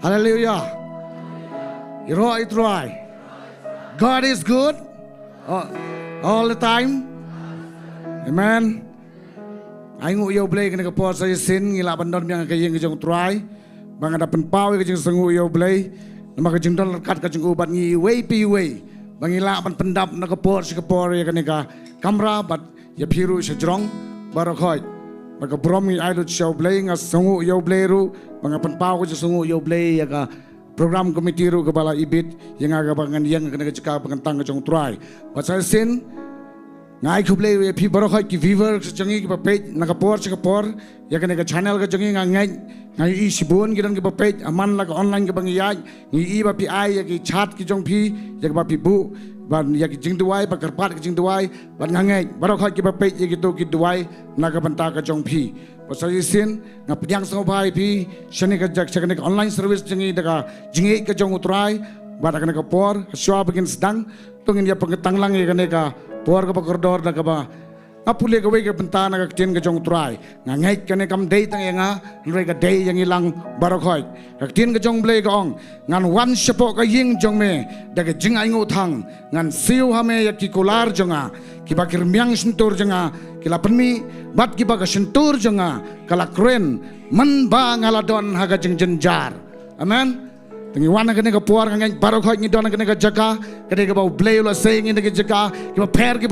Hallelujah. You know it right. God is good all the time. Amen. Ai ngủ yêu play cái po sa sin ngila bandon yang ka yeng jong try. Bang ada penpau ke jeng sengu yêu play. Nama ke jeng don kat ke jeng ubat ngi way pi way. Bang ngila ban pendap na ke por si ke por ya ka kamera bat ya phiru se jrong barakhoi. Bang brom ngi ai lu show play nga sengu yêu play ru bang penpau ke sengu yêu play ya ka program komiti ru ke bala ibit yang aga bangan yang kena ke cakap bangan tang ke jong try. Bat sa sin ngai kublai we pi barakhoi ki viewer ke jangi ke page na ke por se ke por ya kena ke channel ke jangi ngai i sibun gidan ke page aman la ke online ke bangi ya ngi i ba pi ai ya ki chat ki jong pi ya ke ba pi bu ban ya ki jing duai ba karpat ki jing duai ban ngai barakhoi ki page ya ki to ki duai na ke banta ke jong pi pasal sin ngap yang so bai pi shani ke jak shani ke online service jangi daga jingi ke jong utrai ba kena ke por shwa begin sedang tungin ya pengetang lang ya kena ke por ke koridor na ke ba apule ke we ke benta na ke tin ke jong utrai ngai kena kam dei tang nga roi ke dei yang ilang barakhoi ke tin ke jong blei ke ong ngan wan shapo ke ying jong me daga jing ai ngo thang ngan siu ha me ya ki kular jonga ki ba kir myang sentur jonga kila penmi bat ki ba ka sentur jonga kala kren man ba ngala don ha ga jeng jenjar amen tengi wana kene ka puar ngai barakhoi ngi don kene ka jaka kene ka ba blei lo sei ngi ke jaka ki ba per ki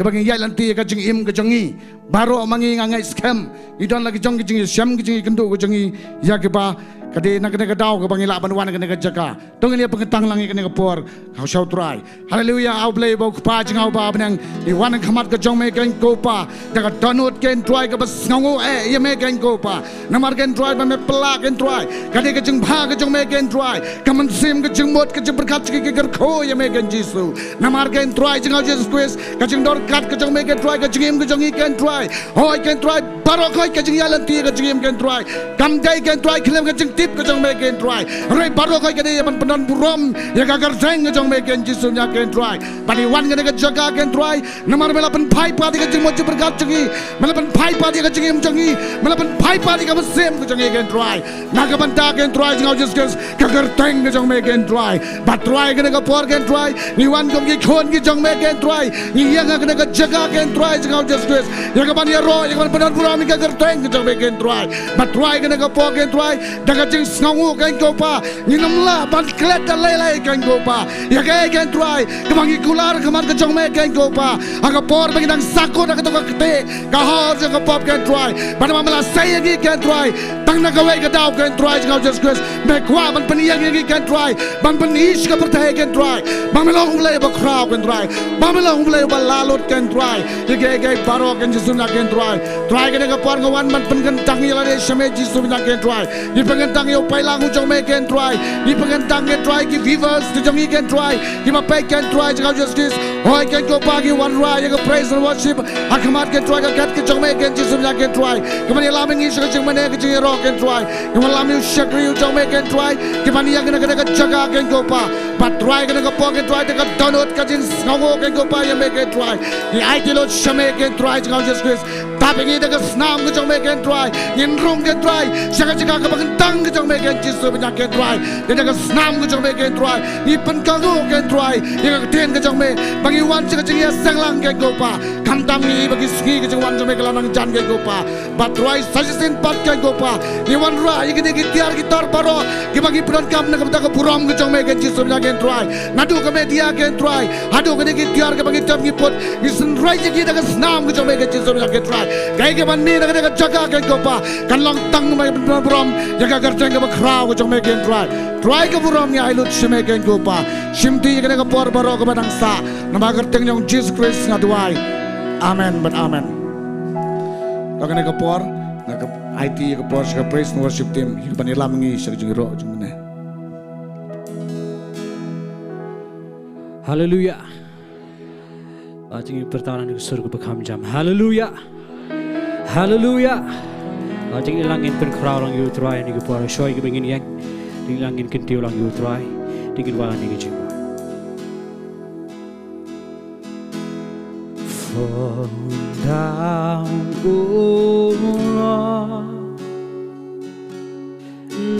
ba ngi yai lanti ka jing im ka jongi baro mangi ngai scam i don la ki jong ki jing sham ki jing kendo ka jongi ya ki ba kade na kene ka dau ka bangi la ban wana kene ka jaka tong ni pengetang langi kene ka puar ka shau trai hallelujah au blei ba pa jing au ba benang i wana khamat ka jong me ken ko pa daga donut ken try ka bas ngongo ye me ken ko pa namar ken try ba me pela ken try kade ka jing bha ka jong me ken try kaman sim ka jing mot ka jing berkat ki ger kho ye me ken jisu namar ken try jing au jesus christ ka jing dor kat ka jong me ken try ka jing im ka jong i ken try hoi ken try baro khoi ka jing yalan ti ka jing im ken try kam dai ken try klem ka jing tip ka jong me ken try rei baro khoi ka dei man penon burom ya ka gar jeng ka jong me ken jisu nya ken try bani wan ka ka jaga ken try namar mela pen phai pa di ka jing mot jing berkat jing i mela pen phai pa di ka jing im jong i mela pen phai pa di ka sem ka jong i ken try na ka ban ta ken try jing au jesus ka gar teng ka jong me ken try bat try ka ka por ken try ni wan kom ki khon ki jong me ken try ni yang ka ka jaga ken try jing au jesus ya ka ban ya ro ya ka ban penon burom ka gar teng ka jong me ken try bat try ka ka por ken try da ka jing sngongu ken ko pa ni nam la ban klet da lai ken ko pa ya ka ken try ka bangi kular ka man ka jong me ken ko pa aga por bagi dang sako da ka to ka te ka hor jing ka pop ken try ban ma mala sai gi ken try tang na ka we ka dau ken try jing au jesus me kwa ban pen yang gi ken try ban pen ish ka per te ken try ban me long le ba kraw ken try ban me long le ba la lot ken try ye ge baro ken jesus na ken try ka ka por ka wan ban pen ken tang ya le shame jesus na ken try ni pen tang yo pai lang jong me ken try ni pen tang ken try ki viewers to jong i ken try ki ma pai ken try jing au jesus hoi ken ko pa ki wan ra ye ka praise and worship akamat ken try ka gat ke jong me ken jesus na ken try ki ma ni la ming ish ka jing mane ke jing ro ken try ki ma la mi shakri yo jong me ken try ki ma ni ya ken ka jaga ken ko pa but try ken ka po ken try ka donut ka jing ngogo ken ko pa ye me ken try ni ai ti lo shame ken try jing au jesus tapi ni da ka snam ke jong me ken try nin rong ken try shaka jaga ka bang tang ke jong me ken jesus na ken try ni da ka snam ke jong me ken try ni pen ka go ken try ni ka ten ke jong me bagi wan che ka jing ya sang lang ken ko pa kam tam ni bagi ski ke jong wan jong me ka lang jan ken ko pa but try suggestion pat ken ko pa ni wan ra ye ke tiar ki tor paro ki bagi pron kam na ka ka purom ke jong me ken jesus na ken try nadu ka me dia ken try hadu ke ki tiar ke bagi tam ki pot ni sun rai je ki da ka snam ke jong me ken jesus na ken try gai ke ban ni na ka jaga ken ko pa kan long tang me purom ya ka gar teng ka kraw ke jong me ken try ka purom ni ai lut shme ken ko pa shimti ke ka por baro ka banang sa na ba gar teng jong jesus christ na duai amen but amen ka ka por na ka IT ka por ka praise and worship team hi ban lam ngi sa jing ro jing ne hallelujah Ajing pertahanan ke surga bekam jam hallelujah hallelujah Ajing ilangin pen kraw lang yu try ni ke por shoy ke bengin yang dilangin kentiu lang yu try digin wala ni ke jing fall down oh Lord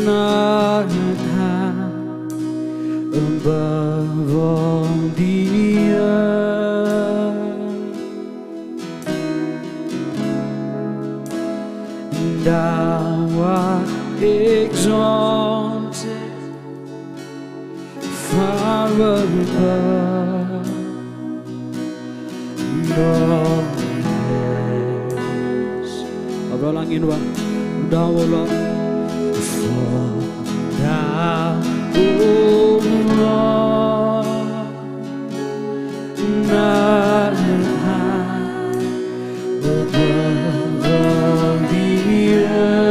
not above all the earth, and thou art exalted far above all else. Abralangin wa thou, O Lord, for thou, O Lord, not high above all the earth,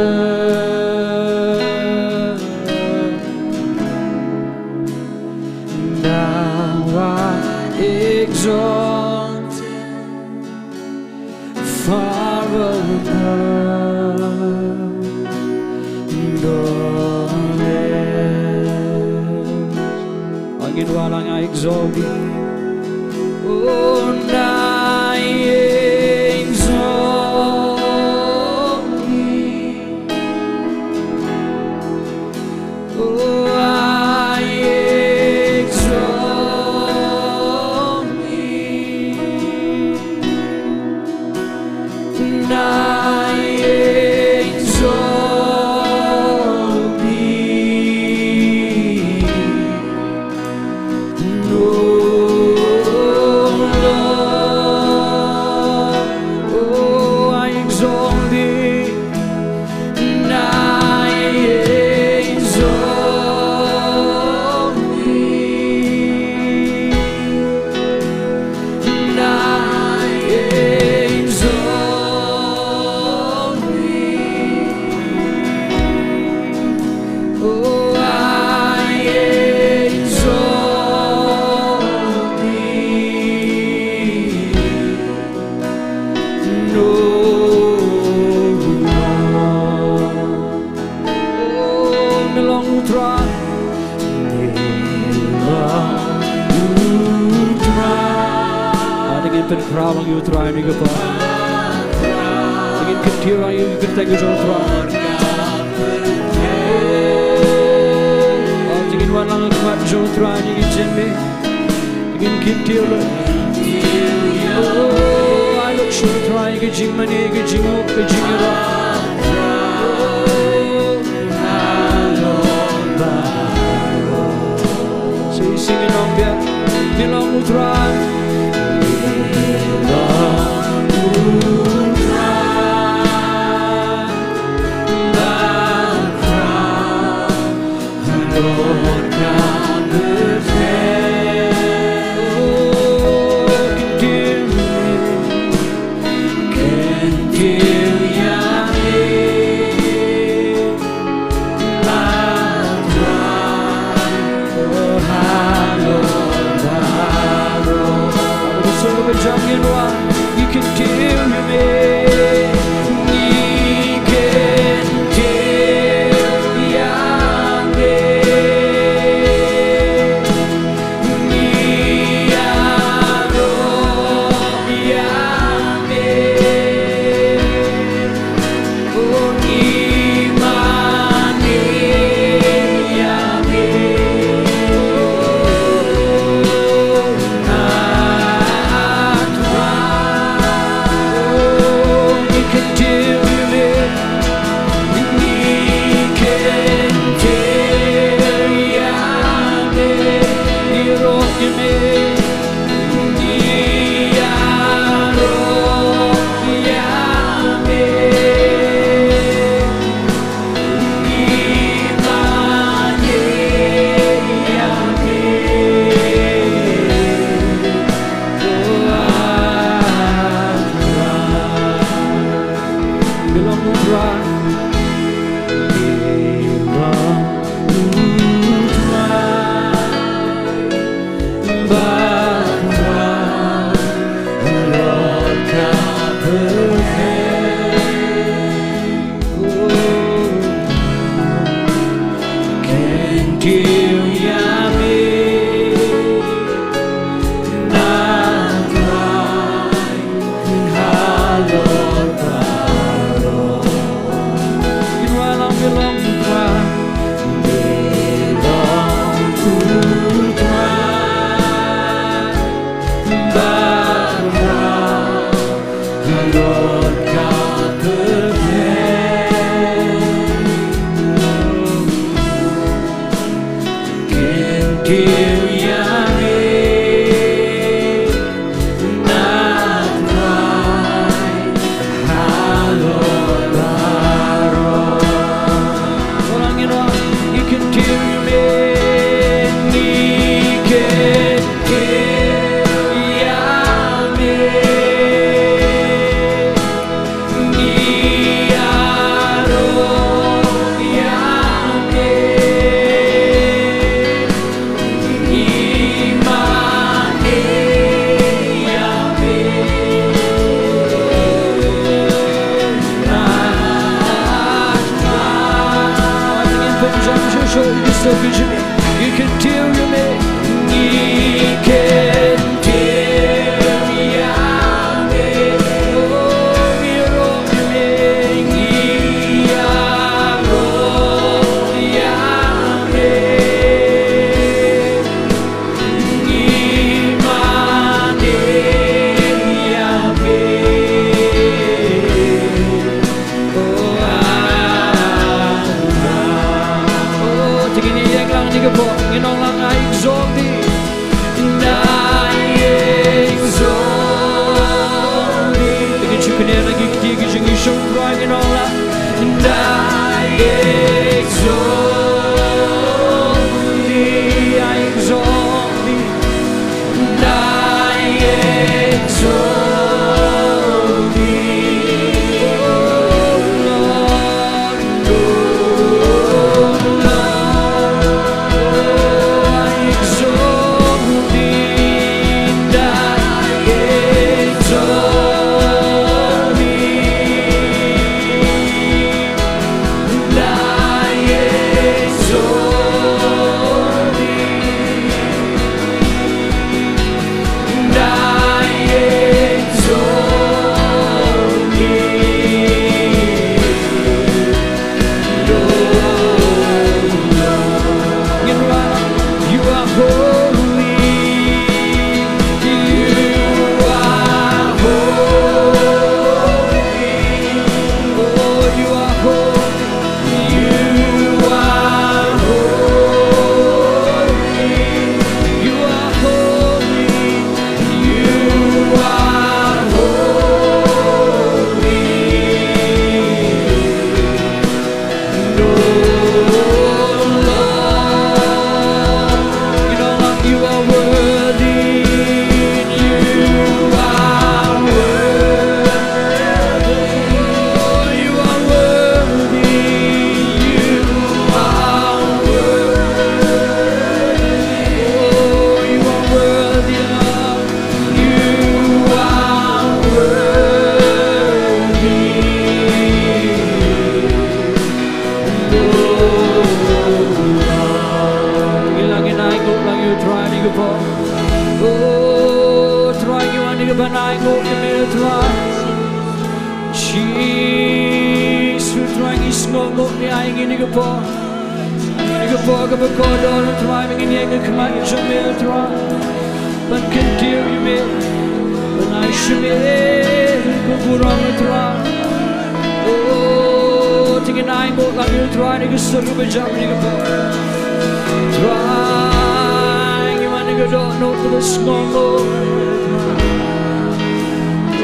thou art exalted far above all else. Angin walang I exalt thee, oh, I exalt thee, oh, I exalt thee, and I exalt thee, no Lord, oh, I exalt thee, and I exalt thee, and I exalt thee, oh, I exalt thee, no Lord, oh, melong utra, tingin penkerawang yu utra ini kepa, tingin ketiwa yu keteng yu utra, tingin walang kuat yu utra ini jembe, tingin ketiwa, oh, I look yu utra ini jingmani ini jingok ini jingira, say singing on biar bilang utra. You can deal with me. You can deal with me. show you so good to me. You can deal with me. You can deal with me. Oh, you're all with me. You're all with me. You know, lang I exalt thee, and I exalt thee. Begin to connect, like you can get you show right and all that, and I exalt thee, I exalt thee, and I exalt thee, oh Lord, oh Lord. Oh, try you want to ban I go to me try. Jesus, try is no go me I in the po. You go go go on try me in the come out to me try. But can deal you me. When I should be go on try. Oh, taking I go like you try to get so good job in the po. Try. You don't know for the small.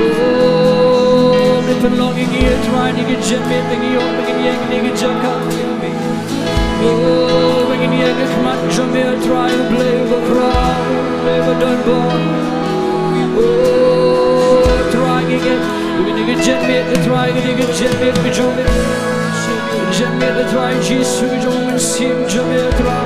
Oh, if I'm longing here, trying to get jet me, thinking you're making yank, nigga, jack up. Oh, making yank, come out, jump here, try to play with a crowd, never done born. Oh, trying again, we're gonna get jet me, trying to get jet me, we jump it. Jet me, the trying, Jesus, we jump and see him, jump here, try.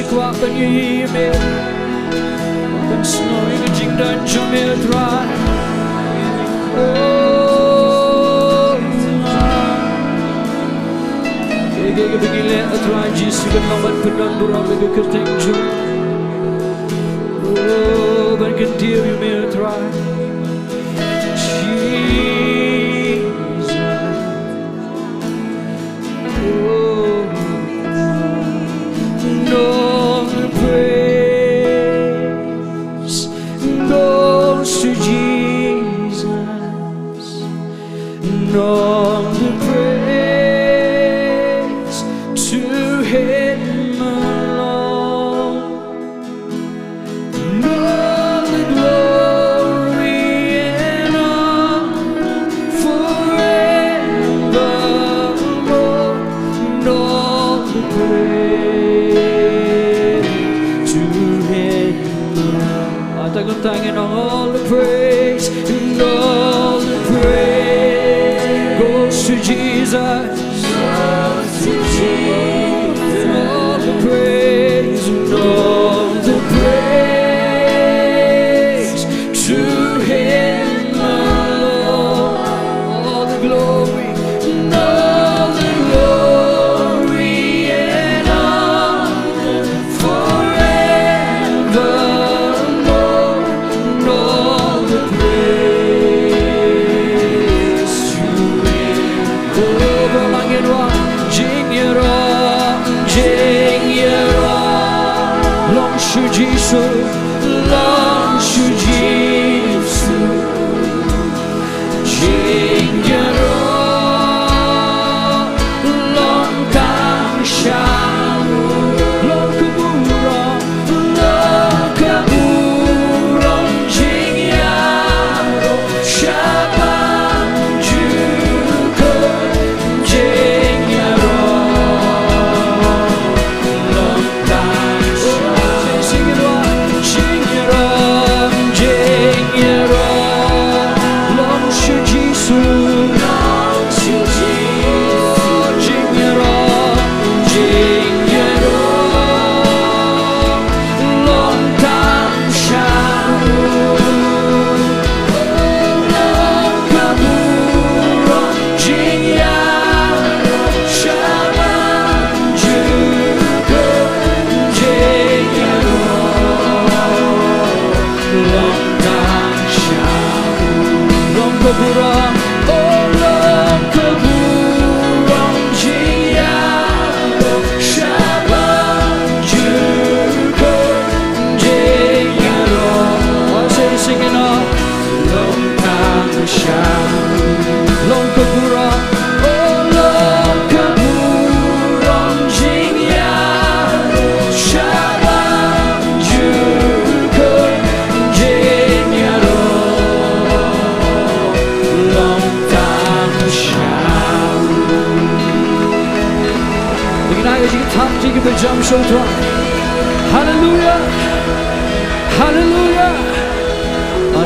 Qua bên như mê bên snowy cái chính đơn cho mê dry. Cái begin lẽ dry Jesus cái lòng bạn phân đơn bùa về cái kết thành chung. Bạn can deal you mê dry. All the praise to Him alone, and all the glory. Jesus. All the praise and all the praise to Him alone. All the glory and all the glory and honor forevermore. And all the praise to Him. Langit wa jing yero, long shu Jisu, long shu Jisu, jing yero, long kang shang, long kaburong, jing yero, shabang juko, jing yero, long kang shang, sing it on, jing yero, long shu Jisu, long shu Jisu, jing yero, long kang shang, long kaburong, jing yero, shabang juko, jing yero, long kang shang, long kaburong, oh long kaburong, jing yero, shabang juko, jing yero. I say singing on, long kang shang, long kaburong, oh long kaburong, jing yero, shabang juko, jing yero, long kang shang. Ignite as you top, take a jump so try. Hallelujah, hallelujah.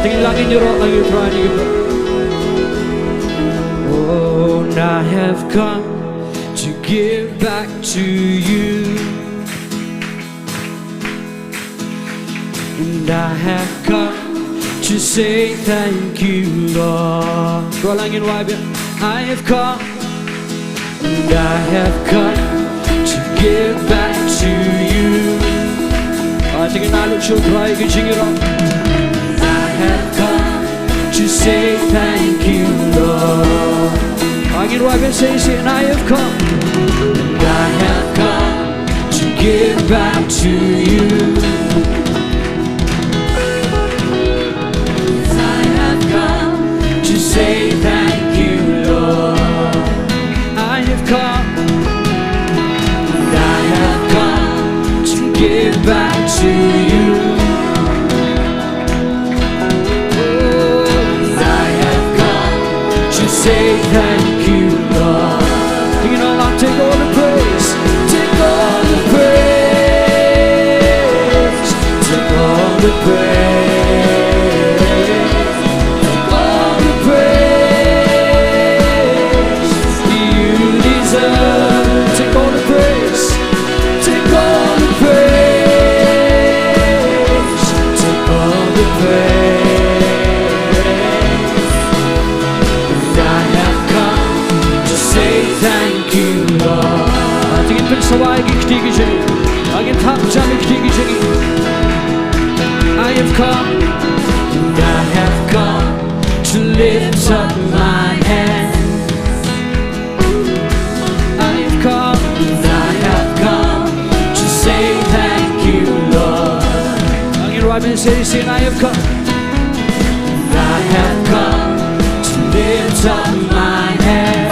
Tingin langin niyo ro ang iyong try niyo. Oh, and I have come to give back to you, and I have come to say thank you, Lord. Bro, langin wibe. I have come, and I have come to give back to you. Tingin nalo siya try kicing it up. I have come to say thank you, Lord. Again, wipe and say, and I have come, and I have come to give back to you. I have come to say thank you, Lord. I have come, and I have come to give back to you. Say thank you, Lord. You know, I'll take all the praise, take all the praise, take all the praise, take all the praise you deserve. Take all the praise, take all the praise, take all the praise. I have come, and I have come to lift up my hands. I have come, and I have come to say thank you, Lord. I have come, and I have come to lift up my hands.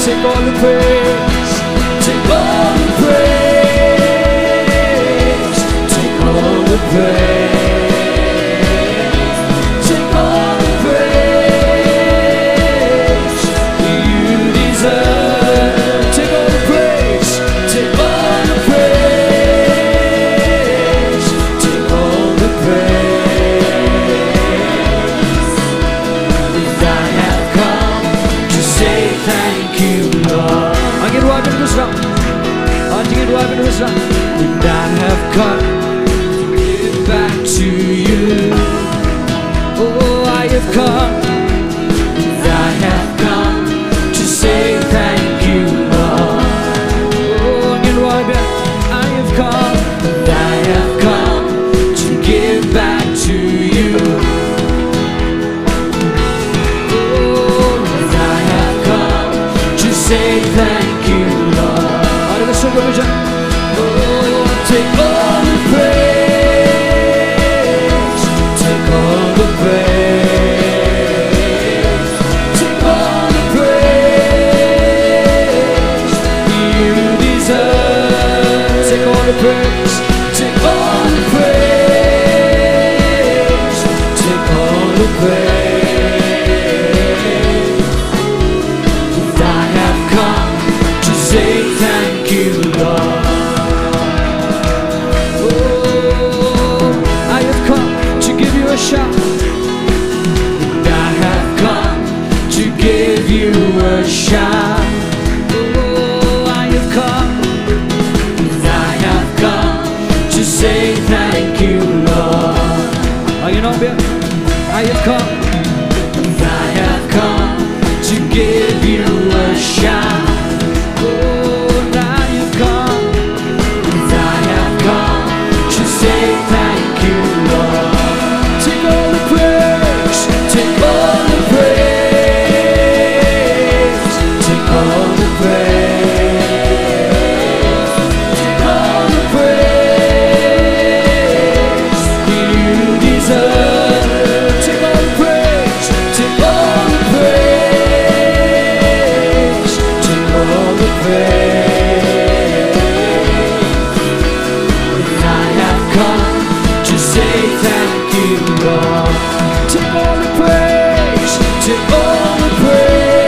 Take all the praise, take all the praise, take all the praise, take all the praise you deserve. Take all the praise, take all the And I have come to give back to you. Oh, I have come, and I have come to say thank you, Lord. Oh, again, Robert, I have come, and I have come to give back to you. Oh, and I have come to say thank you, Lord. Are the song of oh, take all the praise, take all the praise, take all the praise you deserve. Take all the praise, take all the praise, take all the praise. And I have come to say thank you, Lord. A shout. And I have come to give you a shout. Oh, I have come, and I have come to say thank you, Lord. Are you not here? I have come, and I have come to give you a shout. Oh, and I have come, and I have come to say thank you, Lord. Take all the praise, take all the praise, take all the praise, take all the praise you deserve. Take all the praise, take all the praise, take all the praise. And I have come to say thank you, Lord. Take all the praise, take all the praise,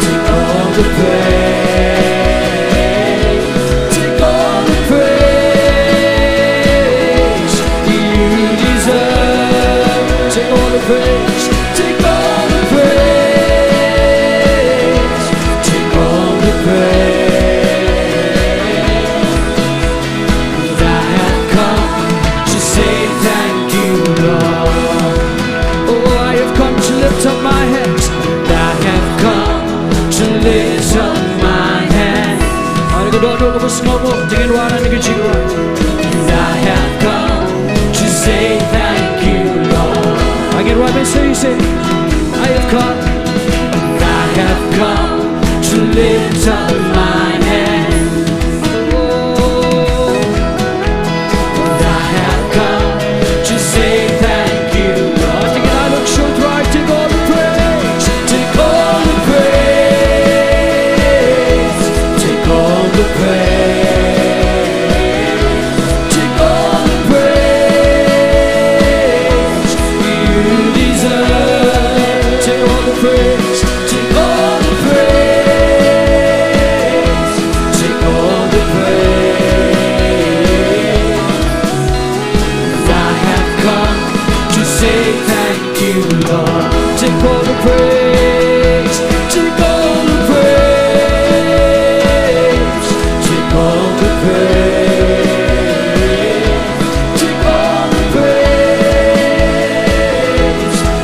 take all the praise, take all the praise you deserve. Take all the praise, take all the praise, take all the praise. And I have come to say thank you, Lord. Oh, I have come to lift up my hands. And I have come to lift up my hands. And I have come to say thank you, Lord. Again, Robin, say, I have come. And I have come to lift up my hands. And I have come to say thank you, Lord. I look so dry. Take all the praise, take all the praise, take all the praise, take all the praise you deserve. Take all the praise, take all the praise, take all the praise. And I have come to say thank you, Lord. Take all the praise, take all the praise, take all the praise, take all the praise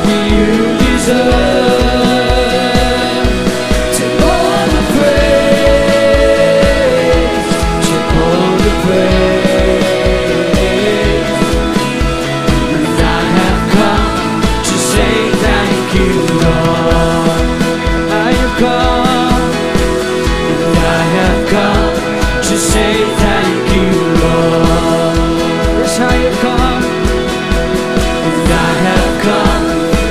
you deserve. Take all the praise, take all the praise. And I have come to say thank you, Lord. I have come, and I have come to say thank you, Lord. Yes, I have come, and I have come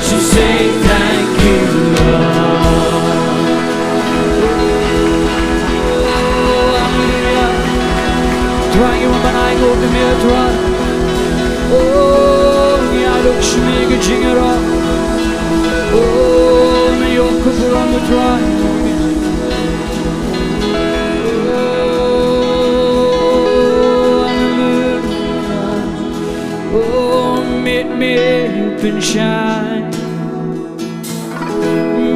to say thank you, Lord. Oh, hallelujah. Try you when I go to me, try. Oh, I look shmig jingera. Oh, me yok on the try. Oh, meet me up and shine.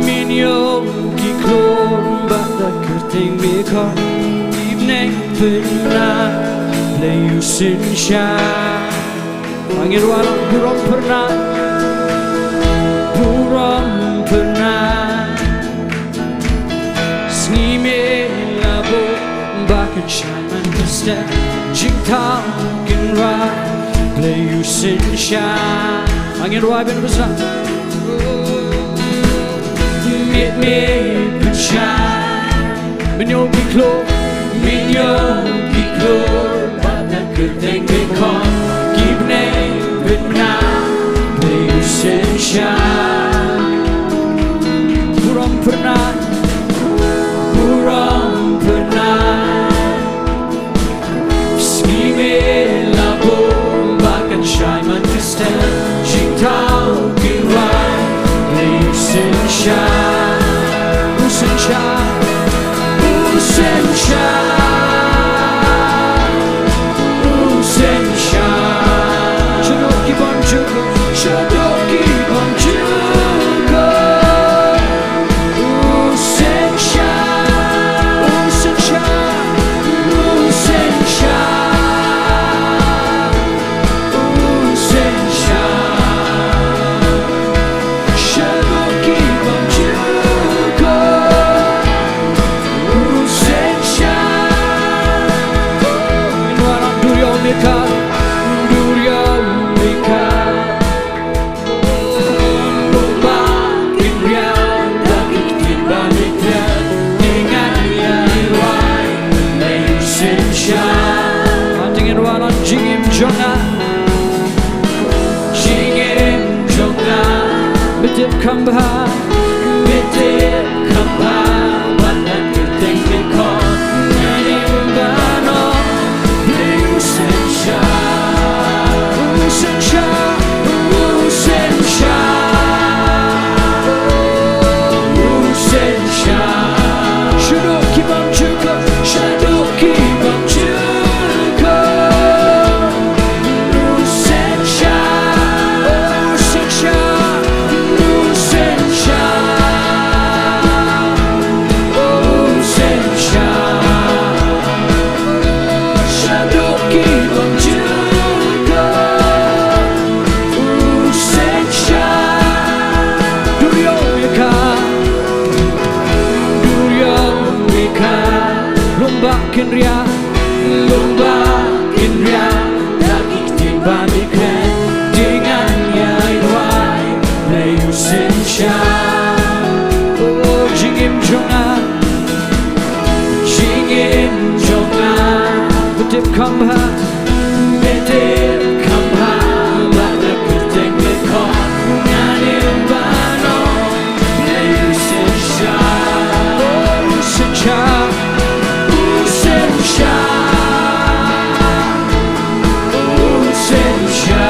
Min yok i klon, but the curtain me come. neng pernah Leyusin siya Angin walang burong pernah Snime labo Bakit siya mantasda Jing tawagin ra Leyusin siya Angin wabin basa Mit siya Minyo biklo Bakit kerteng bikon Gibnay bitna Leyusin siya Burong pernah Skrive labo Bakit siya'y mantistel Siyang tawagin ra Leyusin siya Usin siya Usin siya Usin siya Siya kibang juga Siya kibang juga Usin siya Usin siya Usin siya Usin siya Siya kibang juga Usin siya Inwarang durya umika Lumbakin riya Dakik tiba-tiba Dengan riay Leyusin siya Tingin walang jingim jonga Jingim jonga Bitip kamba Banan kerteng bikon Ngayon bano Leyusin siya Usin siya Usin siya Usin siya Shadow kibang juga Shadow kibang juga Usin siya Usin siya Usin siya Usin siya Shadow kibang juga Usin siya Durya umika Lumbakin riya Dakik tiba-tiba Dengan riay Leyusin siya Jingim jonga Bitip kamba Bakit kerteng bikon Ngayon bano Leyusin siya Usin siya Usin siya Usin siya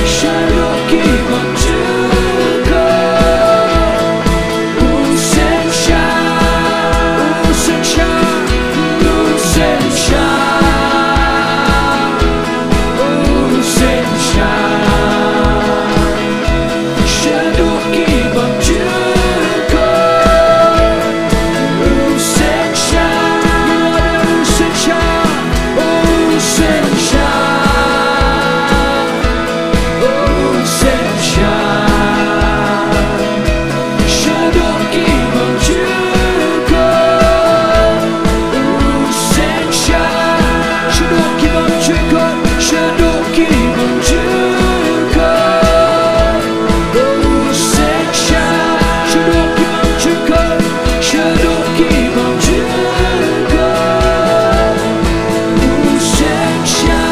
Shadow kibang juga Usin siya Usin siya Usin siya Usin siya Shadow kibang juga Usin siya Usin siya Usin siya Usin siya Shadow kibang juga Usin siya Shadow kibang juga Shadow kibang juga Usin siya Shadow kibang juga Shadow kibang juga Usin siya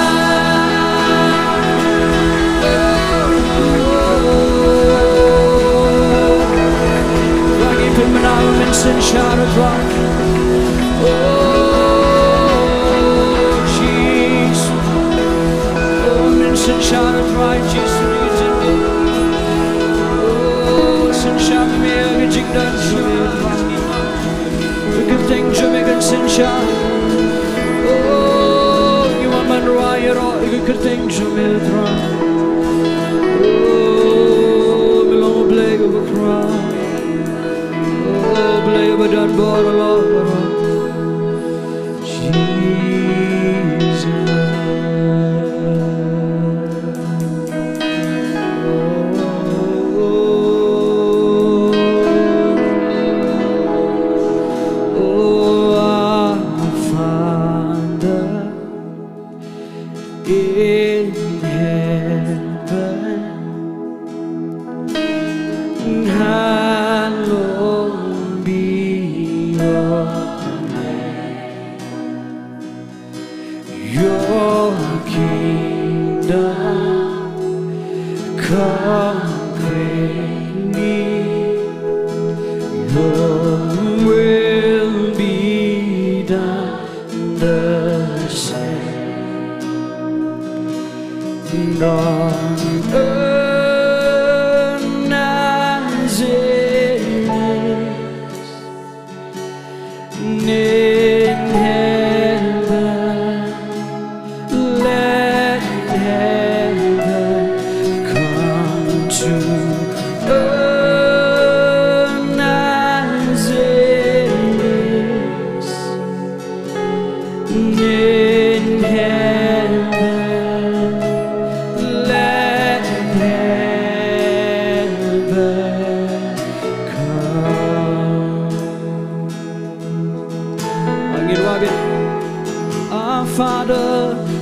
Lagi pun menawar Minsan siya rock Jesus Minsan siya rock Jesus Minsan siya may jingdan siya Kerteng jumegan sin siya Iwan man raya ro Kerteng jumetra Belong oblego bakra Oblego badan bara hallowed be your kingdom come quickly. Your will be done the same on earth as it is in heaven. Let heaven come to earth as it is in heaven. Let heaven come. Angin wabit. Our Father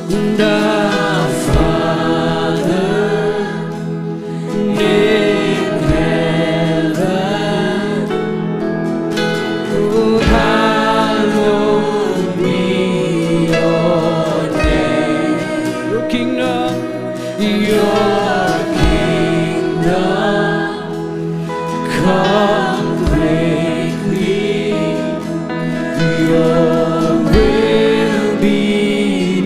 and our Father in heaven, oh, hallowed be your name. Your kingdom come quickly. Your will be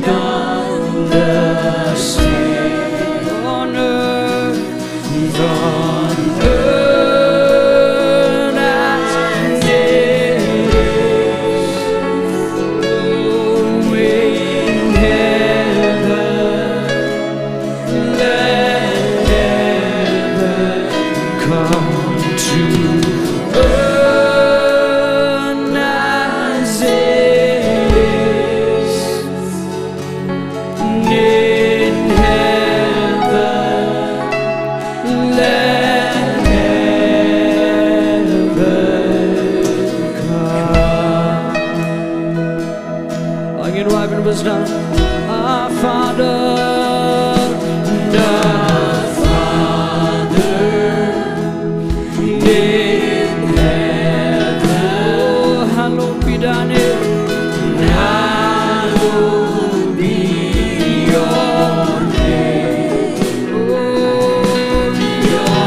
done the same on earth as it is in heaven. Let heaven come to earth as it is in heaven. Let heaven come. Angin wabit bersama. Our Father and our Father in heaven, oh, hallowed be thy name. Hallowed be your name. Oh, your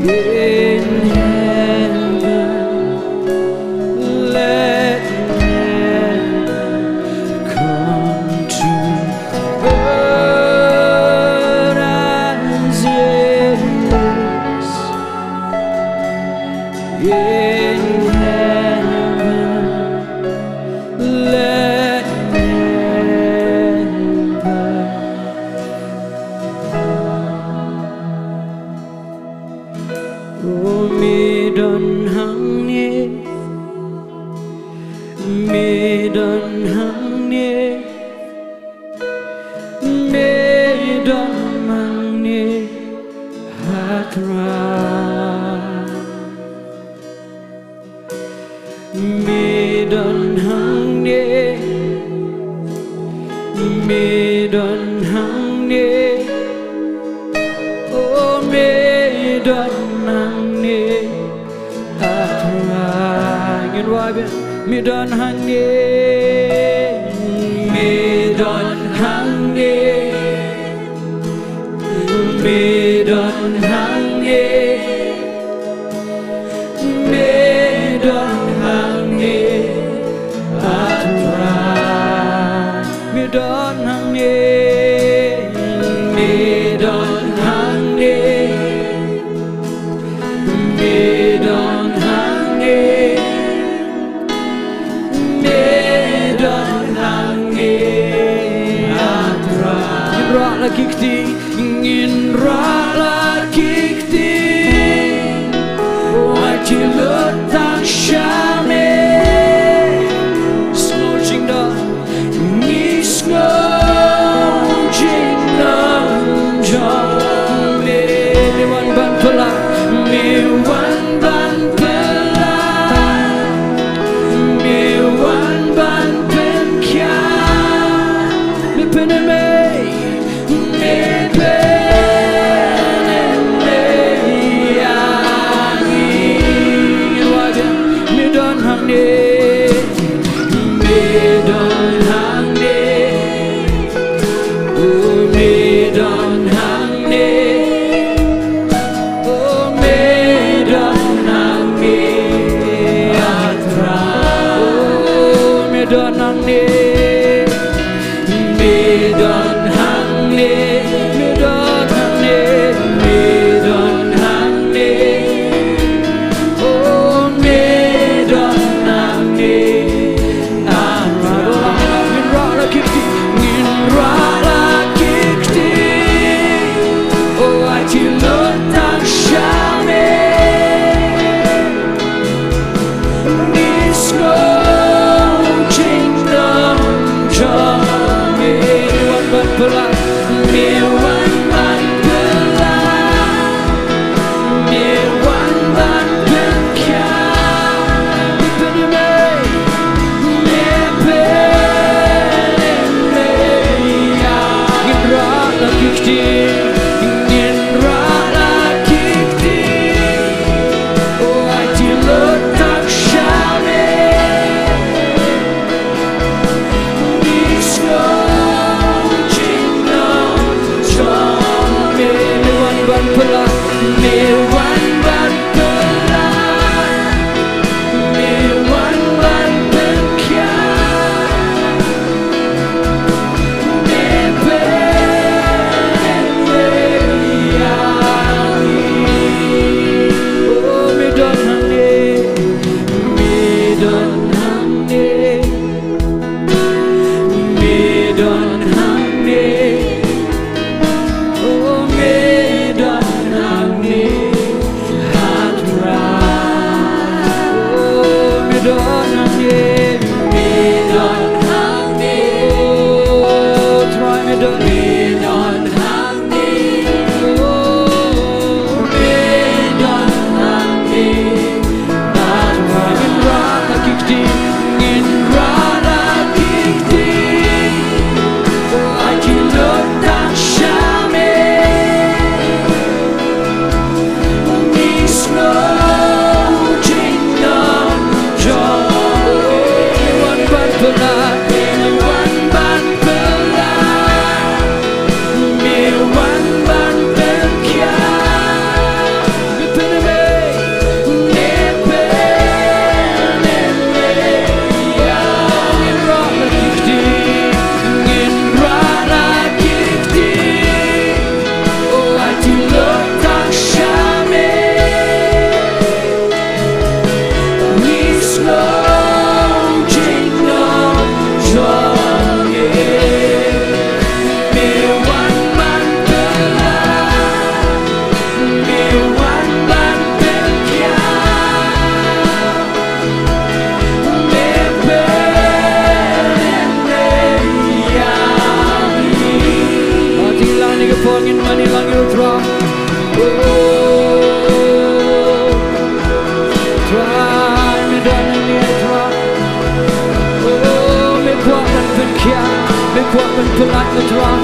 in heaven. Let heaven come to earth as it is in heaven. Let heaven. Oh, medan hangye, medan hangye, medan hangye hatra. Medan hangye, medan hangye, oh medan hangye hatra. Ngin wabe medan hangye, medan hangye, medan hangye, medan hangye hatra. Medan hangye, medan hangye, medan hangye, medan hangye hatra. Indra lakikti, indra lakikti, wajib letak syame, scorching the scorching the jam. Mewan ban pelak, mewan ban pelak, mewan ban penkian, mepeneme, mepeneme yangi. Wajah medan hangye, medan hangye, oh medan hangye, oh medan hangye hatra. Oh medan hangye, medan hangye, medan hangye, medan hangye, oh medan hangye hatra. Indra lakikti, indra lakikti, oh wajib letak syame, scorching the jam. Mewan ban pelak, mewan ban pelak, mewan ban penkian, mepeneme, mepeneme yang. Indra lakikti, indra lakikti, oh wajib letak syame, scorching the jam. Mewan ban pelak, mewan ban pelak, mewan ban penkian, mepeneme yangi. Oh medan hangye, medan hangye, medan hangye, oh medan hangye tingin manilang you try. Try me dan ni try. Me kuat dan penkia, me kuat dan pelat me try.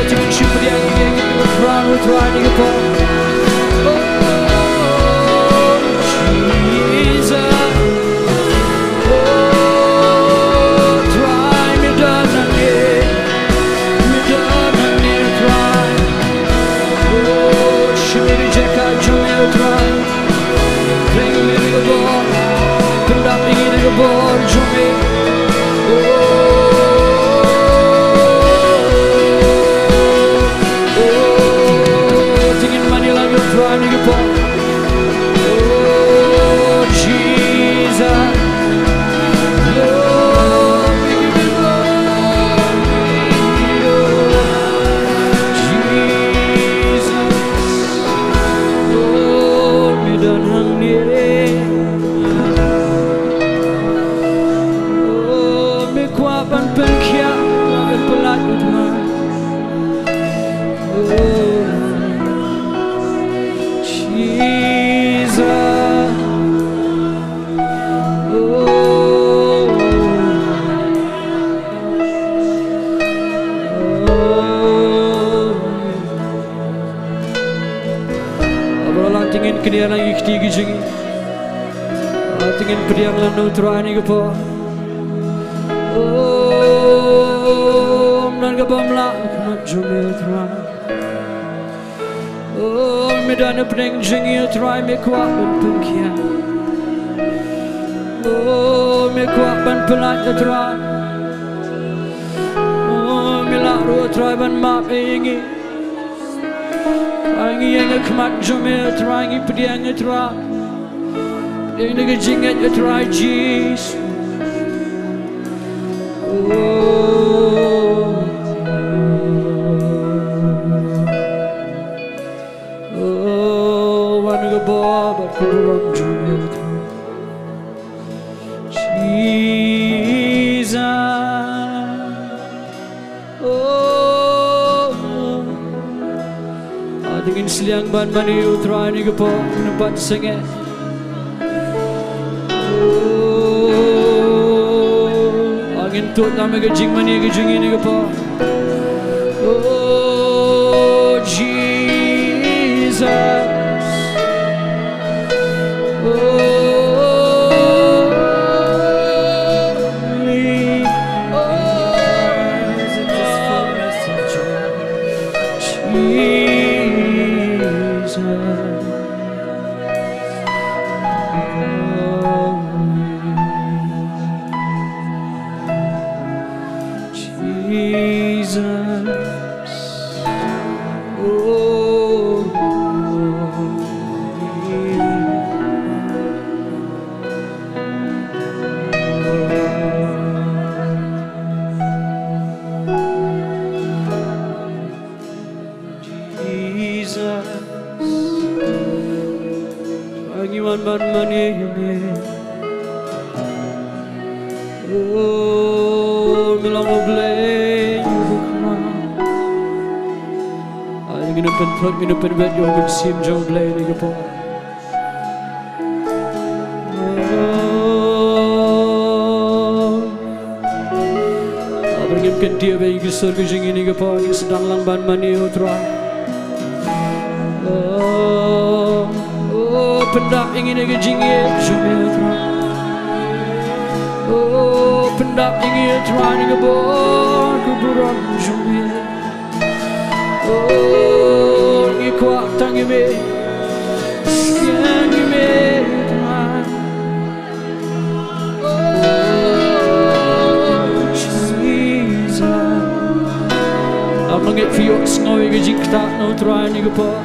Tingin syukur yang ingin you try ni kepo. Tingin kini lagi ketiga jengi, tingin priang lalu terani kepo. Nan kebamla kemat jumel terani. Medan pening jengi terai me kuat ban pengkia. Me kuat ban pelat terai. Milak ruh terai ban map ingi. Angi yang kemat jumel terangi pediang terai. Yang negeri jingat terai Jesus. Wanu kebabat kurang jumel Jesus. Dengan seliang ban mani utra ni kepo nampak sengat. Angin tut nama kejing mani kejing ini kepo. Jesus. Pangiwan ban mani milang oblay ay ginapan plug ginapan bet yung sim jo oblay ni gapo abang kan dia be gisor gijing ini gapo sedang lang ban mani utra pendap ingin ngejingit jumetra pendap ingin try ngebor kuburan jumit ngikuak tangime skangime Jesus amangit fiyo ngawi ngejing tak no try ngebor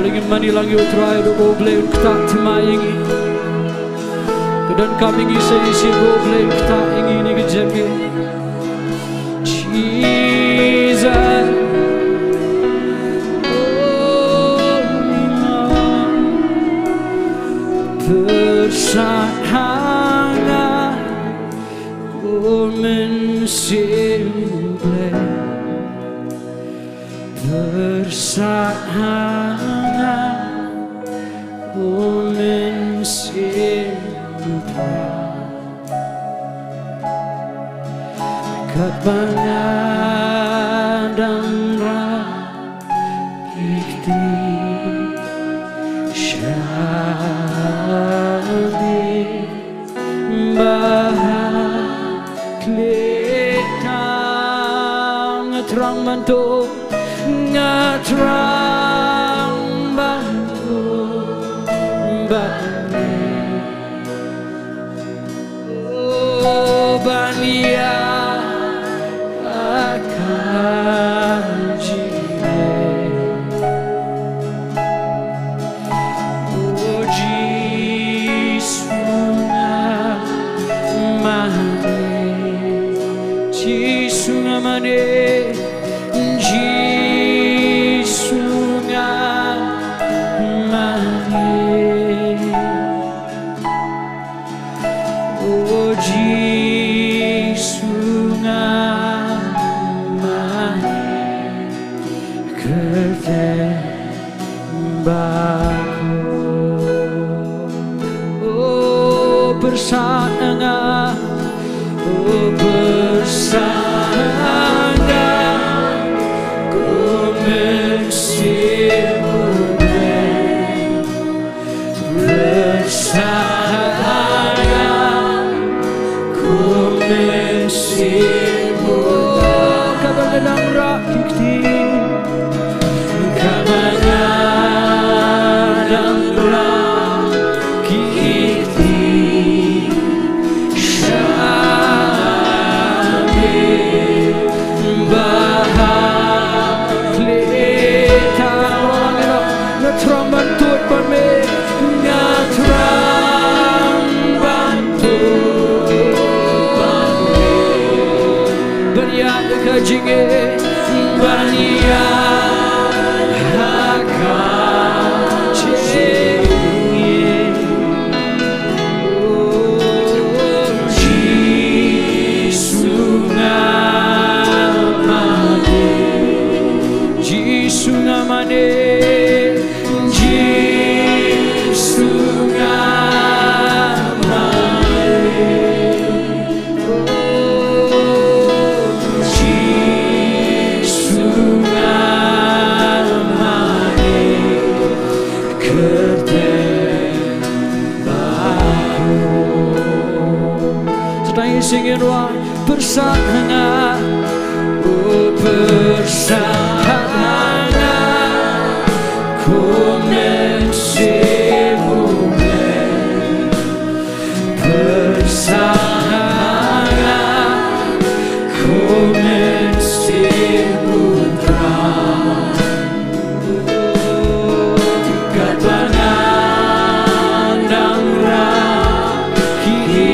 Bringin mani lang yung try do oblay kita timayingi kedan kami ngisi isi oblay kita ingi ni kejagi Jesus bersama simple bersama simple kat mengadang rakiti syadi bahagia terang bantu ngeterang bantu Bania akan jile Uji sunga mane Ji sunga mane Ji sunga mane Uji Oh bersama Oh bersama Ku mensimulai Bersama Ku mensimulai Kabar dalam rakiti Jinge bania akan jinge Jisu ngamane Singing one bersama Oh bersama Ku mensimulai Bersama Ku mensimulai Kat menandang rakiti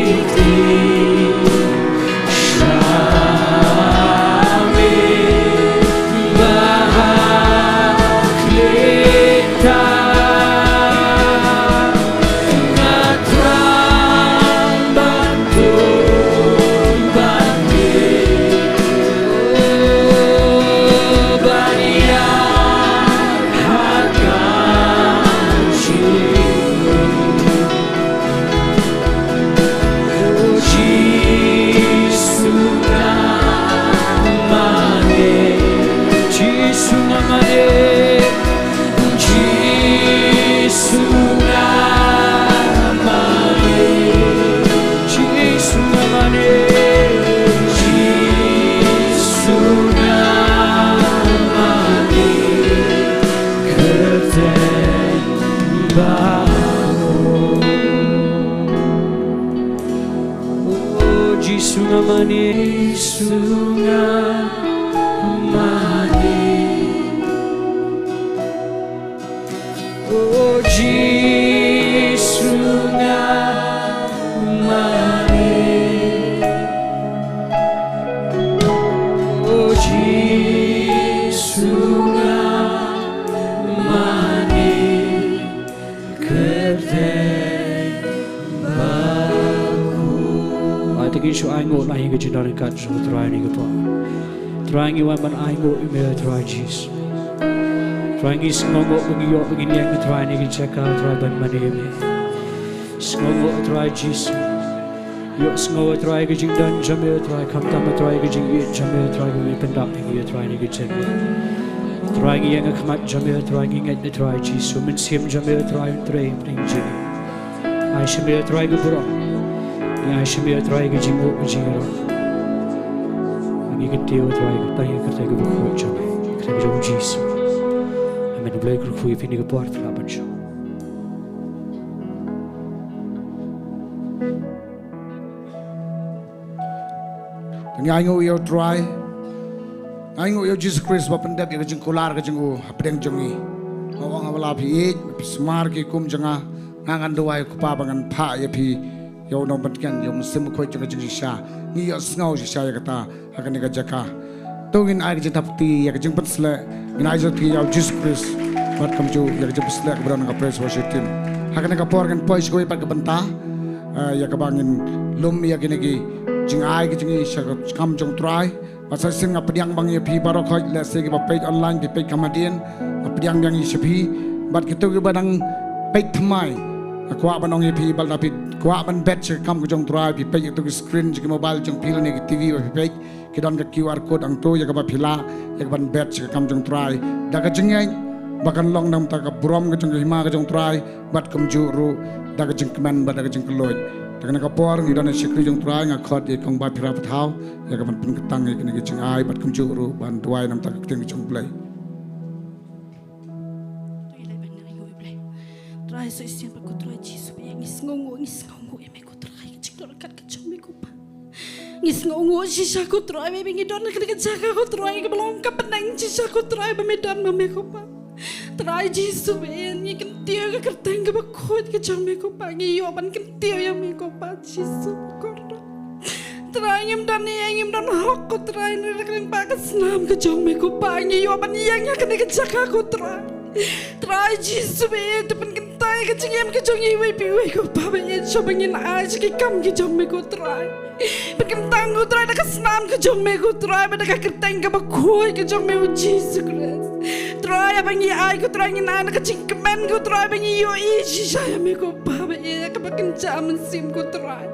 Sunga mani, sunga mani, oh ji sunga mani, oh ji sunga mani, tagi shu ai ngo lai ga jin kat so try ni ga pa try ngi wan ban ai ngo me try Jesus try ngi sngo ngi yo ngi ni ga try ni ga check out try ban ma de me sngo try Jesus yo sngo try ga jing dan jame try kam tam try ga jing ye jame try ga me pendap ngi try ni ga check try ngi yang khamat jame try ngi ngai try Jesus min sim jame try tray ning jing ai shame try ga bro ai shame try ga jing o jing ro ngi ga teo try ga pai ga try ga ko jame kre ga Jesus amen blai ko fu fini ga port la ban show ngai ngo yo try ngai ngo yo Jesus Christ ba pandap ya jing kular ga jing o apdeng jongi awang awala phi smar ki kum janga ngangan duai ku pa bangan pha ya phi yo no ban kan yo sim khoi jing jing sha ni yo snau sha ya kata hakan ga jaka tongin ai ga tapti ya jing patsle ngai jo thi yo Jesus Christ wat kam ju ya jing patsle ga bran ga praise worship team hakan ga por kan pois goi pa ga banta ya ka bangin lum ya gini gi jing ai ga jing sha kam jong try pasal sing apdiang bang ya phi baro khoi la se ga page online di page kamadian apdiang yang i phi bat kitu ga badang page thamai akwa banong ya phi bal dapit kwa ban bet se kam ga jong try pi page tu screen ji mobile jong phi ni tv wa page ki don ga QR code ang to ya ga ba phila ya ban bet se kam jong try da ga jing ai bakan long nam ta ga brom ga jong hima ga jong try bat kam ju ru da ga jing kman ba da ga jing kloj takna ka por ngi don sikri jong try nga khot e kong ba phira pathau ya ga ban pun ketang e kini jing ai bat kam ju ru ban duai nam ta ka ting jong play try so isian pa ko try Jesus pa ngis ngongo e me ko try ka jing kat ka jong me ko pa ngis ngongo sisa ko try me ngi don ka jaga ko try ka belum ka penang sisa ko try ba me don me ko pa try Jesus be ni kan tio ka kerteng ka ba khot ka jong me ko pa ngi yo ban kan tio ya me ko pa Jesus ko try ngim dan hok ko try ni kan pa ka snam ka jong me ko pa ngi yo ban yang ya ka jaga ko try Jesus be depan kan tai ka jingem ka jong i pi we ko pa ba ye so bangin a ki kam ki jong me ko try Pekan tanggu try nak senam ke jong me ko try ba nak kerteng ka ba khoi ke jong me Jesus Christ try abang i ai ko try ngina nak cingkemen ko try bang i yo i saya me ko pa ba ye ka ba kencam sim ko try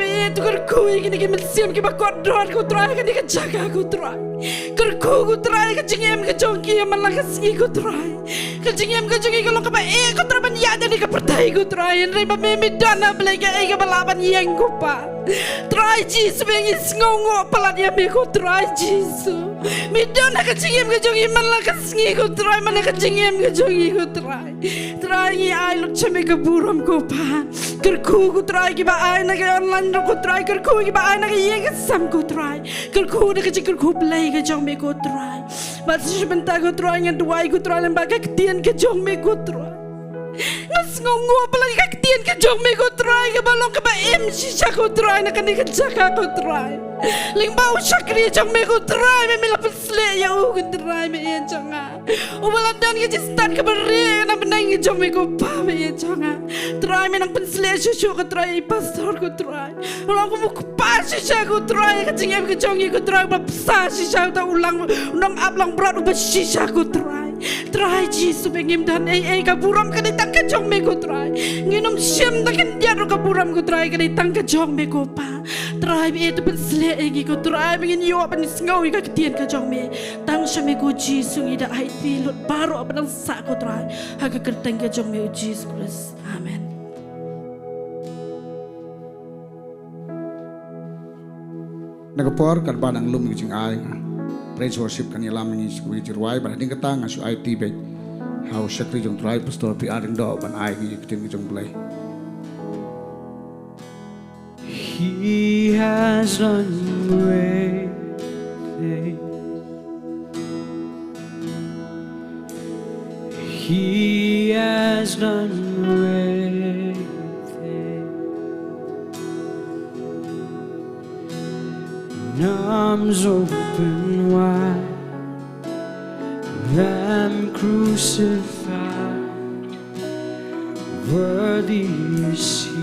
ba ye tu kar khoi ki ni ke sim ki ba ko dor ko try ka ni ka jaga ko try kar ko try ka jingem ka jong ki man la ka singi ko try ka jingem ka jong ki lo ka ba e ko try ban ya jadi ka pertai ko try re ba me dana blega e ka balaban yeng ko pa try Jesus bengi ngongo pala dia me ko try Jesus me dana ka jingem ka jong man la ka singi ko try man ka jingem ka jong ko try ni ai lo cheme ka buram ko pa kar ko try ki ba ai na ka online ko try kar ko ki ba ai na ka yeng sam ko try kar ko na ka jing ko play ka jong me ko try but sebentar ko try ngan duai ko try lembaga ketien ka jong me ko try ngas ngongo pala ka ketien ka jong me ko try ka balong ka ba em si sa ko try na ka ni ka jaka ko try ling ba usakri jong me ko try me la pesle ya u ko try me ya janga u bala dan ka start ka bare na benang ka jong me ko pa me ya janga try me nang pesle su ko try pastor ko try ulang ko pa si sa ko try ka jingem ka jong ko try ba sa si sa ta ulang nang ablang berat ba si sa ko try Jesus bengim dan ka buram ka ditang ka jong me ko try nginom siam ta kan dia ro ka buram ko try ka ditang ka jong me ko pa try be itu pensle egi ko try bengin yo ban ngau ka ketien ka jong me tang sa me ko Jesus ida ai ti lot baro ban sa ko try ha ka kerteng ka jong me Jesus Christ amen nagapor kan banang lum nging ai praise worship kan yalam ni sku jirwai ban ding kata ngasu IT bet how shakri jong try pastor pi ading do ban ai gi kiting jong play He has done great things. He has done great things. Arms open wide, Lamb crucified, worthy is He.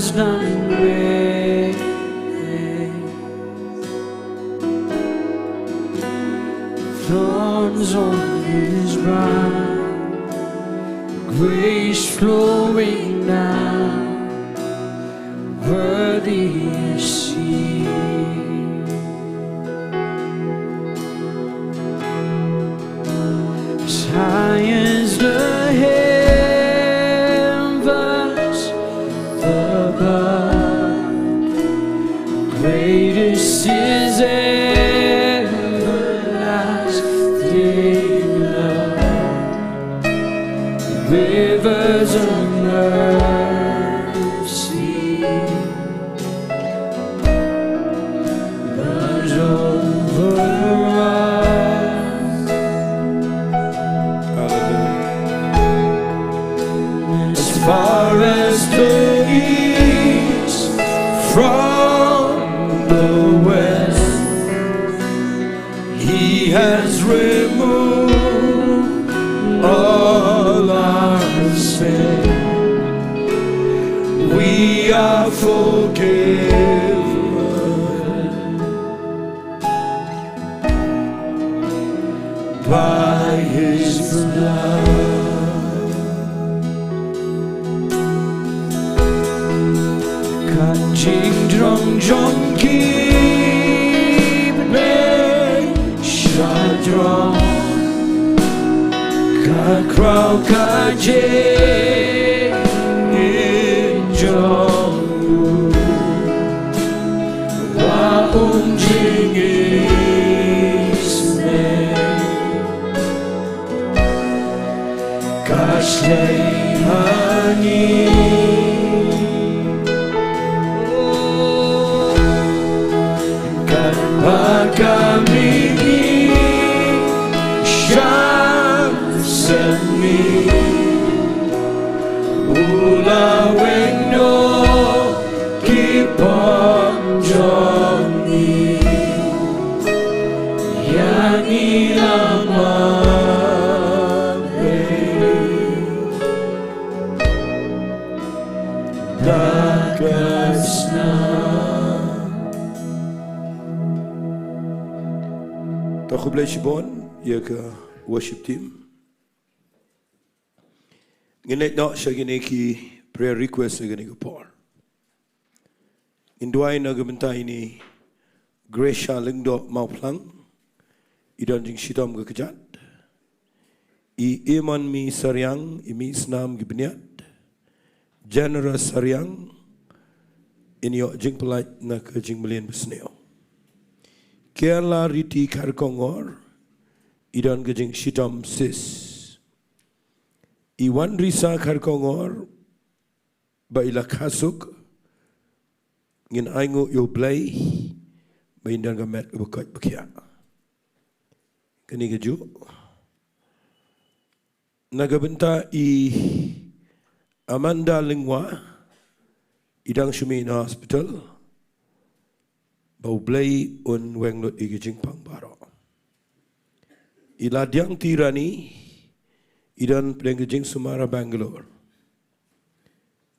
has done great things. Thorns on his brow, grace flowing down, worthy is he. As high as the heavens above, greatest is everlasting love. Rivers of mercy runs over us. As far as the east from the west, he has removed all our sin. We are forgiven by his blood. Kanjing drong jong keep shadrong ka crow ka je jong wa jing is ne kashlei kami semi ulaweng no kipong joni yang ilang dagasna. Aku boleh cibon ya ke worship team. Nginit nak segini ki prayer request segini ke por. Induai na gebentai ini Gracia lingdo mau plang. Idan jing shitam ke kejat. I iman mi saryang imi isnam gibniat. Generous saryang inyo jing pelaj na ke jing melian besneo. Kerala riti karkongor idan gejing shitam sis. Iwan risa karkongor ba ila kasuk ngin aingu yo blay ba indan gamet bukat bekia. Kani geju nagabenta I Amanda Lingwa idang Shumina Hospital bau blay un wengnut igijing pangbaro. Ila diang tirani idan penggijing Sumara Bangalore.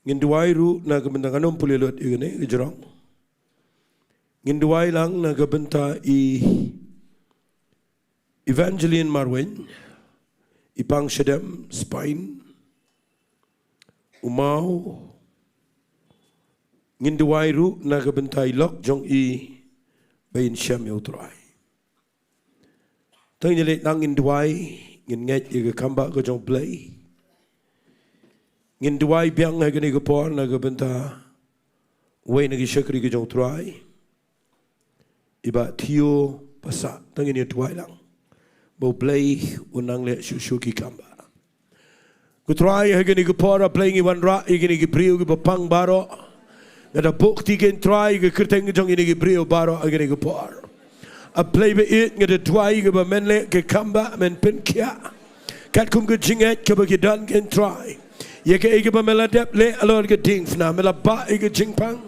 Nginduai ru nagabenta nganom pulilot igane ijrong. Nginduai lang nagabenta I Evangeline Marwen ipang Shadem Spine Umau nginduai ru nagabenta Lok Jong I bayin Shem Yautrai. Tang nyelit lang nginduai ngin nget iga kamba ko Jong Blay. Nginduai biang hagani ko por nagabenta way nagi syakri ko Jong Trai. Iba Tio Pasak tang ini tuai lang. Bau Blay unang le syuki kamba. Ko try hagani ko por playing iwan ra igani ko priu ko pang baro. Nada bukti gen try ko kerteng Jong ini ko priu baro agani ko por. A play be it ngada tuai ko ba menle ke kamba men pen kia. Kat kum ko jinget ko ba kidan gen try. Ye ke ige ba mela dep le alor ke ding fna mela ba ige jingpang.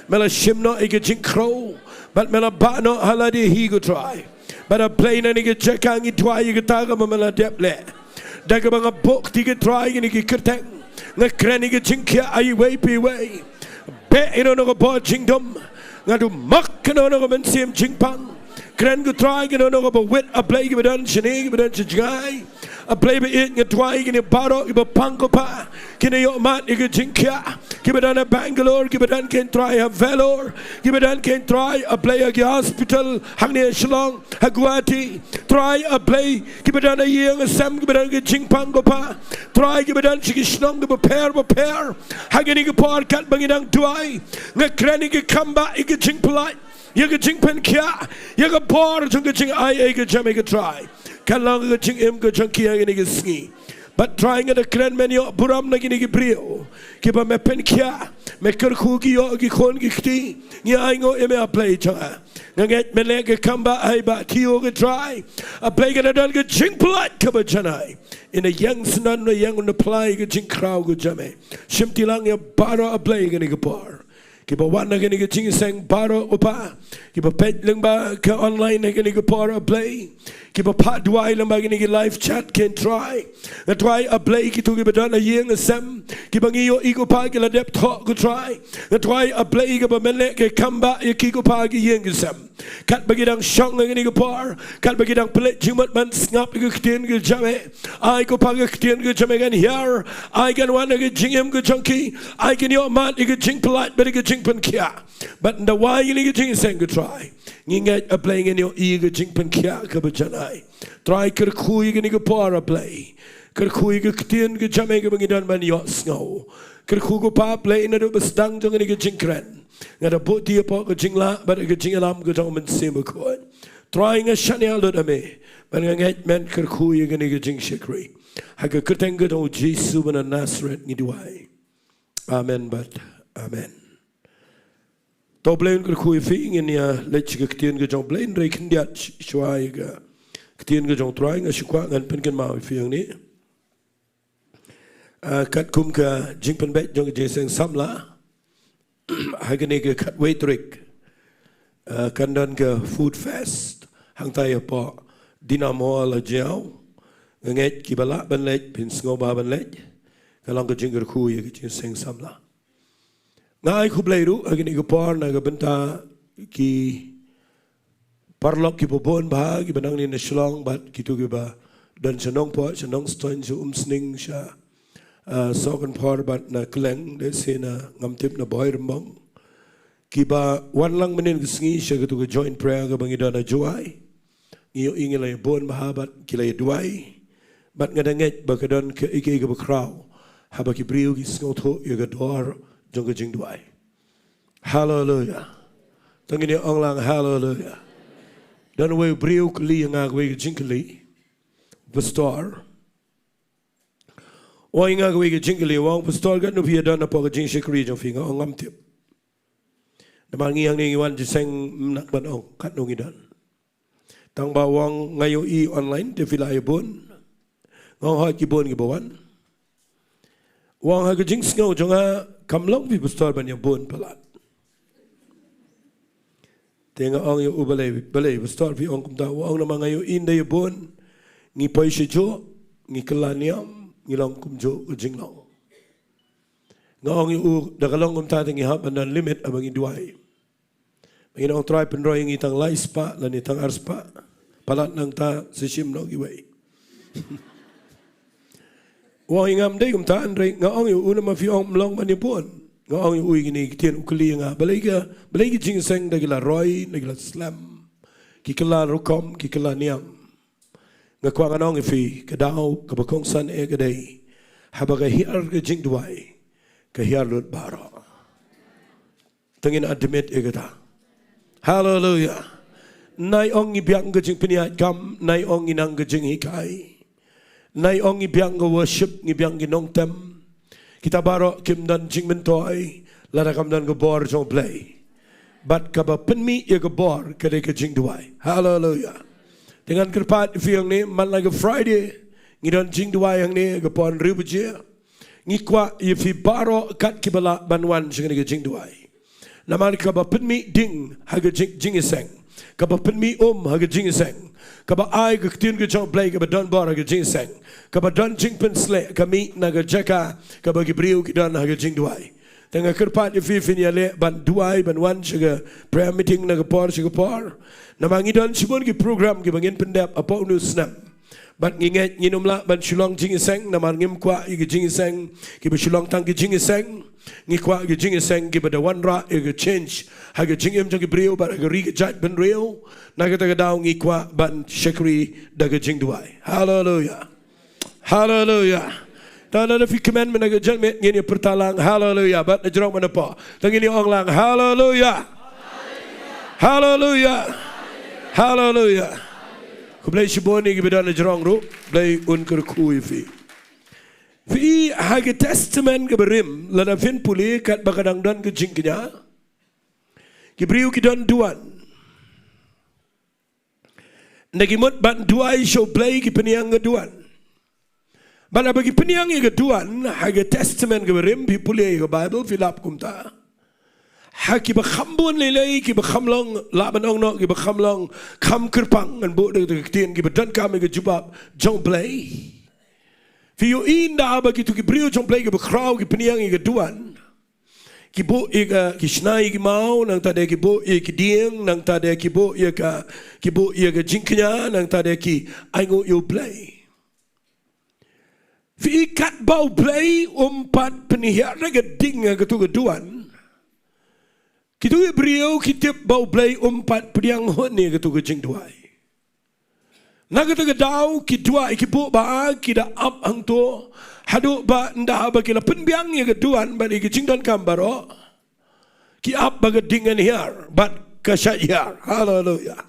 Mela shimno ige jing crow. But mela ba no haladi he go try. But a plane and ige chekang I tuai ige taga ba mela dep le. Daga bang a book tige try ige kerteng. Nga kren ige jing kia ai way pi way. pe ino no bo jing dom ngadu mak no no ben sim jing pang kren gu try ino no bo wit a play gi bedan chini gi bedan chgai a play be it ngi try gi baro gi pang ko pa kini yo mat gi jing kya gi bedan a Bangalore gi bedan ken try a Vellore gi bedan ken try a play a hospital hangni Shillong Guwahati try a play gi bedan a yeng a sam gi bedan gi jing pang ko pa try gi bedan chi shnong gi pair hagini gi par kat bangidang tuai nga kreni gi kamba gi jing polite you get jing pen kya you get par jung jing I get jam get try kan lang get jing em get jung kya gi gi ski but trying at a kren men yo buram na gi gi brio ki ba me pen kya me ker khu gi yo gi khon gi khti ni ai ngo em a play cha nga get me le gi kamba ai ba tio gi try a play get a dal get jing polite ka ba janai in a young snan no young on the play gi jing crowd gi jame shimti lang ya baro a play gi gi par ki ba wan na gi gi jing sang baro opa ki ba pet lang ba ka online na gi par a play ki ba pa duai lang ba gi live chat can try na try a play ki tu gi ba dan a yeng a sam ki ba ngi yo ego pa ki la dep talk go try na try a play ki ba mele ki kamba ki go pa gi yeng sam kat ba gi dang shong gi par kat ba gi dang play jimat man snap gi ktien gi jame ai go pa gi ktien gi jame gan here I can wan gi jing em gi junkie I can yo mat gi jing polite but gi jing pen kya but the why gi jing sang go try ngi ngat a playing in your ego jing pen kya ka ba janai try ker khui gi gi par a play ker khui gi ktien gi jame gi bangi dan man yo snow ker khu go pa play in do bestang jong gi jing kren ngada bo dia po gi jing la but gi jing alam gi jong men sim ko trying a channel do me ban ngat men ker khui gi jing shikri ha ga kerteng gi do Jesus ben Nazareth ngi duai amen but amen to blain ker khui fi in ya lech gi ktien gi jong blain re kin dia chwai ga ktien gi jong try nga shikwa ngan pen ken ma fi yang ni kat kum ka jing pen bet jong ji seng samla ha ga ne ga kat wait trick kan dan ka food fest hang tai po dinamo la jiao nget ki bala ban lech pin sngo ba ban lech ka long ka jing ker khui ga ji seng samla ngai khu blai ru ha ga ne ga por na ga benta ki parlok ki pobon ba ki banang ni na Shillong bat ki tu ki ba dan senong po senong stoin su sning sha sokan por bat na kleng de sena ngam tip na boy rembang ki ba wan lang menin gisngi sha ki tu ki join prayer ga bangi dana juai ngiyo ingi la bon ba bat ki la duai bat ngadanget ba ka don ke ike ga ba kraw ha ba ki briu ki sngo tho ye ga dor jong ga jing duai hallelujah tangini ong lang hallelujah dan we brio kli nga we jinkli pastor o nga we jinkli wa pastor ga no pia dan po ga jing shikri jong finga ngam tip na mangi ang ni wan ji seng nak ban ong kat no ngi dan tang ba wang ngayo I online de filai bon ngong ha ki bon gi bawan wang ha ga jing sngo jong ha kam long vi pastor ban ya bon palat tenga ong yo ubale pastor fi ong kum ta ong na mga yo in de bon ngi pai shi jo ngi kalaniam ngi long kum jo jing long ngong yo da kalong kum ta ngi hap an limit abang duai ngi ong try pen roy ngi tang lai spa la ni tang arspa palat nang ta sishim no gi wei wa ingam de kum ta an re ngong yo una ma fi ong long man ni bon ngong ui gini kitien ukli nga balai jing seng dagila roy dagila slam kikala rukom kikala niam nga kwa nganong ifi kadao kabakong san e gadai habaga hiar ga jing duai ka hiar lut baro tangin admit e gata hallelujah nai ong ibiang ga jing piniat kam nai ong inang ga jing hikai nai ong ibiang ga worship ibiang ginong tem kita baro kim dan jing mentoi lara kam dan gebor jong play bat kaba penmi ya gebor kade ke jing duai hallelujah dengan kerpat fiang ni man like Friday ngi dan jing duai yang ni gebon ribuje ngi kwa ye fi baro kat kibala banwan jing ke jing duai naman kaba penmi ding haga jing iseng kaba penmi haga jing iseng kaba ai ke tin ke jong play kaba don bar haga jing iseng kaba don jing pen sle kami naga jaka kaba gibriu ki dan haga jing duai Tengah kerpat Finia le ban duai ban wan siga prayer meeting na kapor siga por. Namang idon sibon ki program ki bangin pendap apa unu snap. Ban nginget nginumla ban shulong jing iseng namang ngim kwa ki jing iseng ki shulong tang ki jing iseng ngi kwa ki jing iseng ki bada wan ra ki change ha ki jing im jang ki brio ba ki ri ki jat ban rio na ka ta daw ngi kwa ban shakri da ki jing duai. Hallelujah. Hallelujah. Tanda na fi commandment na gajan ngini pertalang hallelujah bat na jerong mana pa tangini ong lang hallelujah hallelujah hallelujah ku blai shiboni gi bedan na jerong ru blai un ker kui fi hage testament ge berim lana fin puli kat bakadang don ge jingknya ki briu ki don duan nagi mot ban duai show blai ki peniang ge duan. Bala bagi peniang yang keduan, haga testament keberim, pipulih ke Bible, filap kumta. Haki berkhambun lelai, ki berkhamlong, laban ong nok, ki berkhamlong, kham kerpang, dan buat dengan ketien, ki berdan kami ke jubab, jong play. Fiyo indah bagi tu ki brio jong play, ki berkrau, ki peniang yang keduan. Ki bu ika, ki snai ki mau, nang tade ki bu ika dieng, nang tade ki bu ika jingknya, nang tade ki aingo yo play. Fi ikat bau play umpat penihar na gading nga ketugaduan. Kitu brio kitip bau play umpat pediang hon ni ketugajing duai. Na ketugadaw kidua ikipu ba kida up ang to hadu ba nda ba kila penbiang ya keduan ba ikijing don kambaro. Ki up ba gadingan hiar bat kasyar. Hallelujah.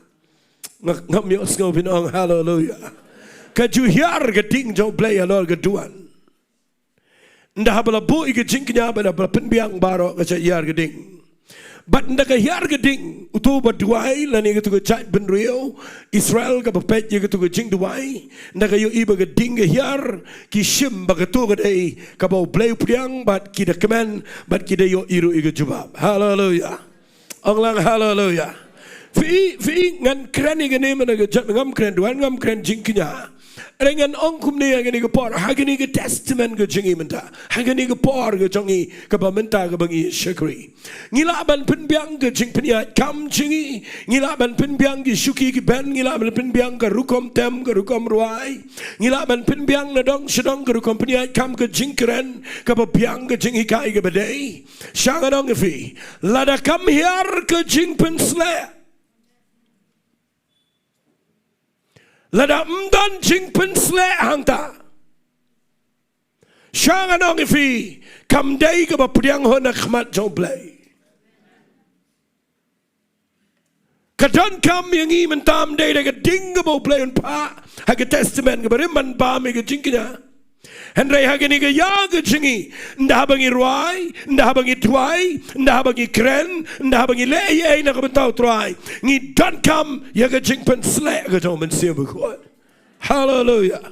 Ngam yo ngobin ong hallelujah. Kajuhiar gading jauh play alor gaduan. Ndah bala bu ike jingknya bala penbiang baro kajuhiar gading. But ndah kahiar gading utu baduai lani ketu kajat benrio Israel ka bapet ye ketu kajing duai. Ndah kayu iba gading kahiar kishim bagatu kadai kabau play priang bat kita kemen bat kita yo iru ike jubab. Hallelujah. Anglang hallelujah. Fi ngan keren ike ni mana kajat ngam keren duan ngam keren jingknya. Dengan ongkum ni yang ini kepor, hagini ke testament ke jengi menta, hagini ke por ke jengi ke pementa ke bangi syakri. Ngilaban penbiang ke jeng peniat kam jengi, ngilaban penbiang ke syuki ke ben, ngilaban penbiang ke rukom tem ke rukom ruai, ngilaban penbiang nadong sedong ke rukom peniat kam ke jeng keren ke pebiang ke jeng ikai ke badai. Syangadong fi, lada kam hiar ke jeng pensle. Lada mdan jing pensle hangta. Syangan ong ifi kam day ke bapriang hon akhmat jong play. Kadon kam yang i mentam day ke ding ke bau play un pa ha ke testament ke beriman ba me ke jingknya. Hendrai hagini ke ya ke jingi ndah bangi ruai ndah bangi tuai ndah bangi keren ndah bangi lei na ke bentau tuai ngi dan kam ya ke jing pensle ke jong mensia berkuat. Hallelujah.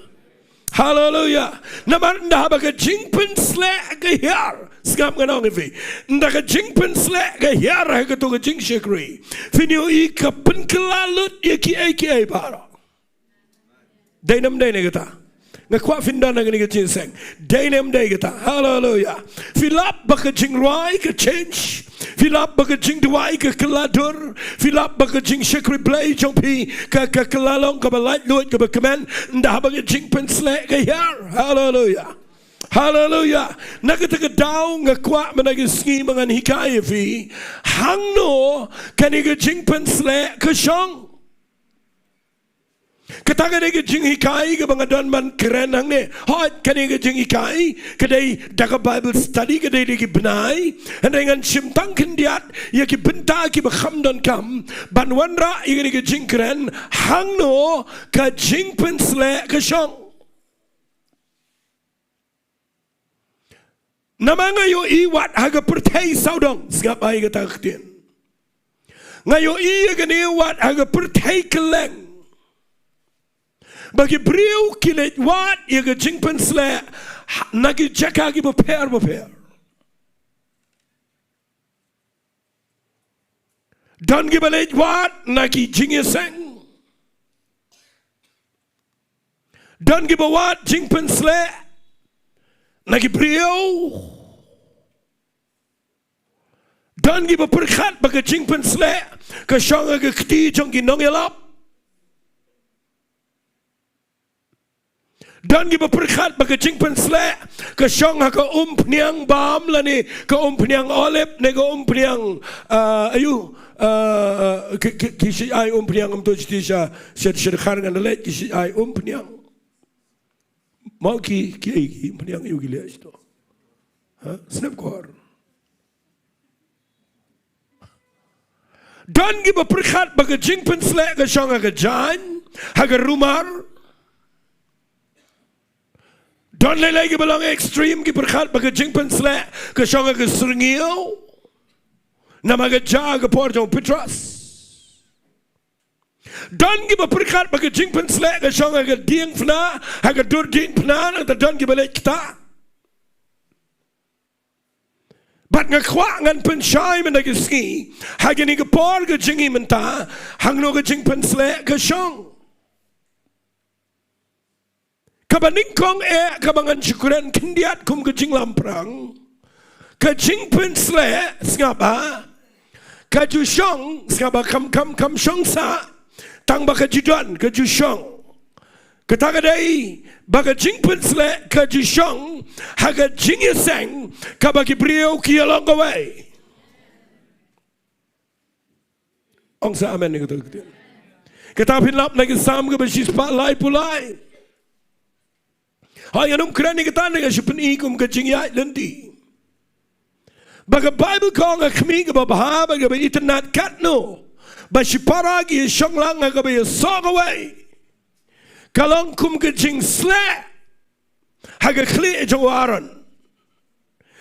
Hallelujah. Naman ndah ba ke jing pensle ke hiar skam nganong ifi ndah ke jing pensle ke hiar ha ke tu ke jing syakri finio I ke penkelalut ya ki ai baro dainam dai ne kata ngakwa findan ngani ke jinseng dainem day kita hallelujah filap baka jing ruai ke change filap baka jing duai ke keladur filap baka jing syakri play jompi ke kelalong ke balait luat ke bekemen ndah baka jing pensle ke hiar hallelujah hallelujah nakata daw ngakwa managi ski mangan hikaya fi hangno kaniga jing pensle ke syong. Katakan dia jing hikai ke bangadon man keren hang ne. Hot kan dia jing hikai kedai daga Bible study kedai dia benai. Dengan simtang kendiat ia ki benta ki bakham don kam banwan ra ia dia jing keren hang no ka jing pensle ke syong. Nama ngayo iwat haga pertai saudong segap ai kata ketien. Ngayo iya kene wat haga pertai keleng. Bagi beriu kilet wat ia ke jing pensle nagi jaka ki beper. Dan ki balet wat nagi jing seng. Dan ki bawat jing pensle nagi beriu Dan gi berkat bagi jing pen slek ke syang ke kti jong gi nong yalap. Dan gi berkat bagi jing pen slek ke syang ke pniang bam la ni ke pniang olip ne ke pniang ayu kisi ai pniang to jtisha syed khar ngan le kisi ai pniang mau ki pniang yu gi le sto ha snap kor. Dan gi berkat bagi jing pen slek ke syang ke jan haga rumar. Dan lagi belang ekstrim ki berkat bagi jing pen slek ke syang ke sringio. Nama ke jaga porjong Petras. Dan ki berkat bagi jing pen slek ke syang ke dieng fna haga dur dieng fna nang dan ki balik kita. Bat ngakwa ngan pensyai menagi ski haga ni ke por ke jingi menta hang no ke jing pen slek ke syang. Kabaningkong kabangan syukuran kendiat kum ke jing lamprang ke jing pen slek ngapa ke ju syang ngapa kam syang sa tang ba ke judan ke ju syang ketagadai baga jing pen slek ke ju syang haga jing yeseng ka bagi brio ki along the way. Ong sa amen ni kata kita pinlap lagi sam ke besis pa lai pulai. Hai anum keren ni kita ni kasih penikum ke jing yai lendi. Baga Bible kau ngak kami ke bapa baga be internet kat no. Basi paragi syang lang ngak be song away. Kalong kum ke jing slek haga kli jawaran.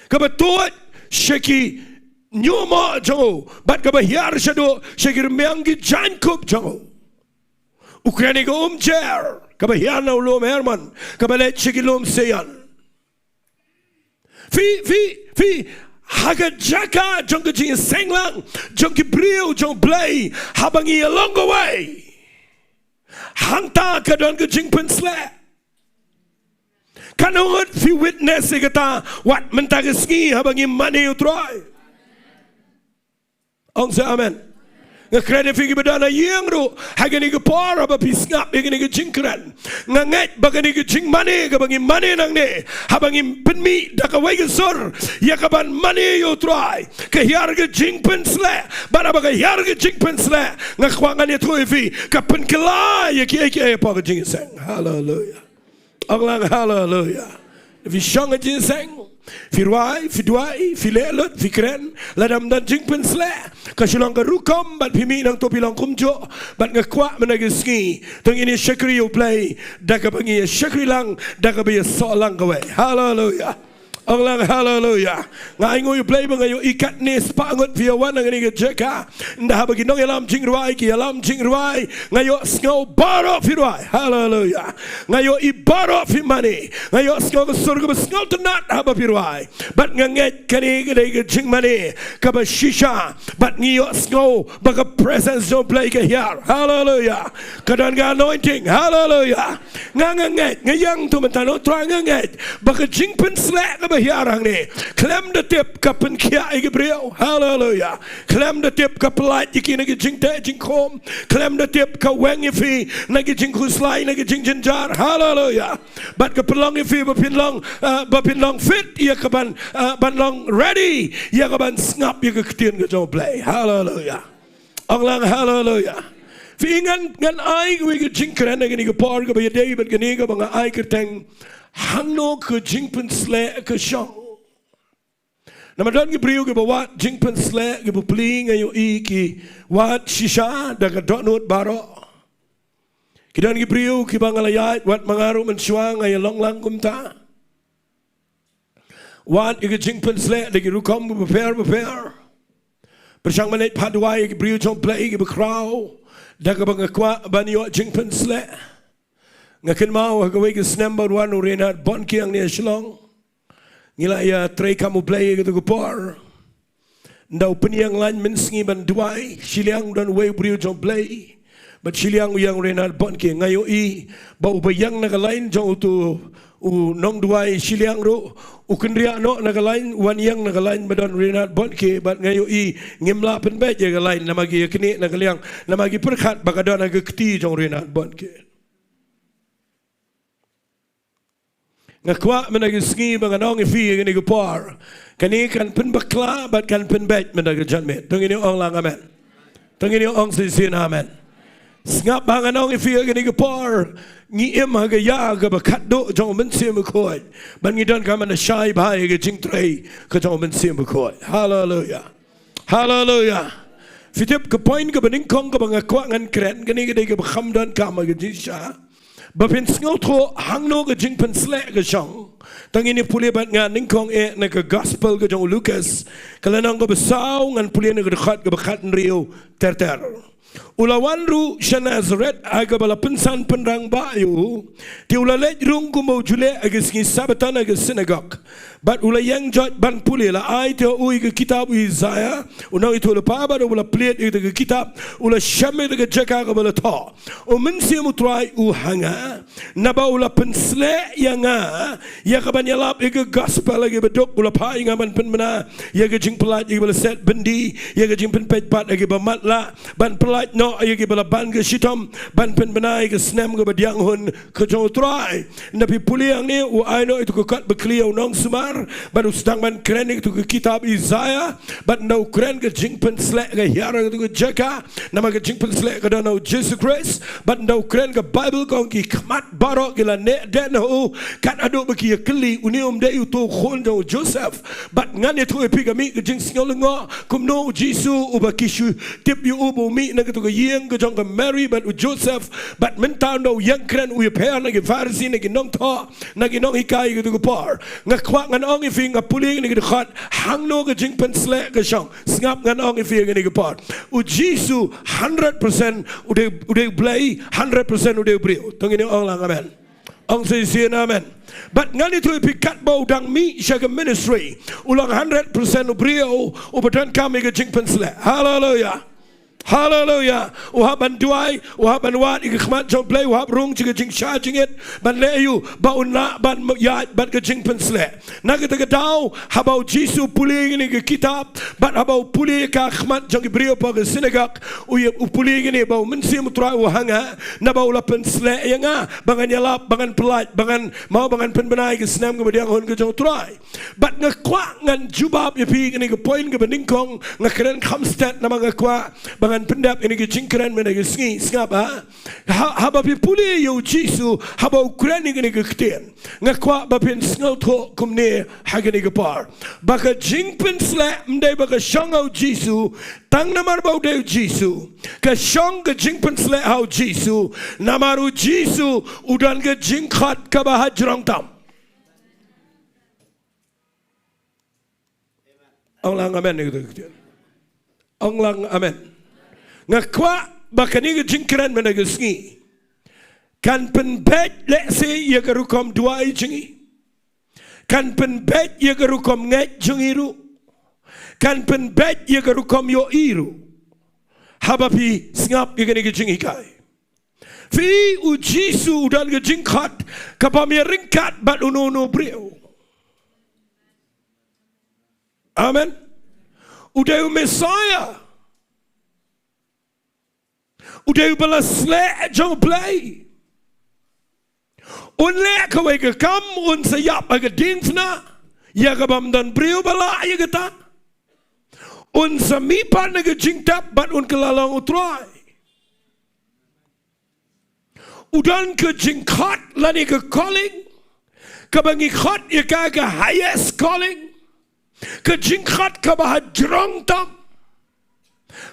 Kabetuat syeki nyuma jango bat kabahyar syado syeki remyangi jankup jango. Ukraini ko jer kabahyar na ulom Herman kabalet syeki lom seyan. Fi haga jaka jong ke jing senglang jong ki brio jong play habangi along the way. Hangta ke don ke jing pen slek. Kanungut fi witness kata wat mentageski habangi mani utroy. Ong sa amen. Ngakredit fi bedana yang ro hagani ke por apa pisngap hagani ke jingkran. Ngangat bagani ke jing mani ke bangi mani nang ne habangi penmi dakawai ke sur ya kaban mani utroy. Ke hiar ke jing pen slek bara baga hiar ke jing pen slek ngakwangan ya tu fi kapen kela ya ki apa ke jing sang. Hallelujah. Anglang hallelujah. Fi syang jing sang, fi ruai, fi duai, fi lelut, fi keren, ladam dan jing pen slek. Kasilang ke rukam, bat pimi nang topi lang kumjo, bat ngakwa menagiski. Tung ini syakri you play, daga bangi syakri lang, daga biya solang kawe. Hallelujah. Anglang hallelujah. Ngaingo you play bangayo ikat ni spangot via wan ngani ke jeka. Ndah bagi nong alam jing ruai ki alam jing ruai ngayo sngau baro fi ruai. Hallelujah. Ngayo ibaro fi mani. Ngayo sngau ke surga sngau tenat haba fi ruai. Bat nganget kani ke jing mani ka ba shisha. Bat ngiyo sngau baga presence don't play ke here. Hallelujah. Kadan ga anointing. Hallelujah. Nganget ngayang tu mentano try nganget baga jing pen slek bahiarang ni klem de tip kapen kia ige brio. Hallelujah. Klem de tip kapelait iki nagi jing te jing kom klem de tip ka weng ifi nagi jing kuslai nagi jing jinjar. Hallelujah. But kapelong ifi bapinlong fit ia kaban banlong ready ia kaban snap ia ketien ke jong play. Hallelujah. Anglang hallelujah. Fiingan ngan ai ke jing keren nagi ni ke por ke ba David ke ni ke banga ai keteng hangno ke jing pen slek ke syang. Nama dan ki brio ke bawat jing pen slek ke bupling ayo iki wat shisha daga donut baro. Kidan ki brio ki bangalayat wat mangaru mensuang ayo long lang kumta. Wat ke jing pen slek dagi rukom beper. Bersang menit paduai ki brio jong play ki bekrau daga bangakwa banyo jing pen slek. Ngakin mau hagawai ke number 1 urenat bon kiang ni Shlong ngila ya tray kamu play gitu kupor ndau peniang lain mensengi ban duai siliang dan way brio jong play But siliang uyang renal bon ke ngayo I bau bayang nagalain jong tu nong duai siliang ro ukendria no nagalain wan yang nagalain badon renal bon ke bat ngayo I ngimla pen be je galain namagi kini nagaliang namagi perkhat bakadon nagakti jong renal bon ke ngakwa menagisngi banganong ifi ngini gupar kani kan pen bakla bat kan pen be menagajanme tongini ong lang amen tongini ong sisin amen Ngap banganong ifi gani gapar ngi em ha ga ya ga bakat do jong men sim ko ban ngi don kaman shai bai ga jing trei ka jong men sim ko hallelujah hallelujah fitip ka point ka baning kong ka bang kwa ngan kren gani ga ga kham don ka ma ga jisha ba pen sngo tho hang no ga jing pen sle ga jong tangi ni puli bat ngan ning kong e na ka gospel ga jong Lucas kala nang ga basaw ngan puli na ga khat ga bakat rio ter Ulawan ru siya Nazareth aga bala pensan penrang bayu ti ulalet rung kumau jule agis ngi sabatan agis synagogue but ulayang jot ban puli la ai te ui ke kitab Isaiah unang itu la pa ba ula plate ke kitab ula shame ke jaka ga bala tha o men se mutrai u hanga na ba ula pensle yanga ya ka ban yalap ke gospel age bedok ula pa inga ban pen mena ya ke jing pelat ige bala set bendi ya ke jing pen pet pat age ba matla ban pelat no ayagi bala ban ke shitom ban pen benai ke snem ke badiang hun ke jong trai nabi puliang ni u aino itu ke kat bekliau nong sumar ban ustang ban kren itu ke kitab Isaiah ban no kren ke jing pen slek ke hiara itu ke jaka nama ke jing pen slek ke danau Jesus Christ ban no kren ke Bible kong ki kmat barok ke la ne den ho kat ado beki keli unium de itu khon jong Joseph ban ngan itu epi kami ke jing singolngo kumno Jesus ubakishu tip yu ubu mi na to yeng ke jong ke Mary but Joseph but mentau no yang kren u pair na ke Pharisee na ke nong tho na ke nong hikai ke to par ngakwa ngan ong ifi ngapuli ni ke khat hang no ke jing pen sle ke shong ngap ngan ong ifi ke ni ke par u Jesus 100% ude blai 100% ude brio tong ni ong lang amen ong say amen but ngani tu pikat bau dang mi shaga ministry ulang 100% brio u bedan kami ke jing pen sle hallelujah Hallelujah. Uhaban duai, uhaban wat ikmat jong play, uhab rung jing jing charging it, ban leyu, ba unna ban yat ban ke jing pensle. Na kita ke dau, habau Jesus puli ini ke kitab, ban habau puli ke khmat jong brio pa ke synagogue, u puli ini bau mensi mutra uhanga, na bau la pensle yanga, bangan yalap, bangan pelat, bangan mau bangan penbenai ke senam ke badiang hon ke jong trai. Bat ngakwa ngan jubab yepi ini ke point ke beningkong ngakeren khamstat nama ngakwa ngan pendap ini ke jingkran mena ke sngi ngapa haba pi puli yo Jesus haba ukran ini ke kten ngakwa ba pen sngal tho kumne hagani ke par baka jingpen sla mdai baka shangau Jesus tang namar bau de Jesus ke shang ke jingpen sla hau Jesus namaru Jesus udan ke jingkhat ka ba hajrang tam ong lang amen ni ke ong lang amen ngakwa bakani ke jingkran mena ke sngi kan pen bet let's say ye ke rukom dua jingi kan pen bet ye ke rukom nget jungiru kan pen bet ye ke rukom yo iru habapi ngap ye ke jingi kai fi u Jesus dan ke jingkat kapami ringkat bat unono brio amen udah Messiah udah bala sle jong play un le ka we ka kam un sayap aga dinsna ya ka bam dan brio bala ya ta un samipa na ga jingtap bat un kalalang utrai udan ka jingkhat lani ka calling ka bangi khat ya ka highest calling ka jingkhat ka ba drong tam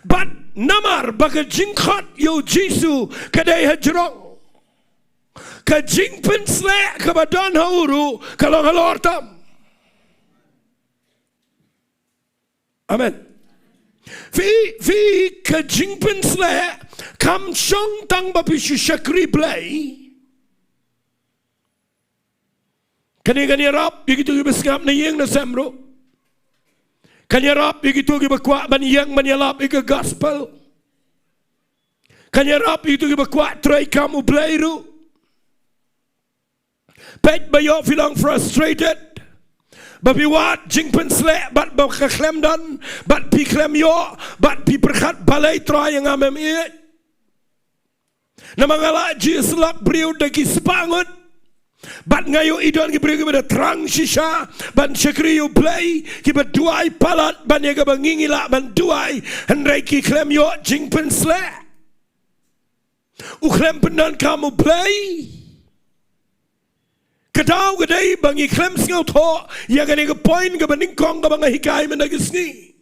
but namar baka jingkhat yo Jesus kadai hajrong ka jingpen sle ka badan hauru kalong halortam amen fi ka jingpen sle kam shong tang ba pi shakri play kani rap begitu beskap na yeng na samro kanyarap begitu ke bakwa ban yang menyalap ke gospel Kanya rap itu kita kuat try kamu play ru. Pet bayo feeling frustrated. Babi wat jing pen slek bat bau klem dan bat pi klem yo bat pi perkat balai try yang amem iet. Nama ngala jis lak beriu dagi sepangut. Bat ngayo idon ki beriu kita terang shisha ban syakri you play kita duai palat ban ya kita ngingila ban duai hendrai ki klem yo jing pen slek. Uklem penan kamu play. Kadau kadai bangi klem singau to ya gani ke point ke bening kong ke banga hikai menagis ni.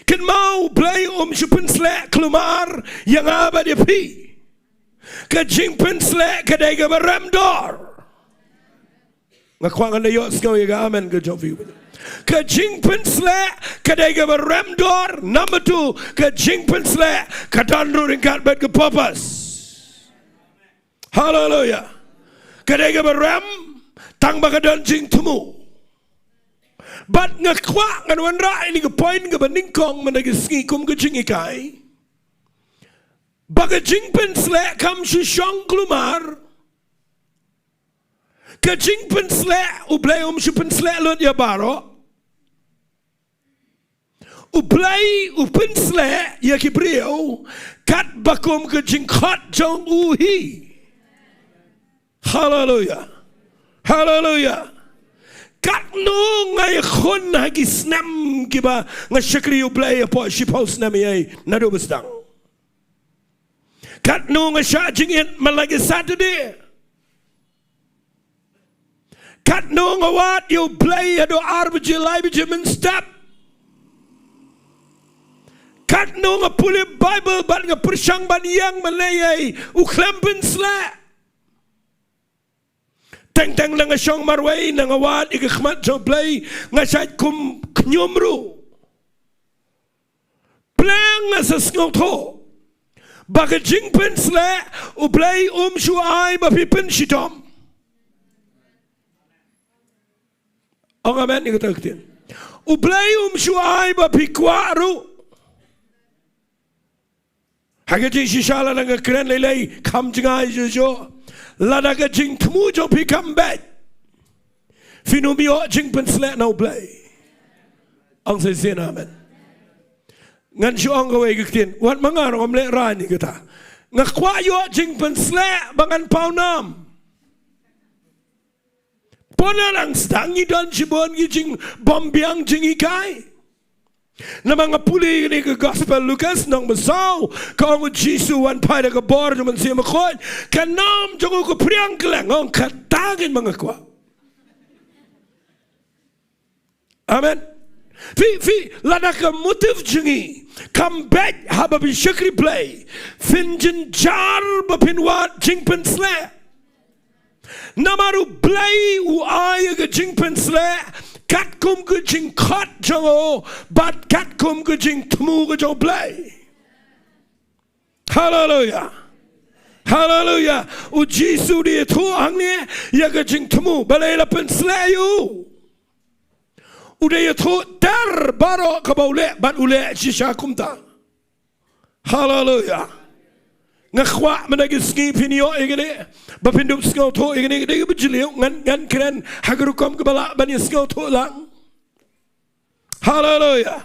Kan mau play syupen slek kelumar yang apa dia pi. Ke jingpen slek kadai ke beramdor. Ngakuangan dia singau ya ke amen ke jovi. Ke jingpen slek kadai ke beramdor. Number 2 ke jingpen slek kadanru ringkat bet ke papas. Hallelujah. Kadai ke beram tang bakadan jing temu. Bat ngakwa ngan wanra ini ke point ke beningkong menagi skikum ke jing ikai. Baka jing pen slek kam shishong klumar. Ke jing pen slek ublay syupen slek lot ya baro. Ublay upen slek ya kibriyo kat bakum ke jing khot jong uhi. Hallelujah. Hallelujah. Kat no ngay khon hagi snam kiba nga syakri ublay po shipos nami ay nadubastang. Kat no nga syajing it malagi Saturday. Kat no nga wat you play ado arbiji laibiji men step. Kat no nga puli Bible bat nga persyang ban yang malayay uklempen slek. Teng-teng lang asyong marway nang awad ikakmat so play nga siyat kum knyumru. Plang nga sa sngoto. Baka jingpen sle ublay shuay bapipin shitom. Ang amen ni kataktin. Ublay shuay bapikwaru. Hagati shishala nga kren lelay kam jingay jojo. Lada ka jing temu jo pi come back. Finumio jing pen slek now play. Ang say sin amen. Ngan siyo ang kaway kikin. Wat mga rong amle rani kita. Ngakwayo jing pen slek bangan paunam. Pona lang stangi don sibon ki jing bombiang jing ikai. Na mga puli ni ke gospel Lucas nang masaw kung Jesu wan pai da ka bor man siya makot kanam jongo ko priang kelang ang katagin mga kwa. Amen. Fi lada ka motif jingi come back haba bi shakri play finjin jar bapinwat jingpen sle namaru play u ay ka jingpen sle kat kum ke jing khot jongo bat kat kum ke jing temu ke jong play. Hallelujah. Hallelujah. U Jesu dia tu ang ni ya ke jing temu balai la pen slayu. Udah ya tu dar baro ke baule bat ule shisha kumta. Hallelujah. Ngakhwa menagi ski pinio igene bapindup skau to igene de bejliu ngan keren hagrukom ke bala ban skau to lang. Hallelujah.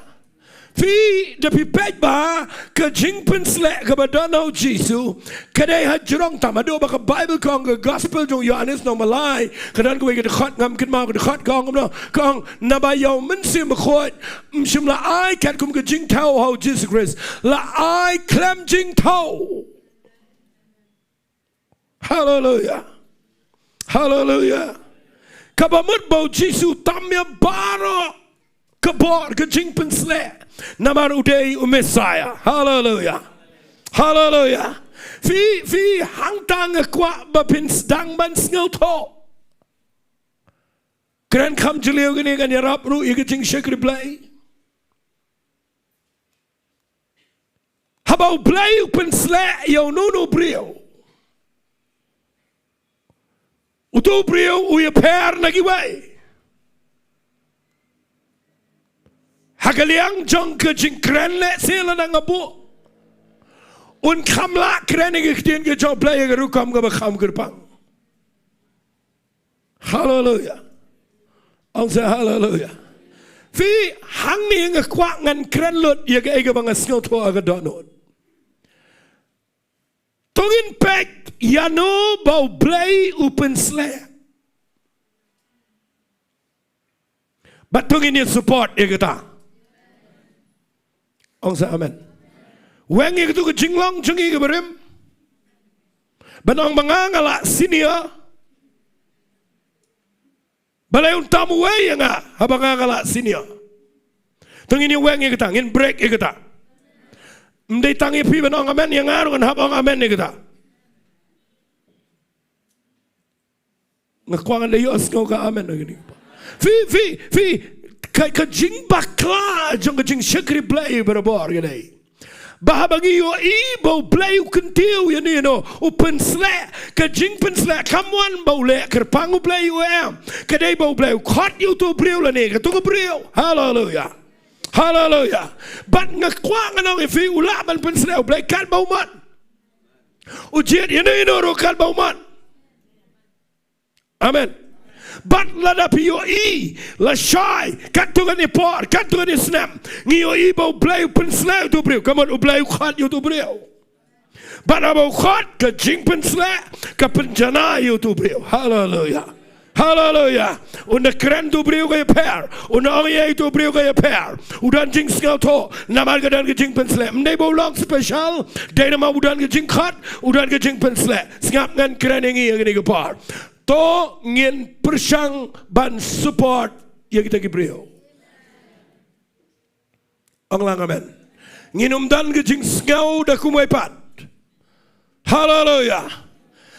Fi de pipet ba ke jingpen slek ke badano Jesu kadai hajrong tamado ba ke Bible kong ke gospel jong Yohanes no malai kadan ko ke khot ngam kin ma ke khot kong no kong nabayo men sim khot mshim la ai kat kum ke jing tau ho Jesus Christ la ai klem jing tau. Hallelujah. Hallelujah. Kabamut bau Jesu tamya baro kabor ke jingpen slek namar udai Messiah. Hallelujah. Hallelujah. Fi hangtang kwa bapin sedang ban sngal to. Keren kam jeliu gini kan yarap ru ike jing shakri play. Habau play upen slek yo no brio. Utu brio uya per nagi way. Hagaliang jong ke jing kren le sila na ngabu. Und kamla krene gestehen gejob play gerukam gebam gerpang. Halleluja. Onze halleluja. Wie hang ni ngekwak ngan kren lut ye ge ege bang asngo to aga donot. Tongin pek yano bau play open slap. But tongin ye support ye geta. Onze amen. Weng ye tu ke jinglong jungi ke berim. Banong mangangala senior. Balai tamu way nga habangangala senior. Tungin ye weng ye geta ngin break ye geta. Mday tangi pi banong amen yang aron habang amen ye geta. Ngakwangan de yos ngo ka amen ngini. Fi ka jing bakla jong ka jing shakri play berabor gini. Bahabagi yo ibo play kentiu you know open slack ka jing pen slack kamuan bau le kerpangu play you am kadai bau play khot you to breu la ne ka to breu hallelujah hallelujah but ngakwang ano if you ulaban pen slack play kan bau man ujiet you know ro kan bau man amen. But la da pio I la shy kat tu ni por kat tu ni snap ni yo I bau play pen slack tu breu come on play khot you to breu but abo khot ka jing pen slack ka pen jana you to breu hallelujah hallelujah und kren tu breu ka pair und ong ye tu breu ka pair udan jing skau to namal ka dan ka jing pen slack mdai bau long special dai na ma udan ka jing khot udan ka jing pen slack ngap ngan kren ngi ngi ka par to ngin persang ban support ya kita kibriyo. Ang lang amen. Nginumdan ke jing ngau dah kumai pat. Hallelujah.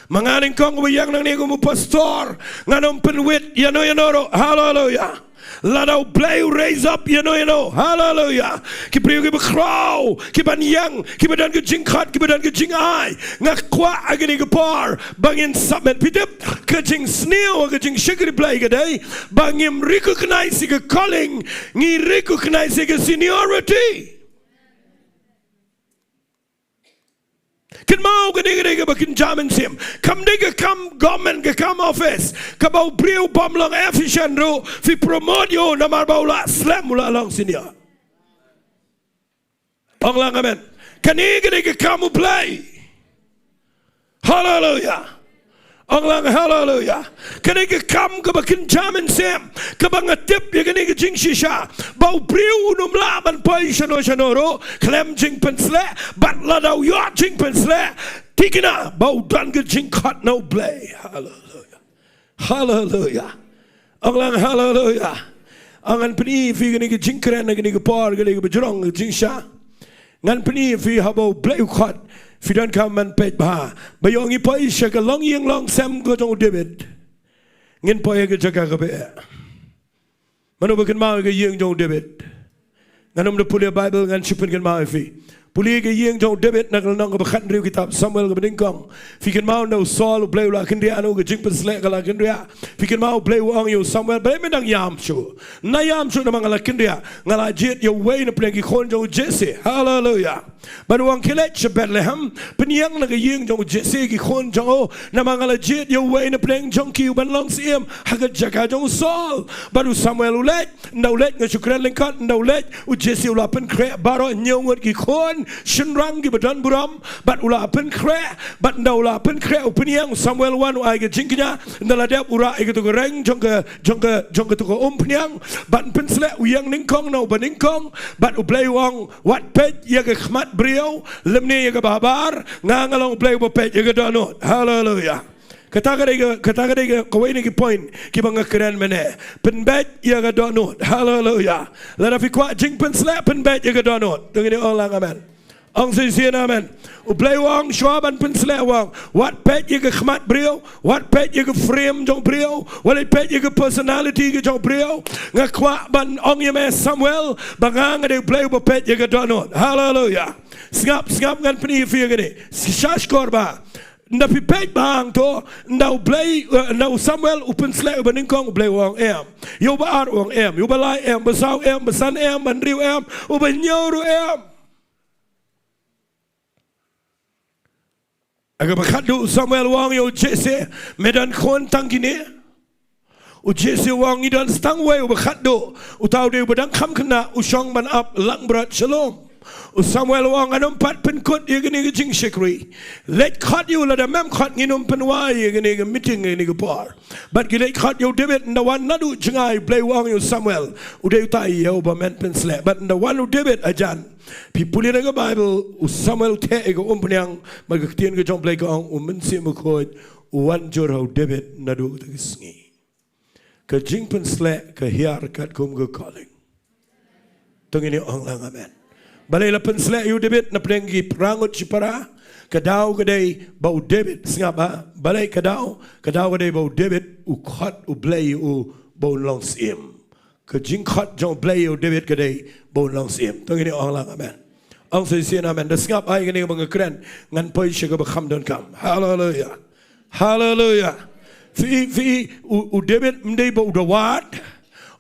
Mangaling kong bayang nang niyo mo pastor nganom penwit yano yanoro. Hallelujah. Ladau play raise up you know hallelujah kipriyo ki bakraw ki banyang ki badan ke jingkhat ki badan ke jingai ngakwa agini ke par bangin submit pitip ke jing sneo ke jing shikri play ke day bangim recognize ke calling ngi recognize ke seniority Kan mau ke dega bakin jamin sim. Kam dega kam government ke kam office. Ka bau priu bom long efficient ro fi promote yo na mar bau la slam mula long senior. Ong lang amen. Kan dega kamu play. Hallelujah. Ong lang hallelujah. Kan dega kam ke bakin jamin sim. Ka bang tip ya kan dega jing shisha. Bau priu num la ban pai shano ro klem jing pensle bat la dau yo jing pensle tikina bau dan ke jing khat no play hallelujah hallelujah anglang hallelujah angan pni fi gani ke jing kren gani ke par gani ke bajrong jing sha ngan pni fi habo play khat fi dan kam man pej ba bayong i pai sha ka long yeng long sam go jong David ngin pai ke jaga ke be manu bakin mau ke yeng jong David nganom de pulia Bible ngan sipen kan mau fi pulia ke yeng jong David nak nang ke bakhan riu kitab Samuel ke bendingkong fi kan mau no Saul play la kan dia anu ke jing pesle ka la kan dia fi kan mau play wang yo Samuel bay medang yam chu na yam chu na mangala kan dia ngala jet yo way na play ki khon jong Jesse hallelujah baruang kilet che Bethlehem penyang na ke yeng jong Jesse ki khon jong na mangala jet yo way na play jong ki ban long sim hagat jaga jong Saul baru Samuel ulet na ulet ngachukran lengkat na ulet Jesse ula pen kre baro nyongot ki khon shenrang ki badan buram bat ula pen kre bat nda ula pen kre upeniang Samuel wan ai ke jingnya ndala dep ura ai ke to reng jong ke to ko peniang bat pen sle uyang ningkong no baningkong bat uplay wang wat pet ya ke khmat brio lemne ya ke babar ngangalong play bo pet ya ke donot hallelujah kata kata kau ini ki point ki bang keren mana penbet ya ga donut hallelujah lada fi kwa jing pen slap penbet ya ga donut dengan orang amen ang sisian amen uplay wang shwaban pen slap wang what pet ya ga khmat brio what pet ya ga frame jong brio what pet ya ga personality ga jong brio ngakwa ban ong ya me Samuel bangang ada play bo pet ya ga donut hallelujah ngap ngan peni fi ga ni shash korba nda pi pej bang to nda play nda Samuel open slay beningkong play wang em yo ba ar wang em yo ba lai em ba sau em ba san em ban riu em o ba nyoru em Aga bakadu Samuel wang yo Jesse medan kon tangkini. U Jesse wang idan stangway u bakadu utau de badang kam kena usong ban up lang berat shalom. Samuel wang anum pat penkot ye gini jing shikri. Let cut you la mem cut nginum penwai ye gini meeting ni par. But gile cut you David the one nadu jingai play wang you Samuel. Uday utai ye oba men pen slap. But the one who David ajan. People in the Bible Samuel te ego umpenyang magkatian ke jong play ko ang umensi mukod uwan jorau David nadu tagisngi. Ke jing pen slap ke hiar kat kum ke calling. Tungini ang lang amen. Balay la pensle yu David na prengi prangot si para kadaw kaday bau David singapa balay kadaw kaday bau David u khat u blay u bau long sim ka jing khat jong blay u David kaday bau long sim tong ini ong lang amen ong say sin amen da singap ay gani mga kren ngan poy siya ka bakam don kam hallelujah hallelujah fi u David mday bau dawat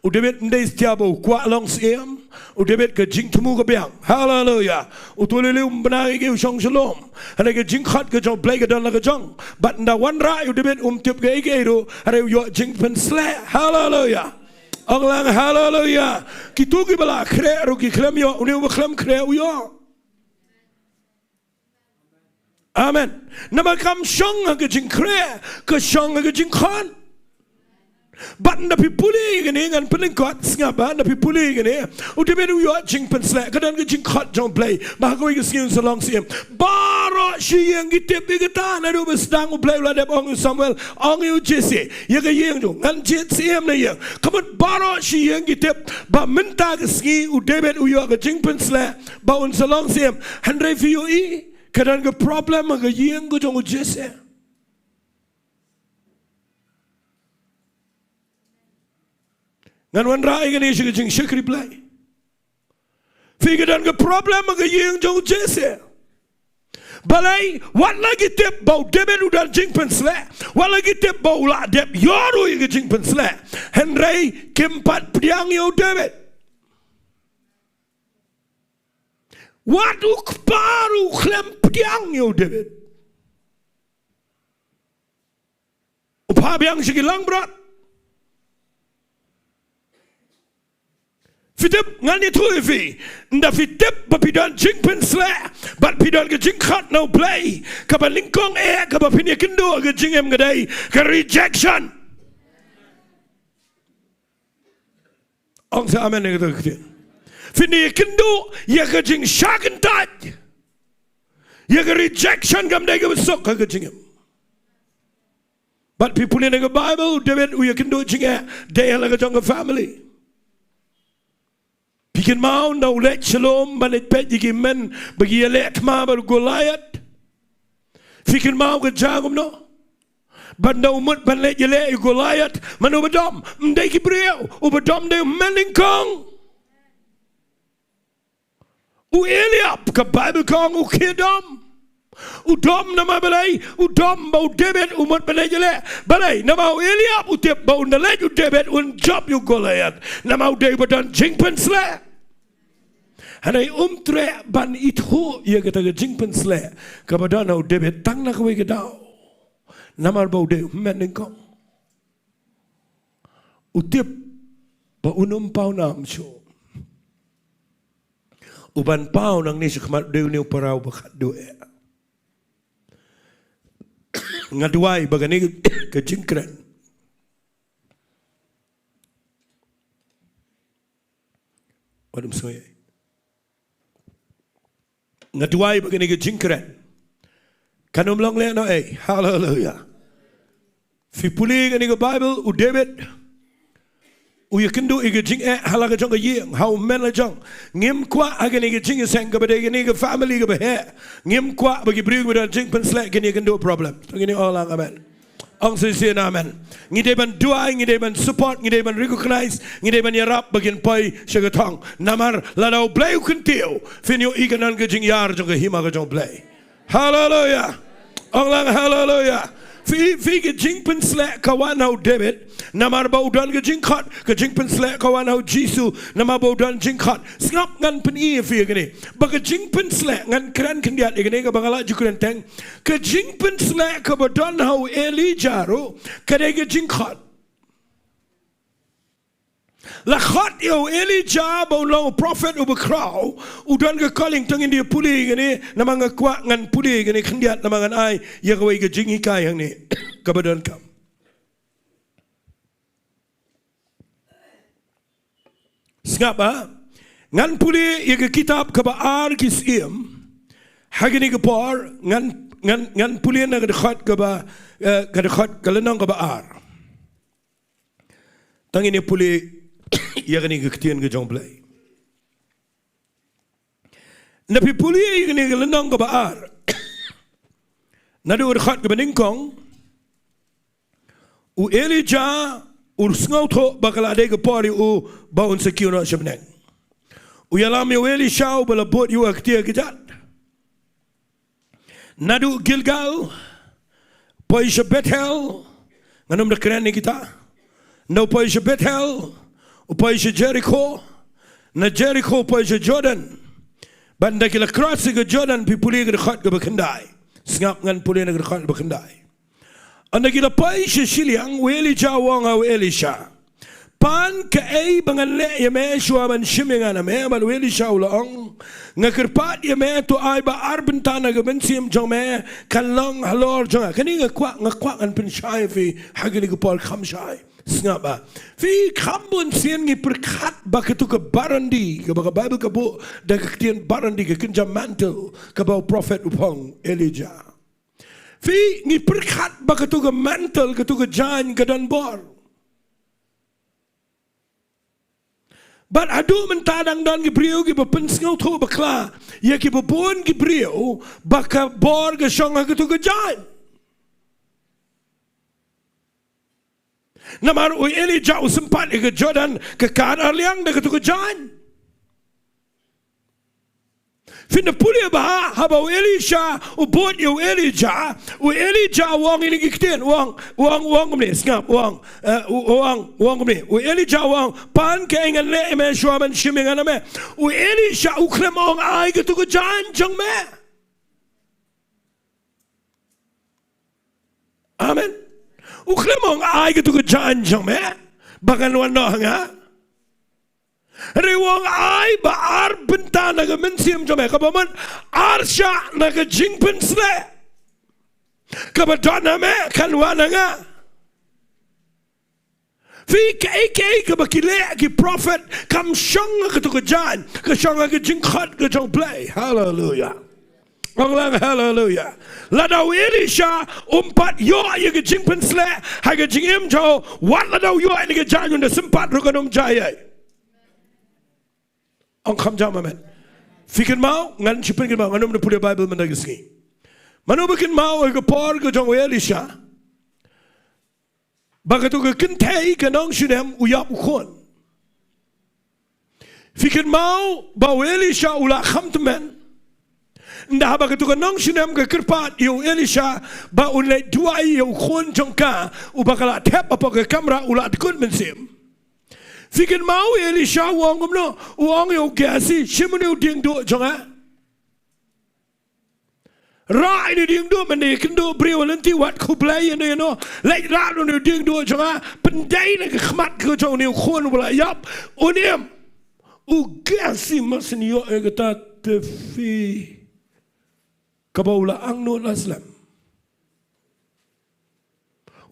u David mday stia bau kwa long sim u David ke jing temu ke biang hallelujah u tulele benari ke usong shalom ada ke jing khat ke jong play ke dan la ke jong but nda wan ra u David tiup ke ro ada yo jing pen sle hallelujah anglang hallelujah kitu ki bala kre ro ki klem yo uni u klem kre u yo amen nama kam shong ke jing kre ke shong ke jing khan but na pipuli gani ngan peningkot ngapa na pipuli gani udah beru yo jing pensle kadang jing khot jong play bahago ke sing salong sim baro shi yang gitep igata na do besdang u play la de ong Samuel ong yu Jesse ye ke yang do ngan Jesse em na yang kamat baro shi yang gitep ba minta ke ski u David u yo ke jing pensle ba un salong sim handre fi yo i kadang ke problem ke yang ke jong Jesse ngan wan rai gani shi jing shikri play figure dan ke problem ke yeng jong Jesse balai wat lagi tip bau David udan jing pensle wat lagi tip bau la dep yoru ke jing pensle henry kempat priang yo David wat uk paru klem priang yo David upa biang shi lang brat Fitip ngani tuivi nda fitip ba pidon jing pensle but pidon ke jing khat no play ka ba lingkong ka ba pinya kendo ke jing em gadai ka rejection ong sa amen ke tu fini kendo ya ke jing shaken tat ya ke rejection kam dai ke besok ka jing em but people in the Bible David we kendo jing they la ke jong family Bikin mau na ulet shalom banit pet men bagi elek ma bar Goliath. Bikin mau ke jangum no. Banda umut banit elek Goliath manu bedom mdai kibriau u bedom de melingkong. U Eliab ke Bible kong u kidom. U dom nama balai u dom bau David umut banit elek balai nama u Eliab u tiap bau nalek u David un job you Goliath nama u David dan jingpen sle. Hanai tre ban itho ia kata ke jing pensle kepada nau David tang nak we kedau namar bau de menengkong utip ba unum pau nam sho uban pau nang ni sekmat de ni parau bakat do ngaduai bagani ke jingkran wadum soye ngatuai begini ke jingkran kanum long le no hallelujah fi puli ngani ke Bible u David u yakindu ige jing halaga jong yeng how men la jong ngim kwa agani ke jing sang ke bade ngani ke family ke be ngim kwa bagi bring with jing pensle ngani ke do problem ngani all amen ang say amen ngide ban dua ngide ban support ngide ban recognize ngide ban yarap bagin poi shagatong namar ladau play kuntiu finyo iganan ke jing yar jong hima ke jong play hallelujah ang lang hallelujah fi ke jing pen slek kawan hau David namar bau dan ke jing khat ke jing pen slek kawan hau Jisu nama bau dan jing khat ngap ngan pen I fi gini ba ke jing pen slek ngan kran kendiat gini ke bangala jukuran teng ke jing pen slek ke bau dan hau Elijah ro ke de jing khat la khat yo Elijah bau lo prophet ubu kraw udan ke calling tengin dia puli gini nama ngakwa ngan puli gini kendiat nama ngan ai ya kawai ke jing ikai yang ni kebadan kam ngapa ngan puli ya ke kitab ke baar kisim hagini ke por ngan puli na ke khat ke ba ke khat ke lenang ke baar tengin dia puli ia kini keketian ke jong play. Napi puli ia kini kelenang ke baar. Nadu urkhat ke beningkong. U Elijah ursngau tho bakal ada ke pori u baun sekiu nak sebeneng. U yalam u Elisha u balabot u aktia kejat. Nadu Gilgal, poisha Bethel, nganum dah keren ni kita. No poisha Bethel. Upaya Jericho, na Jericho upaya Jordan. Banda kila cross ke Jordan pi puli ke dekat ke berkendai. Sengap ngan puli ke dekat berkendai. Anda kila upaya Shiliang, Elijah wang au Elisha. Pan ke bangan le ya me shua ban shimingan me ban Elisha ulang. Ngakirpat ya me tu ai ba arbentana ke bensim jong me kan long halor jong. Kani ngakwa an penshai fi hagini ke pol khamshai. Sengapa? Fi kambun sian ngi perkat baketu ke barandi ke baka Bible ke bu dah kektian barandi ke kenjam mantel ke bau prophet upang Elijah. Fi ngi perkat baketu ke mantel ke tu ke jan ke dan bor. But adu mentadang dan gibriu gi bepensngau tho bakla ya ki bebon gibriu baka bor ke shonga ke tu ke jan. Namar u Elijah sempat ke Jordan ke Kadar liang dah ke Jan. Finda puli bah haba u Elisha u bot u Elijah wang ini kikten wang ni ngap wang ni u Elijah wang pan ke engan le me shuaban shimingan me u Elisha u klemong ai ke Jan jang me. Amen. Uklemong ai ke tu ke jan jang me bagan wan no nga rewang ai ba ar bentana ke mensim jang me ka baman arsha na ke jingpen sle ka ba dona me kan wan nga fi ke ba kile ki prophet kam shong ke tu ke jan ke shong ke jingkhat ke jong play hallelujah. Orang hallelujah. Ladau Elisha umpat yo ye ke jing pensle ha ke jing im jo wat ladau yo ni ke jangun de sempat rukanum jaya. Ong kham jam amen. Fikin mau ngan chipen ke mau nganum de pule Bible mendagisni. Manu bikin mau ke por ke jong Elisha. Bagatu ke kentai ke nong shinem uyap ukon. Fikin mau ba Elisha ula kham temen. Ndah ba ketukan nong sinam ke kerpat yo Elisha ba unle dua yo khon jongka u bakala tap apa ke kamera ulat kun mensim fikin mau Elisha wong no wong yo gasi shimunu ding do jonga ra ini ding do mende kendo brio nanti wat ku play no lek ra no ding do jonga pendai ne khmat ke jong ne khon wala yap unim u gasi masnio e gata te fi kabaula ang no laslam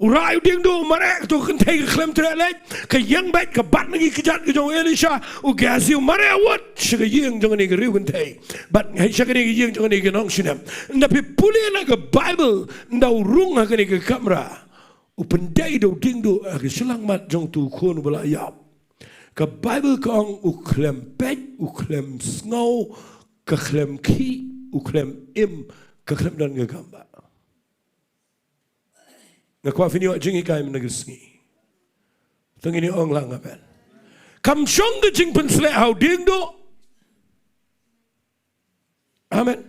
urai ding do marek to kan tay klem trele ka yang bat ka bat ngi kijat ke jong Elisha u gasi mare wat shiga yeng jong ni riu kan tay bat ngai shiga ni yeng jong ni ke nong sinam na pi puli na ka Bible ndau rung ha ni ke kamera u pendai do ding do ke selang mat jong tu khon bala yap ka Bible kong u klem pet u klem snow ka klem ki uklem im keklem dan ngegamba. Ngakwa fini wa jingi kai menagisni. Tengini ong lang amen. Kam shong ke jing pensle hau ding do. Amen.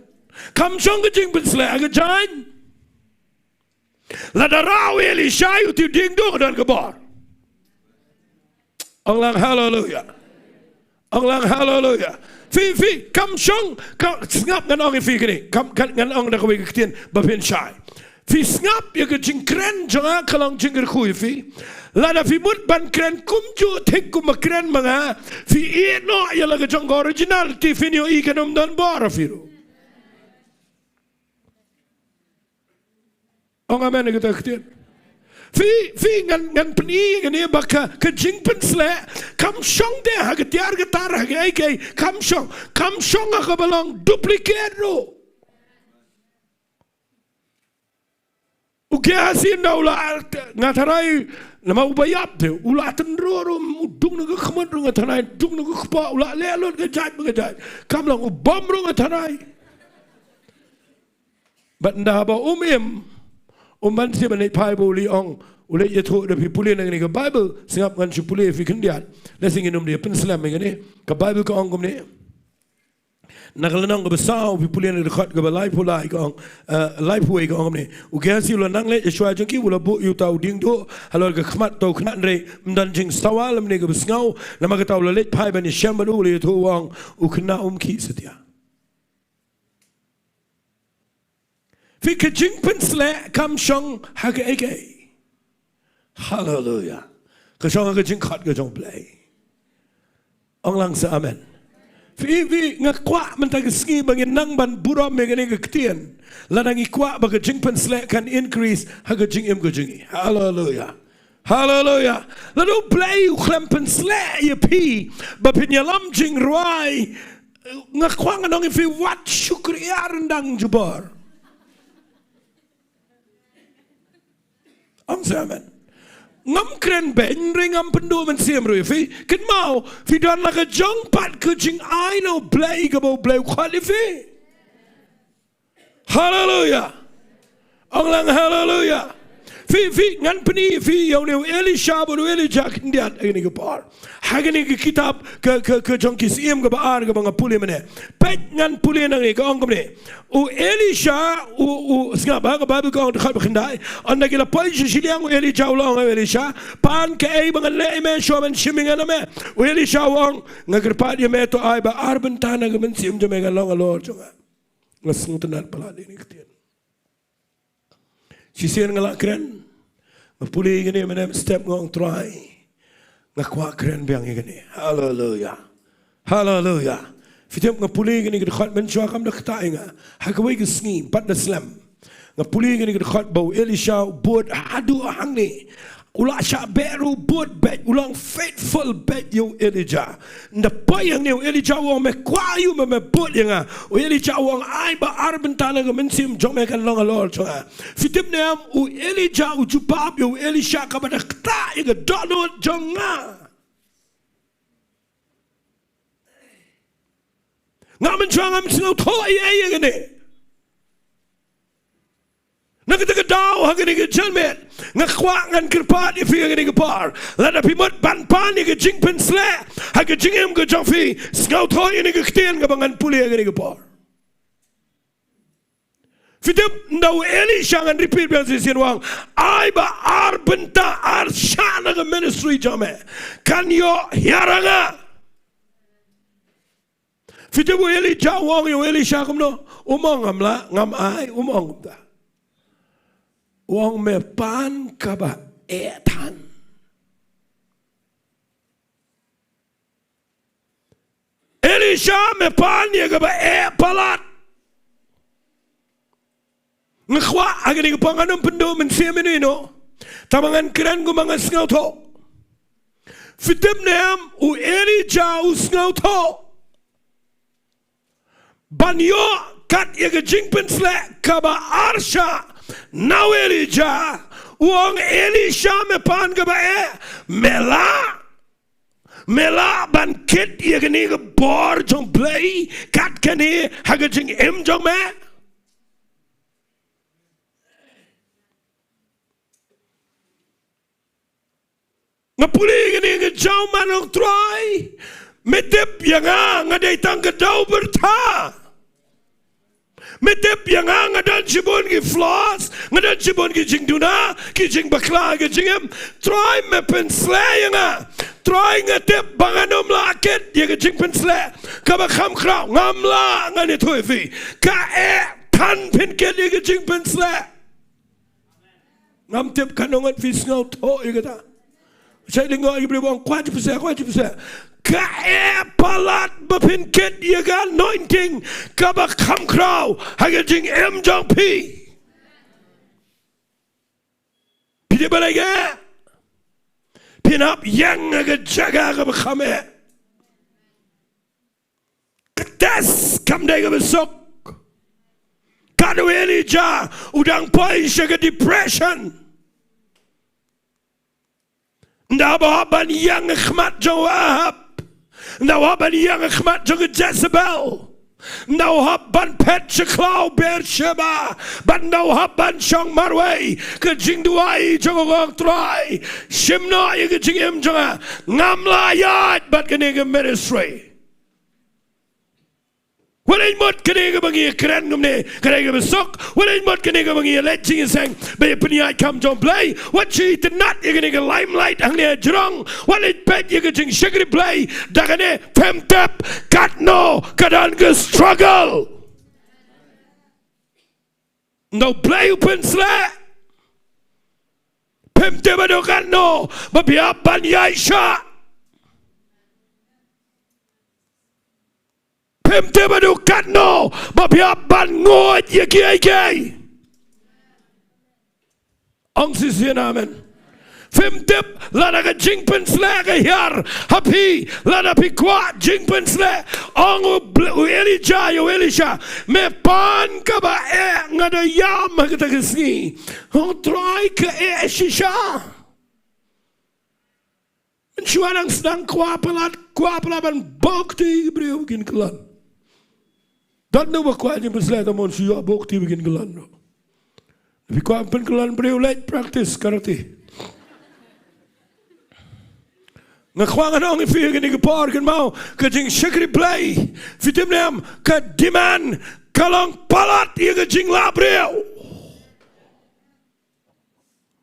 Kam shong ke jing pensle aga jan. Lada raw Elisha uti ding dong dan kebor. Allah haleluya. Allah haleluya. Fi kam shong kam ngap ngan ong fi kini. Kam ngan ong da kwe kitien bapen shai. Fi ngap ya ke jing kren jonga kalong jing khui fi. Lada fi mut ban kren kumju tek kum kren manga. Fi e no ya la ke jong original ti fi ni I kanum don bor firu. Ong amen kita kitien. Fi ngan peni ngani baka ke jing pen sle kam shong de ha ke tiar ke tar ha ke kam shong ha balong duplicate ro u ke asin na ula ngatarai nama ubayap de ula tenro ro udung na ke khmat ro ngatarai dung na ke khpa ula lelot ke jat kam lang u bom ro ngatarai but nda ba man si man pai boli ong ulai ya tho de pipule nang ni ka Bible singap ngan chupule fi kendiat la singin dia penslam ngani ka Bible ka ong gumne nagalanang ka basau pipule nang khat ka balai pulai ka ong life way ka ong gumne u kya si lo nang le shwa jong ki ula bu yu tau ding do halor ka khmat to khnan re mdan jing sawal mne ka basngau nama ka tau le pai ban shamba u le tho ong u khna ki satya fi ka jing pensle kam shong ha ka eke Hallelujah. Ka shong ka jing khat ka jong play. Ong lang sa amen. Fi nga kwa man ta ski bangin nang ban buram me ngani ka ktien. Lanang ikwa ba ka jing pensle kan increase ha ka jing ka jing. Hallelujah. Hallelujah. Lado play u khlem pensle ye pi ba pinyalam jing roi nga kwa nga nong fi wat syukriar ndang jubar. Ong sa amen. Ngam kren ben ringam pendu men siam rui fi ken mau fi don la ka jong pat ku jing I no play ka bo play qualify. Hallelujah. Ong lang hallelujah. Fi ngan peni fi yo ne Elisha bo Elijah kindiat ini ka par. Hagani ka kitab ka jong kis iam ka baar ka bang puli mene. Pet ngan puli nang ka ong kamne. U Elisha u singap ba ka Bible ka ong khat bakindai. Anda kila poi siliang u Elisha ulong Elisha pan ka ai bang le men sho men shimming na me. U Elisha wong ngagerpat ye me to ai ba arben tana ka men sim jo me ka long alor jonga. Ngasung tenan pala ni kitien. Sisian ngalak keren, ngapuli gini mana step ngong try, ngakwa keren biang gini. Hallelujah, hallelujah. Fitem ngapuli gini kedekhat mencuak kam dak tainga, hakawai kesni pat daslam. Ngapuli gini kedekhat bau Elisha buat adu ahang ni. Ulah syak beru buat bet ulang faithful bet yo Elijah. Nda payang ni Elijah wong me kwayu me buat yang Elijah wong ai ba arbentana ga mensim jome kan long alor choa. Fitim nem u Elijah u jupap yo Elisha ka ba ta ga donot jonga. Ngamen chang am sino to ye ye ne. Nakita daw hagani ka jalmet ngakwa ngan kirpat ifi hagani ka par lada pimot banpan ni ka jing pensle haga jingem ka jofi scout hoy ni ka ktien ka bangan puli hagani ka par fitip ndaw Elisha ngan repeat bel sin wang ai ba arbenta arshana ka ministry jame kan yo hiaranga fitip Elisha wang yo Elisha kumno umong amla ngam ai umong da wong me pan kaba etan Elisha me pan ye kaba palat ngkhwa agani ko panganong pendo men siamino ino tamangan kran ko mga snauto fitem nem u Elijah u snauto banyo kat ye ka jingpen sle kaba arsha now Elijah wong Elisha me pan ka ba mela ban kit ye gani ka bor jong play kat kani haga jing jong me ngapuli gani ka jaw manong troy metip yang nga day tang ka daw berta Metep yang ngadan cibun ki floss, ngadan cibun ki jing duna, ki jing bakla ki jingem. Try me pensle yang try ngatep banganum laket ye ki jing pensle. Kaba kham kraw ngamla ngani thuifi. Ka tan pinket ye ki jing pensle. Ngam tep kanongan fis ngau to ye kata. Saya dengar ibu bang kuat pasal. Ka palat bapinket ye ga anointing kaba kham kraw haga jing em jong pi. Pide balaga. Pinap yang haga jaga kaba khame. Ketas kam dega besok. Kado Elijah udang pai shaga depression. Nda bahaban yang khmat jawab. Now haban yang khmat jong Jezebel. Now haban pet chaklau Beersheba. But now haban shong marway ke jing duai jong orang try. Shimna ye ke jing em jong ngamla yat but kenega ministry. Walay mot kenega bangi keren ngumne kenega besok. Walay mot kenega bangi letting and saying be peniai come jong play. What she did not ye kenega limelight ang ne jrong. Walay pet ye ke jing shagri play. Dagane fem tap kat no kadan ke struggle. No play open sla. Fem tap ado kat no babiapan yaisha. Pem te badu katno babiaban ngot ye kiai. Ang sisian amen. Fem tep lana ka jingpen slaga hiar happy lana pikwa jingpen slag. Ang Elijah yo Elisha me pan ka ba ngada yam kita kesni. Ang try ka shisha. Chuanang sedang kuapalan bukti beriu bikin kelan. Dan no bakwa ni beslet amon siya bukti bikin kelan. Tapi kuapan kelan beriu late practice karate. Ngakwangan ang ifi gini kepar kan mau kajing syakri play. Fitim niam ka diman kalang palat ia kajing labreu.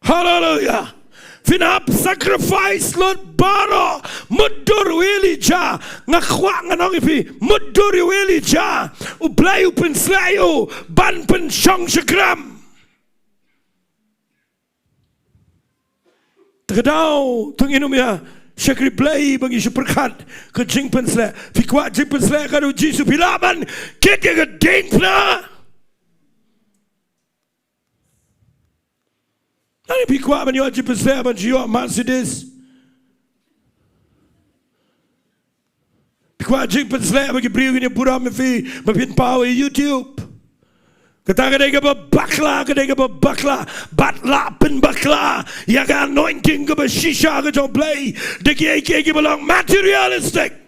Hallelujah. Finap sacrifice Lord Baro mudur Elijah ngakwa nganong ipi mudur Elijah ublay upen slayo ban pen syong syakram tagadaw tunginum ya syakri play bagi syuperkat ke jing pen slay fikwa jing pen slay kado jisu pilaban kit ya ke ding pna Nani pikwa man yo jipesle man yo Mercedes. Pikwa jipesle bagi beriu ni pura mefi mepin power YouTube. Kata kadega ba bakla batla pen bakla ya ga anointing ke ba shisha ke jong play deki eki belong materialistic.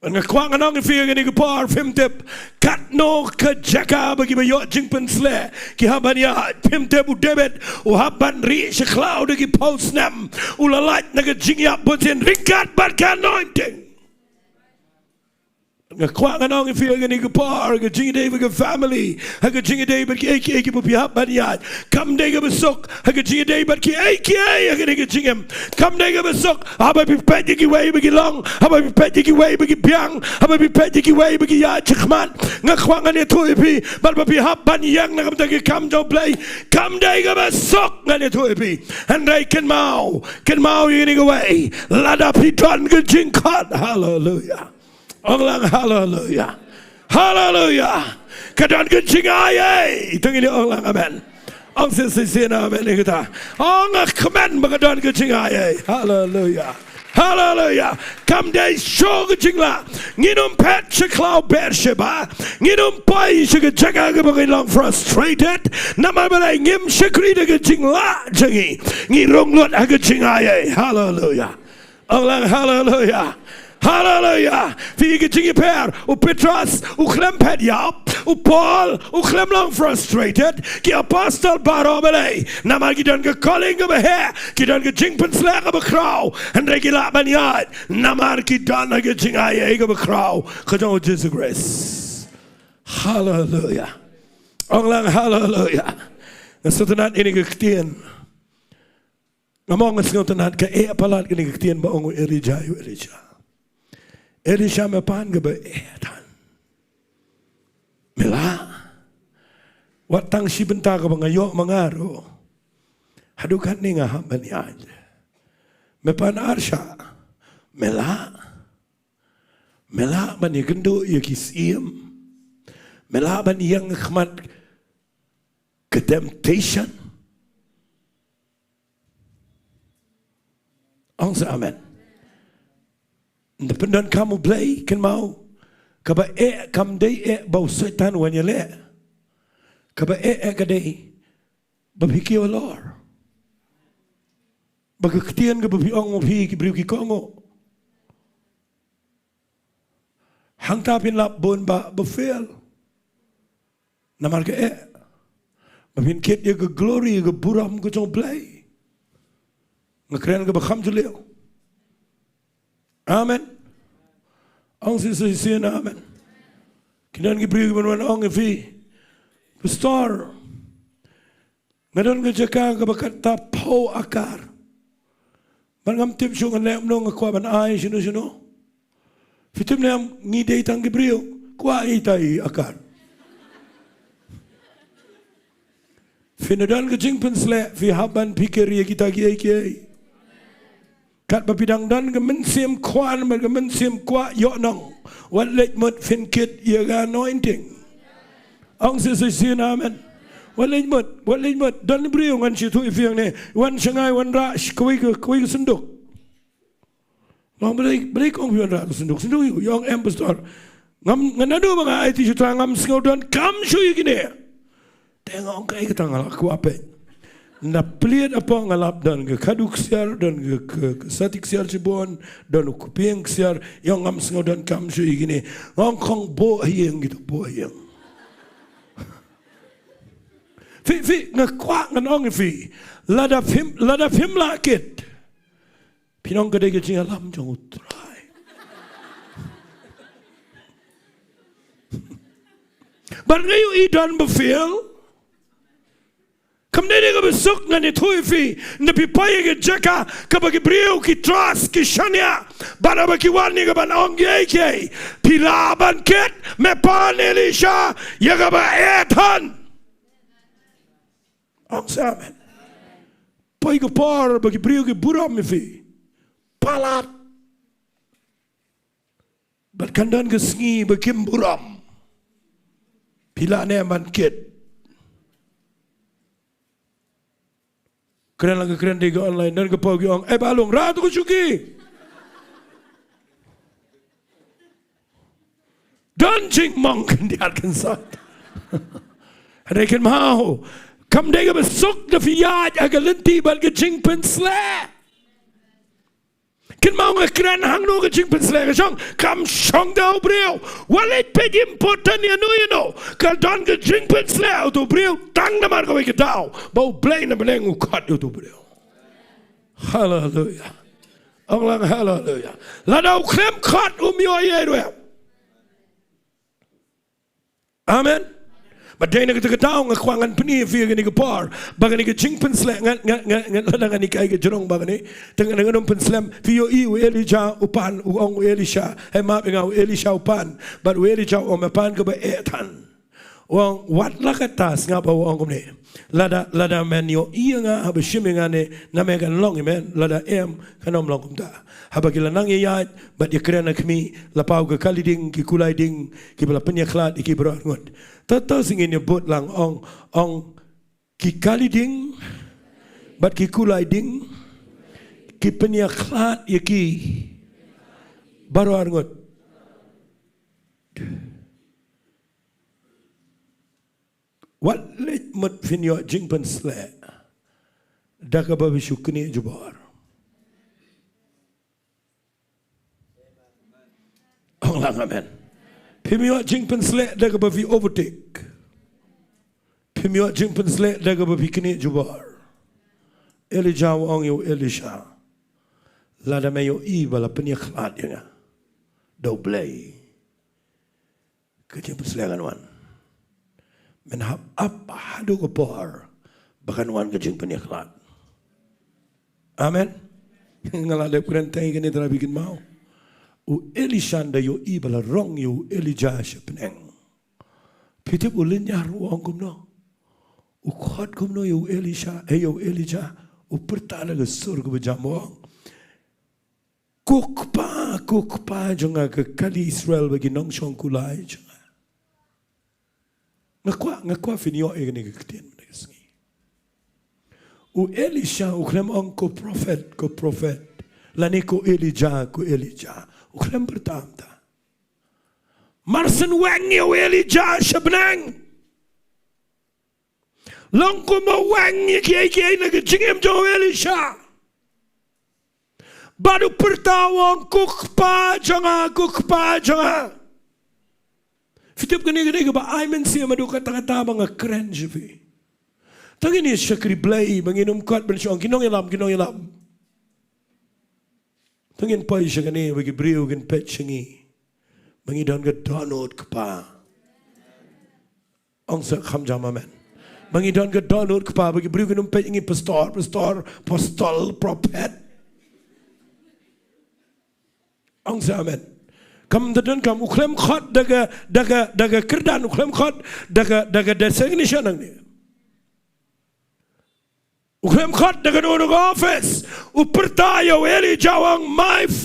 Ngakwa nganong ifi ngani ke par fem tip kat no ke jaka bagi bayo jingpen sle ki habania fem tip u debet u haban ri shklau de ki postnam u lalat na ke jingya boten ringkat bat ka anointing ngakwa nganong ifi ngani ke par ke jingi de ke family ha ke jingi de bat ki eki bu habania kam de ke besok ha ke jingi de bat ki eki ha ke jingem kam de ke besok aba bi pet ki way bagi long aba bi pet ki way bagi biang aba bi pet ki way bagi ya chkhman ngakwa ngani tu ipi bat bi haban yang na kam de kam jo play kam de ke besok ngani tu ipi and they can mau yini ke way lada piton ke jingkat hallelujah Orang hallelujah. Hallelujah. Kadang kencing ayai. Tengok ini orang amen. Ang sisi amen kita. Ang kemen berkadan kencing ayai. Hallelujah. Hallelujah. Kam day show kencing lah. Nginum pet ceklau Beersheba. Nginum pai sege jaga ke bagai long frustrated. Nama balai ngim sekri de kencing lah jengi. Ngirong lot kencing ayai. Hallelujah. Orang hallelujah. Hallelujah. Wie ging per u Petrus u klem pet yap u Paul u klem long frustrated ki apostle barobele namal gidan ge calling ge beher gidan ge jingpen slager be kraw en regila ban yard namar gidan ge jing aye ge be kraw gedo Jesus grace Hallelujah. Ong lang hallelujah. Nasutunat ini kektian. Ngomong nasutunat ke palat ini kektian ba ong Elijah. Elisha mepan ke ba tan. Mela. Watang si bentar ke bangayok mangaro. Hadukan ni ngah bani aja. Mepan arsha. Mela bani gendo ya kisim. Mela bani yang khmat ke temptation. Angsa amen. Independent kamu play kan mau. Kaba kam day bau setan wanya le. Kaba kadai babhiki olor. Bagaktian ke babiong mo pi ki briu ki kongo. Hang tapin lap bon ba befel. Namar ke Mabin kit ya ke glory ke buram ke jong play. Ngekren ke bakham julio. Amen. Ang sisi amen. Kinan ki briu ban ong fi. Pastor. Ngadon ke jaka ke bakat tapau akar. Ban ngam tip syung lem no ngakwa ban ai sino. Fitim lem ngidei tang ki briu. Kwa itai akar. Finadan ke jing pensle fi haban pikir ya kita kiai. Kat bapidang dan ke mensim kwan ke mensim kwa yok nong. Wat let mut fin kit ya ga anointing. Ang sisi amen. Wat let mut dan beriung an situ ifiang ne. Wan shangai wan ra kuwi ke senduk. Long beri kong pian ra senduk yang pastor. Ngam nganado mga IT jutra ngam singau dan kam shui gini. Tengok kai kita ngalap aku apa? Na pliat apa ngalap dan ke kaduk siar dan ke satik siar cibon dan ke pieng siar yang ngam sengau dan kam sui gini ngongkong bo hiang gitu bo hiang. Fi ngakwak nganong fi lada film lakit. Pinong kedai kecing alam jong utrai. But ngayu idan befil. Kam nene ka besuk nga ni tuifi na pipaya ka jaka kapag ibriyo ki tras ki shanya bana ba ki wani ka ban ongyeke pilaban kit me pan Elisha ya ka ba etan ang samen pay ka par ba ki briyo ki buram ifi palat bat kandan ka sngi ba kim buram pila ne man kit keren lagi keren di online dan kepau giong balung ratu kusuki dan jing mong di Arkansas rekan mau kam dega besuk de fiat aga lenti bal ke jing pensle kin mau ngekeren hang no ke jing pensle ke song kam song dau breu walet peg important ya no kal don ke jing pensle auto breu tang na mar ko ke dau bau blay na beleng ukat auto breu hallelujah Allah hallelujah la dau krem kat yo ye amen. Badai nak kita tahu ngakwangan peni via gini kepar, bagai ni kecing pensle ngan ladang ni kai kejerong bagai ni, tengah dengan penslem via Elijah upan uang Elisha, maaf engau Elisha upan, but Elijah upan ke beetan, uang wat lakatas ngapa uang kumne, lada men yo iya nga habishimingane namegan long men, lada kanom long kumta. Habagila nang iyat, bat yakren akmi, lapau ke kaliding, ki kulay ding, ki bala penyaklat, ki berangut. Tata singin nyebut lang ong ki kaliding, bat ki kulay ding, ki penyaklat, ki berangut. Wat let mut finyo jing pensle, dakababishukni jubar. Amen. Pimiwa jing pensle daga bavi overtake. Pimiwa jing pensle daga bavi kini jubar. Elijah wong yo Elisha. Lada mayo I bala penyaklat yang do blay. Kejing pensle kan wan. menhap apa hadu ke por bahkan wan ke jing penyaklat. Amen. Ngalade kurenteng kini telah bikin mau. U Elisha da yo ibala rong yo Elijah peneng. Pitip ulin nyar wong kumno. U khot kumno yo Elisha yo Elijah u pertala ke surga bejamong. Kukpa jonga ke kali Israel bagi nong shong kulai jonga. Ngakwa finio egni ke ketien menegasngi. U Elisha u klem ong ko prophet. Lani ko Elijah. U klem bertamta. Marsen wengi u Elijah shabnang. Long ko mo wengi kiai na ke jingem jo Elisha. Baru pertawang kukpa janga. Fitip kini ba aimen siya madu kata-kata mga keren siya. Tangi ni siya kriblay manginum kat bensyong kinong ilam. Tangin pa siya kani bagi brio gan pet syangi. Mangidan ka donut kapa. Ang sa khamjam amen. Mangidan ka donut kapa bagi brio gan pet syangi pastor, prophet. Ang sa amen. Kam dadan kam uklem khot daga kerdan uklem khot daga designation nang ni. Uklem khot daga no office upertayo Elijah wang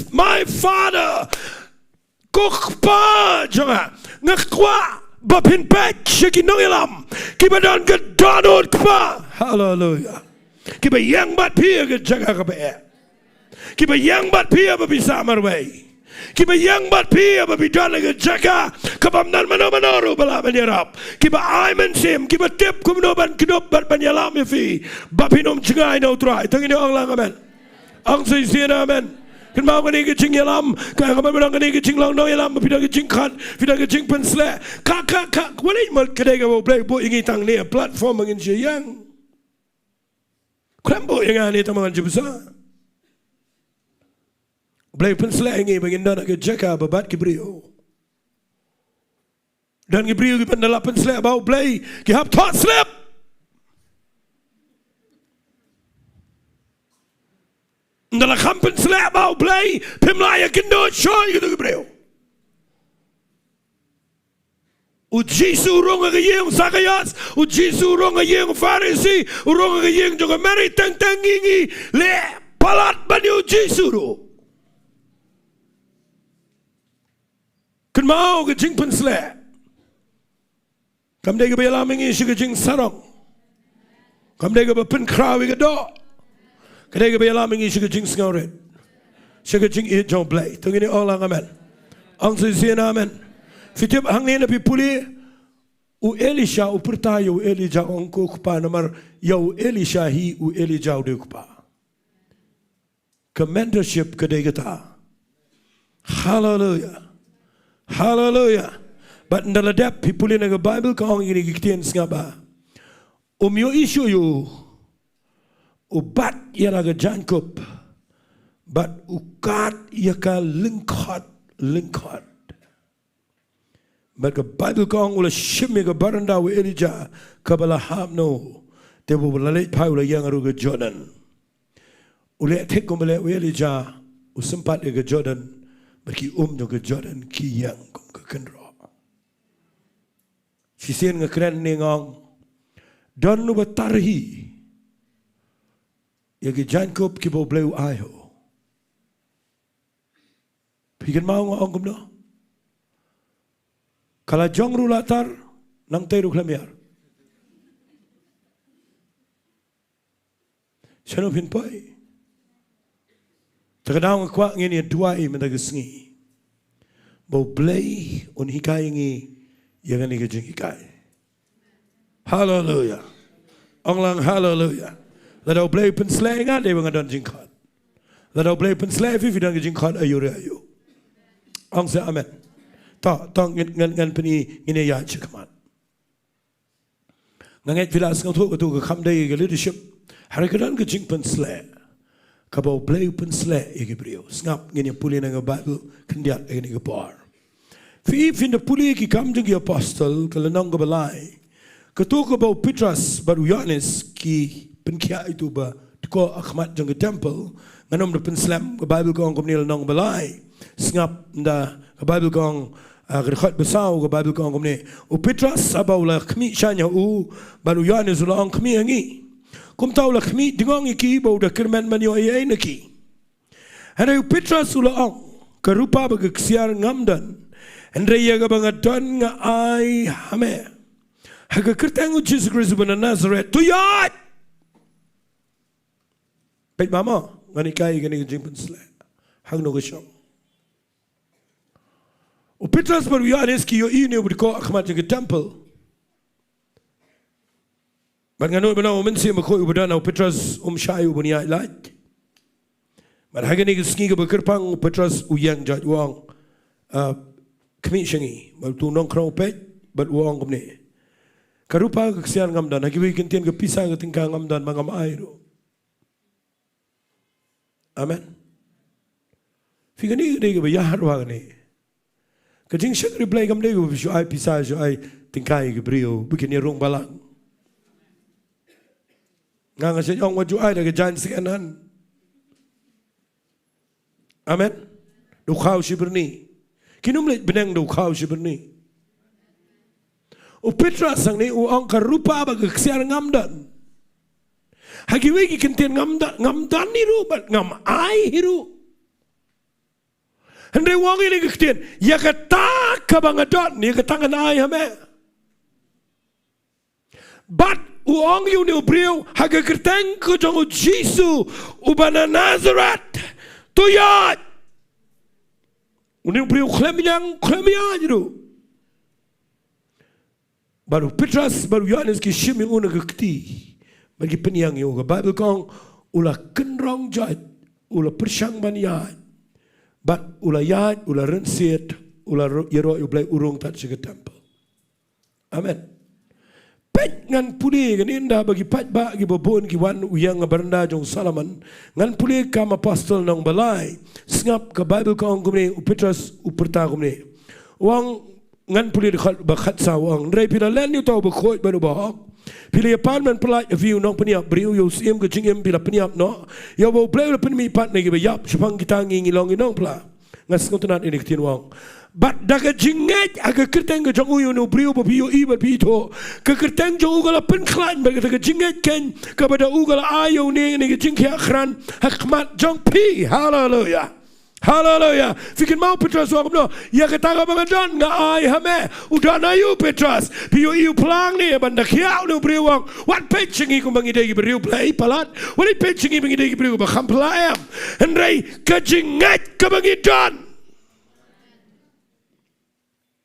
my father kukpa janga ngakwa bapin pek shiki no ilam kibadan gadonot kpa hallelujah kiba yang bat pia ke jaga ka be kiba yang bat pia babi samarway kiba yang bat pia babi dalaga jaga kabam nan mano bala menyerap kiba aimen sim kiba tip kumnoban knop bat penyalam fi bapinom jingai no try tangini ang lang amen ang sisiena amen kan mau kan ke jing yalam kan kabam kan ke jing lang no yalam pida ke jing khan pida ke jing pensle ka wala mal kadega bo play bo ingi tang ne platform ngin yang krambo yang ani taman jibsa Blay pensle ingi menginda nak ke jaka babat Gibril. Dan Gibril ki pendala pensle bau blay ki hap tot slip. Ndala kham pensle bau blay pimlaya kindo shoy gitu Gibril. U Jesu ronga ke yeng Sakayas, u Jesu ronga yeng Farisi, u ronga ke yeng juga meri tang ingi le palat bani u Jesu ro. Kan mau ke jing pensle. Kam dega be yalam ingi shi ke jing sarong. Kam dega be pen krawi ke do. Kam dega be yalam ingi shi ke jing sngoret. Shi ke jing it jong blay. Tungini orang amen. Ang sisiena amen. Fitip hang ni nabi puli u Elisha u pertayo Elijah ongko kupa namar yau Elisha hi u Elijah u de kupa. Commendership ke dega ta. Hallelujah. Hallelujah. But ndala dep people in the Bible ka ong ini kitien ngaba. Yo issue yo. Ubat yaraga Jacob. But ukat yaka linkot. But the Bible ka ong ula shimmi ka baranda wa Elijah kabala hamno. Tebo lalait paula yang aruga Jordan. Ule tek kumbale wa Elijah usempat ke Jordan. Bagi jo ke Jordan ki yang kum ke kendro. Sisien ngekeren ni ngong. Don nu batarhi. Ya ke Jacob ki bo bleu ayo. Pikan mau ngong kum no. Kala jong ru latar nang teru klamiar. Sano pin pai. Terkadang kuat ngini dua i mendagesngi. Bau blay on hikai ngi yang ni kejeng hikai. Hallelujah. Onglang hallelujah. Ladau blay pensle ngan dia mengadon jingkat. Ladau blay pensle fi dan jingkat ayu. Ong sa amen. Tong ngan peni ngini ya cekamat. Nganget vilas ngatu ke kamdai ke leadership. Harikadan ke jing pensle. Kabau blay pensle ya Gibril. Ngap ngini puli nang Bible kendiat ngini ke par. Fi fin de puli ki kam jeng apostle kelenong ke balai. Ketua ke bau Petrus baru Yohanes ki penkia itu ba ko akhmat jang ke temple nganom de penslam ke Bible kong komnil nong balai singap nda ke Bible kong gerkhat besau ke Bible kong komne u Petrus abau la khmi shanya u baru Yohanes la ong khmi angi kum tau la khmi dingong iki bau da kerman man yo ai naki hana u Petrus la ong ke rupa ba ke siar ngamdan Andre ya ga bangadon nga ai hame. Haga kertangu Jesus Christus bana Nazareth tu yat. Pet mama ngani kai ngani jimpen sla. Hang no gashong. O Petrus baru Yohanes ki yo ini ubdiko akhmat ke temple. Man ngano bana o mensi mako ubdana o Petrus shayu bunia lat. Man haga ni ski ga bekerpang Petrus uyang jat wang. Kami syangi, baru nong kerang pet, baru uang kami. Karupa kesian ngamdan, hagi bagi kentian ke pisang ke tingkang ngamdan mangam air. Amen. Fika ni dia ke bayar wang ni. Kajing syak reply kam dia ke bisu ai pisang, bisu ai tingkai ke beriu, bikin ni rong balang. Ngang asyik yang wajib ai dah ke jangan sekanan. Amen. Dukau si berni. Kinum let benang do kau sebenarnya. O Petrus sang ni o angkar rupa bagi kesiar ngamdan. Hagi wegi kentian ngamdan ni ru bat ngam ai hiru. Hendre wangi ni kentian ya kata kabangadon ni katangan ai hame. Bat o angi ni o brio hagi kertang ko jong o Jesu ubana Nazareth tuyat. Unik beri klemian itu. Baru Petrus baru Yohanes ki shiming una kekti bagi peniang yoga. Bible kong ulah kenrong jat, ulah persang banyat, bat ulah yat, ulah rensit, ulah yero ublay urung tat ke temple. Amen. Pet ngan puli kan indah bagi pat ba gi bobon ki wan uyang berenda jong Salaman ngan puli kam apostol nong balai singap ke Bible kong kumne u Petrus u perta kumne wang ngan puli dekat bakhat sawang ndai pila len yu tau bakoi baru bahok pila pan man pelai view nong peniap beriu yo sim ke jingem pila peniap no yo bo play penmi pat negi bayap sepang kita ngilong inong pla ngas kontonat ini ketin wang bat daga jinget aga kerteng ke jong uyu no brio bo bio iba pito ke kerteng jong ugala penklan ba daga jinget ken kepada ugala ayo ni ke jingkia khran hakmat jong pi haleluya haleluya fikin mau Petrus wang no ya kataga bangadon nga ai hame udah na yu Petrus bio iu plang ni banda kiau no brio wang wat pitching iku bangidai brio play palat wat pitching i bangidai brio ba khampla am henrei ke jinget ke bangidon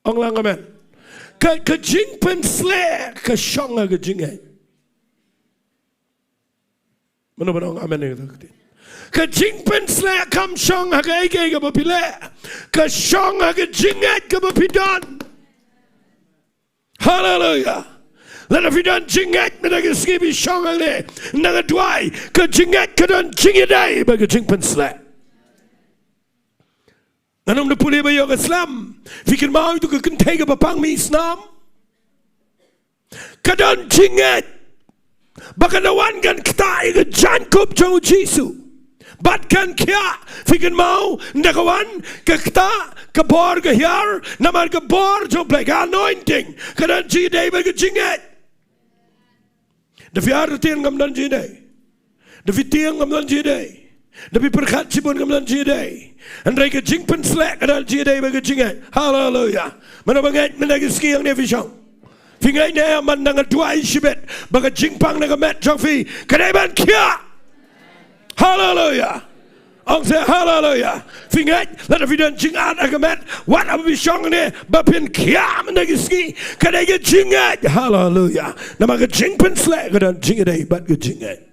Ong lang amen. Ke jing pen sle ke shong ke jingai. Mana ong amen ni tu. Ke jing pen sle kam shong ke ege ke bapile. Ke shong ke jingai ke bapidon. Hallelujah. Lalu fidan jingai menagi skibi shong le. Naga duai ke jingai ke don jingidai bagi jing pen sle. Anong na puli ba yung Islam? Fikir mau itu kekentay ka papang mi Islam? Kadon jinget. Baka nawan kan kita iga jankop jang Jesu. Bat kan kya? Fikir mau nakawan ka kita kabor ka hiyar naman kabor jang play ka anointing. Kadon jinget ba ka jinget. Dafiyar tiyang gamdan jinget. Dafitiyang gamdan jinget. Tapi perkat cipun kemudian jidai. Andai ke jingpen selek adalah jidai bagi jingat. Haleluya. Mana banget menagi ski yang ni fisong. Fingai ni aman dengan dua isibet. Bagi jingpang dengan mat jangfi. Kedai ban kia. Haleluya. Orang saya haleluya. Fingai lalu fidan jingat dengan mat. Wat apa fisong ni. Bapin kia menagi ski. Kedai ke jingat. Haleluya. Nama ke jingpen selek adalah jidai bat ke jingat.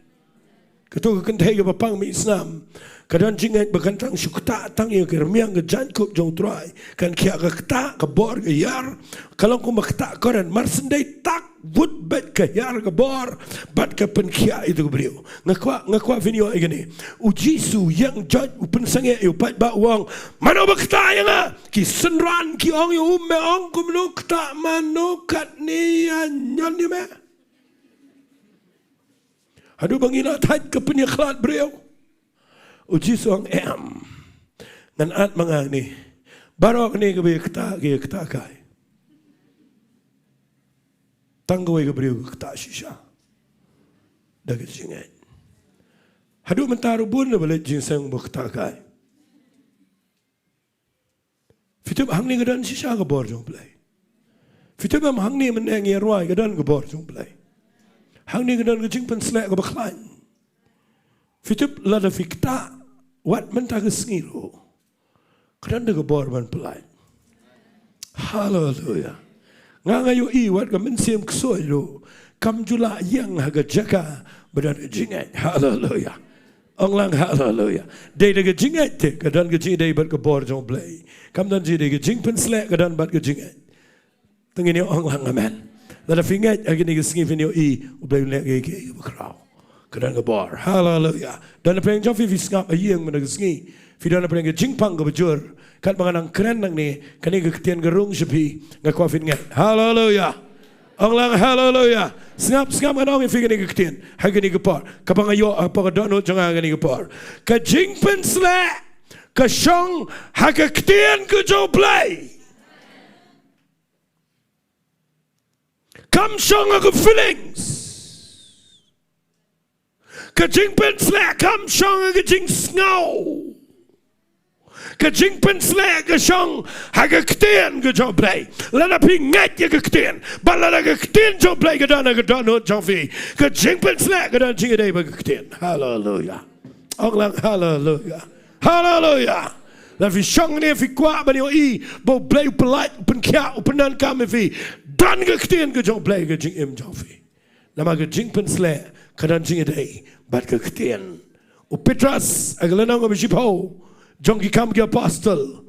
Ketua kentay ke papang mi Islam. Kadang jingat berkantang syukta tang yang kermiang ke jankup jauh terai. Kan kia ke ketak ke bor ke yar. Kalau ku makta koran mar sendai tak wood bat ka yar ka bor bat ka pen kia itu beliau ngakwa video igani u Jisu yang judge u pen sange u pat ba wang mano bakta yang ki senran ki ong yu me ong kumno kta mano kat ni nyan ni me hadu bangina tat ka pen yaklat beliau u Jisu ang ngan at mga ni barok ni ka kta kai tanggawai ke beriu kata shisha dah ke jingat hadu mentaru bun le balik jinsang berkata kai fitu hang ni gadan shisha ke bor jong play fitu bam hang ni meneng ye roi gadan ke bor jong play hang ni gadan ke jing pen slek ke baklan fitu la da fikta wat mentah ke sngiro gadan de ke bor ban play hallelujah ngayo iwat ka mensim ksoi lo kam jula yang haga jaka badan jingat hallelujah onglang hallelujah dei de jingat te kadan ke jing dei bat ke bor jong play kam dan ji de jing pen slek kadan bat ke jingat tengini onglang amen la fingat agini ke singi finio u blai lek ke krau kadan ke bor hallelujah dan peng jong fi skap a yeng men ke singi fi dan peng ke jing pang ke bejur kat menganang keren nang ni kani keketian gerung sepi ngak kafin ngat hallelujah onglang hallelujah snap kan ong fi kani keketian ha kani kepar kapang ayo apa dono jangan kani kepar ka jing pen sle ka shong ha keketian ke jo play kam shong a feelings ka jing pen sle kam shong a jing snow ka jing pen slek ka shong ha ka kten ka jo play la na pi ngat ya ka kten ba la ka kten jo play ka dana jo fi ka jing pen slek ka dan jing dei ba ka kten hallelujah onglang hallelujah hallelujah la fi shong ne fi kwa ba ni bo play polite pen kya pen kam fi dan ka kten ka jo play ka jing im jo fi la ma ka jing pen slek ka dan jing dei ba ka kten u Petras aglanang ko bishipo Jongki kam ke apostle.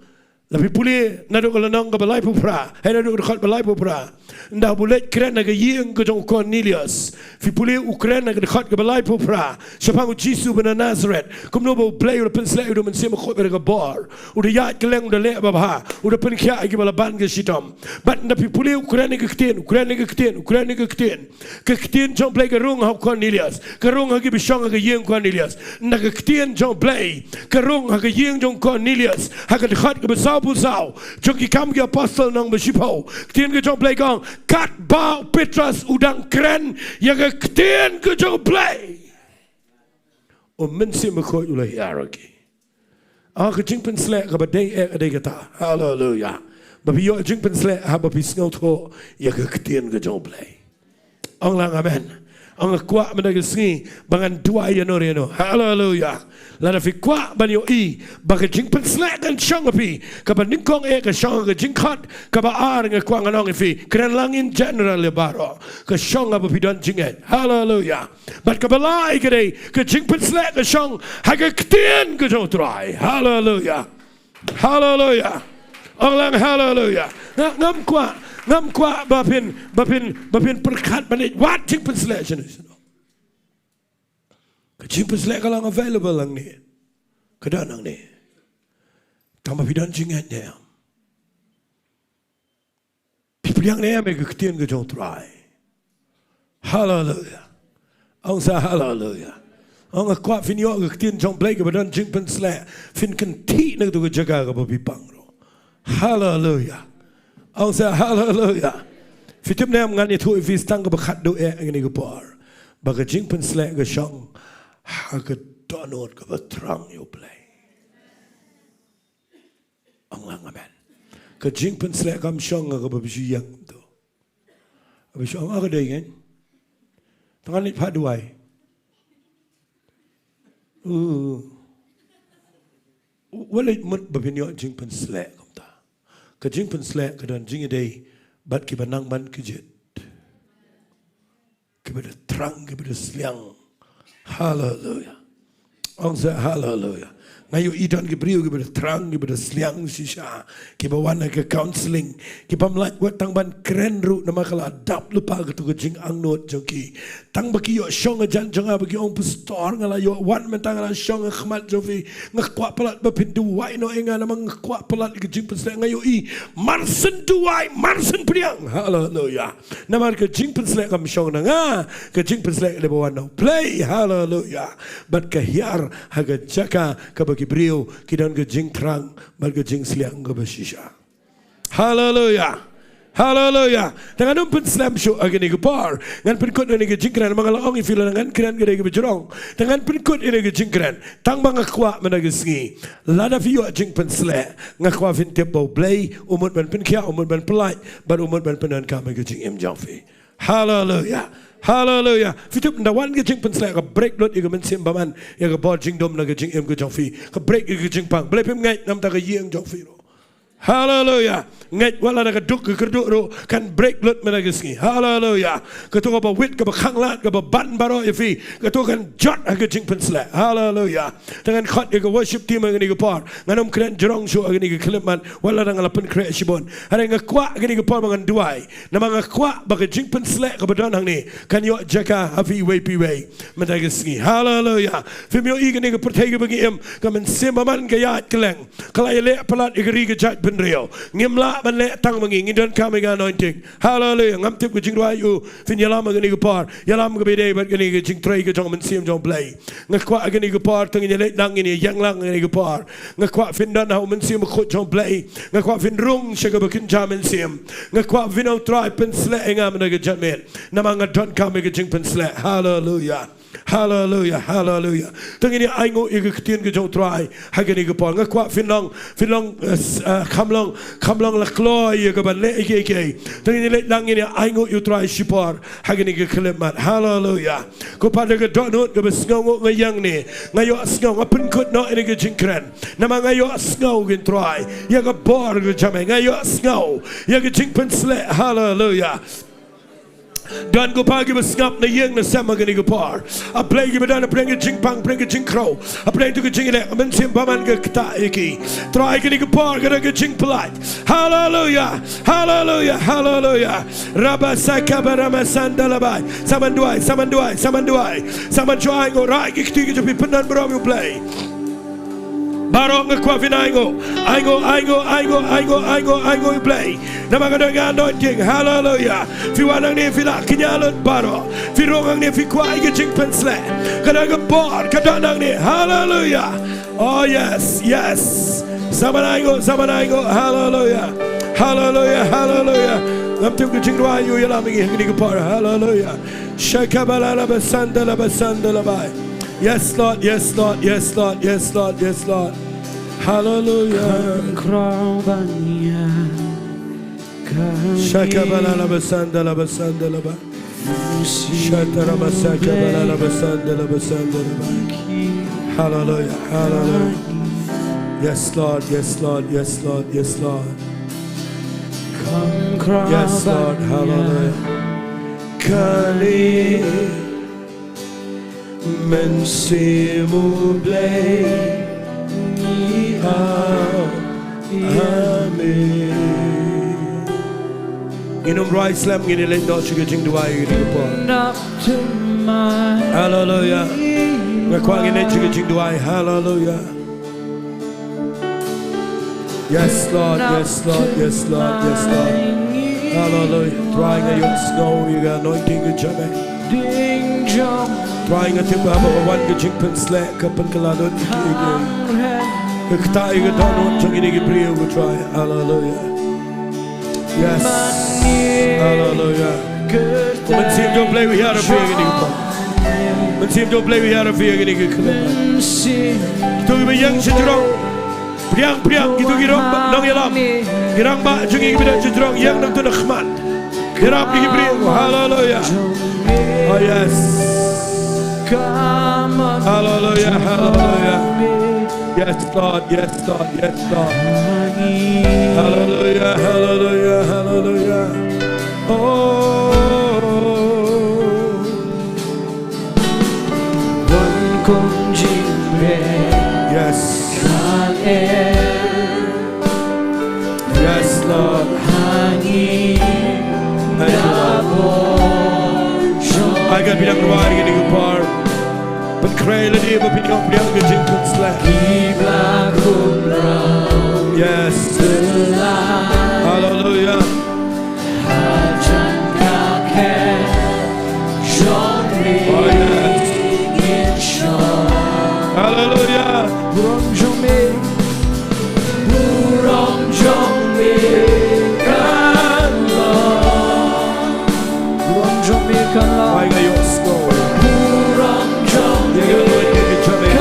Tapi pulih naduk lanang ke balai pupra. Hai naduk dekat balai pupra. Ndah bulet keren naga yeng ke jong Cornelius. Fi pulih Ukraine naga dekat ke balai pupra. Siapa ngu Jisu bena Nazareth. Kum no bau play udah penslek udah mensema khot mereka bar. Udah yat keleng udah lek babha. Udah penkia agi balaban ke sitam. But tapi pulih Ukraine ke keten. Ukraine ke keten. Ke keten jong play ke rung hau Cornelius. Ke rung hagi bisong ke yeng Cornelius. Ndah ke keten jong play. Ke rung hagi yeng jong Cornelius. Hagi dekat ke besar pusau joki kam ke apostle nang besipau ketien ke jong play kong kat bau Petras udang keren yang ke ketien ke jong play o mensi mekoi ula hierarchy ke jing pen slek ke badai adai kata hallelujah babi yo jing pen slek ha babi snau tho yang ke ketien ke jong play onglang amen ang kuat menagi singi bangan dua no hallelujah lana fi kuat banyo baga jing pen slek dan shong api kaba ningkong ka shong ka jing khat kaba ar nga kuat nganong fi kren langin general le baro ka shong apa pidan jinget hallelujah but kaba lai kade ka jing pen slek ka shong ha ka ktien ka jong try hallelujah hallelujah onglang hallelujah ngam kuat bapin perkat banit wat jing pen slek jenis ka jing pen slek kalang available lang ni kada nang ni tama pidan jingat ni people yang ni me ka ktien ka jong try hallelujah ong sa hallelujah ong kuat fin yo ka ktien jong play ka badan jing pen slek fin kan ti na tu ka jaga ka babi pangro hallelujah ong sa hallelujah fitim na ngan ni tu fi stang ka bakhat do ngani ka par baga jing pen slek ka shong ha ka donot ka batrang yo play ong lang amen ka jing pen slek kam shong ka babi yang tu abi shong ka dai ngan tangan ni paduai wala mut babin yo jing pen slek ka jing pen slek ka dan jing dei bat ki banang ban kijet ki bada terang ki bada sliang hallelujah Ông sẽ hallelujah. Ngayon idan gibriu gibra terang gibra sliang sisha kibawana ke counseling kipamlat wat tangban keren ru nama kala dap lupa gitu kejing angnot joki tang baki yo shong jan jonga baki ong pastor ngala yo wan mentang ngala shong khmat jofi ngakwa pelat bapindu wai no enga nama ngakwa pelat kejing pasle ngayo I marsen duai marsen priang hallelujah nama kejing pasle kam shong nga kejing pasle le bawana play hallelujah bat kahyar haga jaka kabaki beliau kidan gejing terang bal gejing seliang gabasisha hallelujah hallelujah dengan umpen slam show agani gepar ngan penkut ini gejing kran mangalong ifilan ngan kran gede gebejrong dengan penkut ini gejing kran tang mangakwa menagesngi lada fiyo jing pensle ngakwa fin tebo blay umut ban penkia umut ban pelai bar umut ban penan kama gejing imjafi hallelujah hallelujah fitup ndawan gejing pensle ka break lot iga mensim baman ya ka bod jing dom na gejing em gejong fi ka break iga gejing pang blay pim ngai nam ta ka yeng jong fi ro hallelujah ngai wala ka duk ka kerduk ro kan break lot menagesngi hallelujah ka to ka wit ka khang lat ka ban baro ifi ka to kan jot ha gejing pensle hallelujah dengan khot iga worship team ngani ka par nganom kren jorong show ngani ka kliman wala ngala pen kre shibon hare ngakwa ngani ka par mangan duai na mga kwa ba gejing pensle ka badon hang ni kan yo jaka hafi way pi way menagesngi hallelujah fimyo igani ka pertega bagi em ka men simaman ka yat kleng kala ile palat igri ka jat Rio ngimla ban le tang mangi ngidon kami ga anointing hallelujah ngam tip gujing roi u fin yalam gani ga par yalam ga bede bat gani ga jing trai ga jong men sim jong play ngakwa gani ga par tang ni le dang ni yang lang gani ga par ngakwa fin dan ha men sim khot jong play ngakwa fin rung shaga ba kin jam men sim ngakwa fin au trai pen sle ngam na ga jamet namanga don kami ga jing pen sle hallelujah hallelujah hallelujah tangini aingo iga ktien ga jong try hagani ga par ngakwa finlong kamlong la kloy ga ban le ike tangini le langini aingo you try shipar hagani ga klemat hallelujah ko pada ga donut ga besngo ngayang ni ngayo asngo ngapun kut no ini ga jingkran nama ngayo asngo gin try ya ga bor ga jame ngayo asngo ya ga jingpen sle hallelujah dan go pagi besngap na yeng na sama gani go par a play gi bedan a play gi jing pang play gi jing crow a play to gi jing le men sim baman ga kta iki try gani go par ga jing polite hallelujah hallelujah hallelujah raba sakabarama sandalabai saman duai go right gi kti gi pi penan bro you play barong ngakwa fin aingo play nama ka dengan anointing hallelujah fi wanang ni fi la kinyalot baro fi rongang ni fi kwa ige jing pensle kada ka bor kada nang ni hallelujah oh yes saman aingo hallelujah ngam tu jing dua yu yalam ngi ngi ka par hallelujah shakabalala basandala bai. Yes, Lord. Hallelujah. Shakabalala basandala ba. Shatara masakabalala basandala ba. Hallelujah. Yes, Lord. Yes, Lord. Hallelujah. Kali men simu blay ni amen inom right slam ngini let do chuga jing duai ngini po hallelujah ngakwa ngini chuga jing duai hallelujah yes lord hallelujah trying a your snow you got anointing in jame ding jam trying a tip of one gajing pen slack up and kaladon the ktai ga don chung ini gibriu go try hallelujah yes hallelujah men sim don't play we had a big ini ko men sim don't play we had a big ini ko tu be yang sedrong priang gitu girong nang yalam girang ba chung ini bida sedrong yang nang tu khmat girap di gibriu hallelujah oh yes hallelujah yes Lord hallelujah oh one kong jing Yes, Lord. Agar bilang keluar ini kepar, penkreil ini berpindah bilang kejengkut selai. Yes. Hallelujah. Oh yes. Hallelujah. Burong jome, burong jome kanlah. Why are you slow? Dia kena buat dia kecam ini.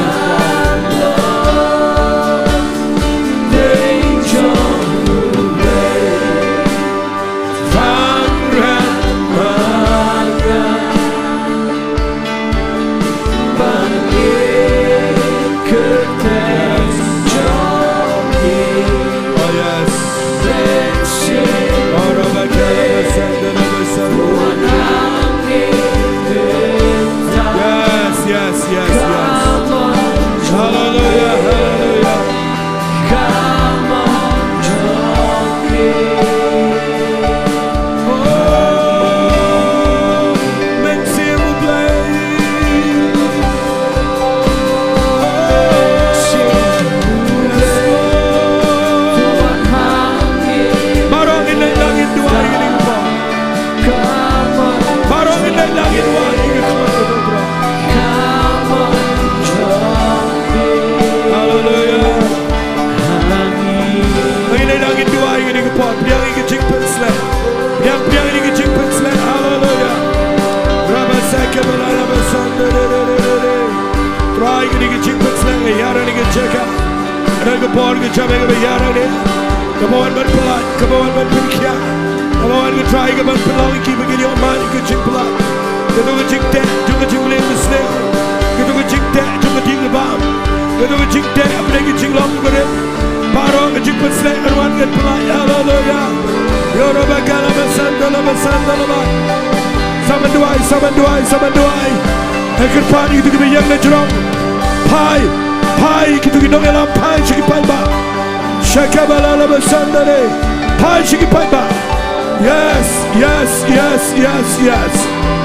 Yes, yes, yes, yes, yes.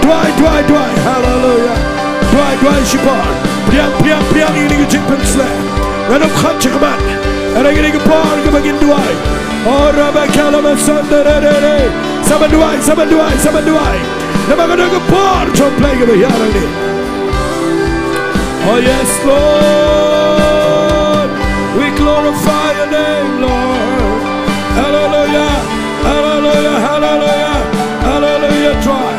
Dwai. Hallelujah. Dwai, Shipar. Priang ini kecil pensle. Ranum kacik man. Ada ini kepar kebagian dwai. Oh, Rabakala Masandere. Sama dwai. Nama kena kepar complay kebagian ini. Oh yes, Lord. We glorify your name, Lord. Hallelujah. Try.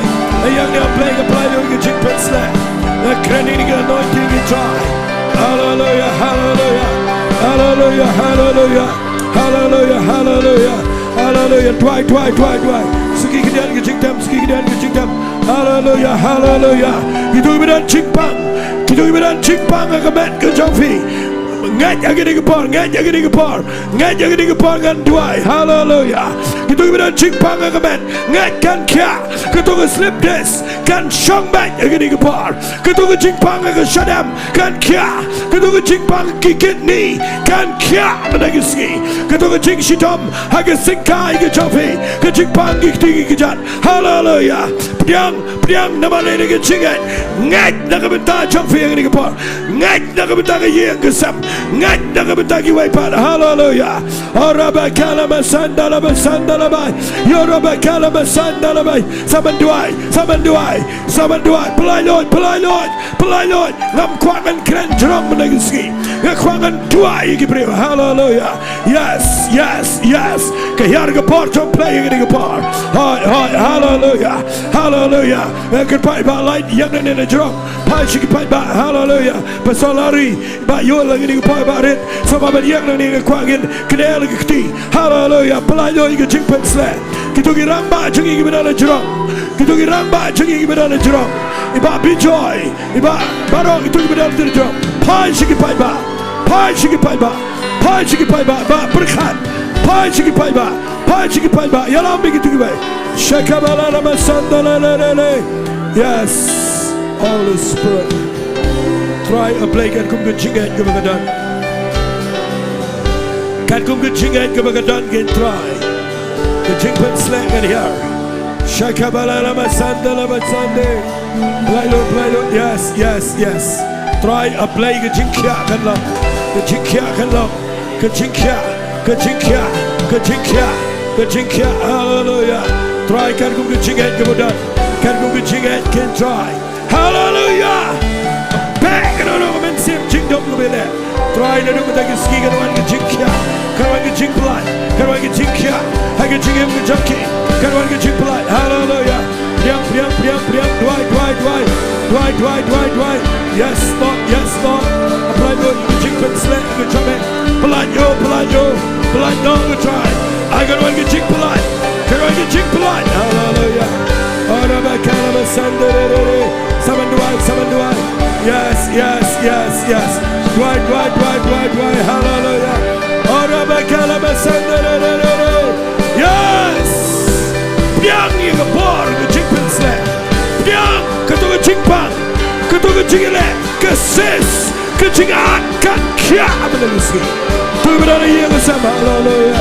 A young man playing a play on your chick pen slap. The credit anointing you try. Hallelujah. Try. Suki kedan ke chick tam. Hallelujah. Itu ibadan chick pang agamet ke jofi. Ngaj agak dikepar kan duai. Hallelujah. Kita ibadah cingpang agamen. Ngaj kan kia. Kita slip this kan shong back agak dikepar. Kita cingpang agak shadam kan kia. Kita cingpang kikit ni kan kia menangisi. Kita cing shitom agak singkai ke jofi. Kita cingpang kikti kejat. Hallelujah. Priang nama lain ke cingat. Ngaj nak bentar jofi agak dikepar. Ngaj nak bentar ke yang kesam. Ngaj nak bentar ke waipat. Hallelujah. Orabakala masandala. Yorabakala masandala. Saban duai. Pelai Lord. Ngam kuangan keren jerong menangisi. Ngam duai Gibril. Hallelujah. Yes. Kayar ke por jom play ke por. Hallelujah. Kerpai ba light yang nene jerong. Pai siki pai ba. Hallelujah. Pasolari ba yo lagi ni pai ba rit. Sama ba yang nene kuangin kenal ke kti. Hallelujah. Pelai Lord ke jingpen sle. Kita giramba jengi gimana jerong. Iba bijoy. Iba barong itu gimana jerong. Pai siki pai ba. Ba berkat. Pai siki pai ba. Yalam begitu gimana. Shakabala nama sandalele. Yes. Holy Spirit. Try a blake and come to jingat ke badan. Kan kum kecingin ke bagadan gen try. Kecing pen selek kan here. Shakabala lama sanda lama sande. Play lo. Yes. Try a play kecing kia kan lo. Kecing kia. Hallelujah. Try kan kum kecingin ke badan. Kan kum kecingin can try. Hallelujah. Back and on men sim jing dong bele. Try na dum tagi ski kan wan kecing kia. Kan wan kecing pelai. Kan wan kecing kia. Ha kecing em kecaki. Kan wan kecing pelai. Hallelujah. Priam. Dwai. Yes, Lord. Apply lo kecing pen selek kecame. Pelai yo. No try. I got one kecing pelai. Kan wan kecing pelai. Hallelujah. Ora bakala sandere. Saman dwai. Yes. Dwai. Hallelujah. Ora bakala sandere. Yes. Piang ni kebor kecing pensle. Piang ketua kecing pang. Ketua kecing le. Kesis kecing akan kia menelusi. Tu berada yang sama. Hallelujah.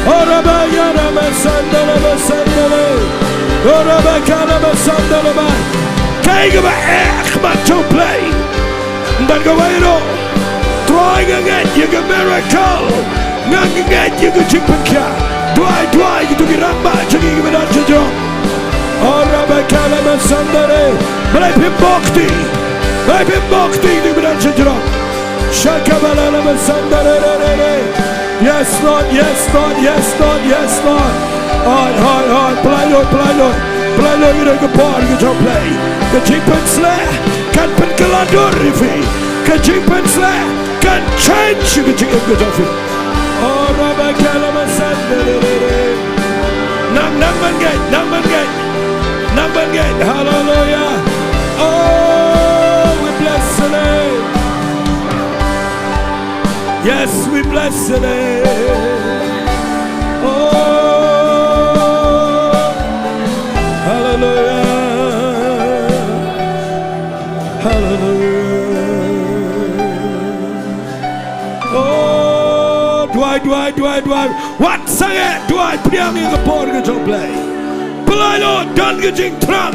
Ora bakala sandere. Ora bakala sandere. Kijk maar echt maar to play. Dan gaan we nog. Try again, you get miracle. Ngang again, you get chicken car. Dwai, you get ramba, you get that job. Ora bakala masandare. Blijf hem bokti, you get that job. Shakabala masandare. Yes, Lord. Hard. Play Lord. Play lo you don't play. Kecing pensle kan penkelandur rifi. Kecing pensle kan change kecing kejofi. Ora bakala masandere. Nang mangait. Hallelujah. Oh, we bless the name. Yes, we bless the name. Dwai. What sangat Dwai priang yang kepor ke play. Pelai lo dan kecing terang.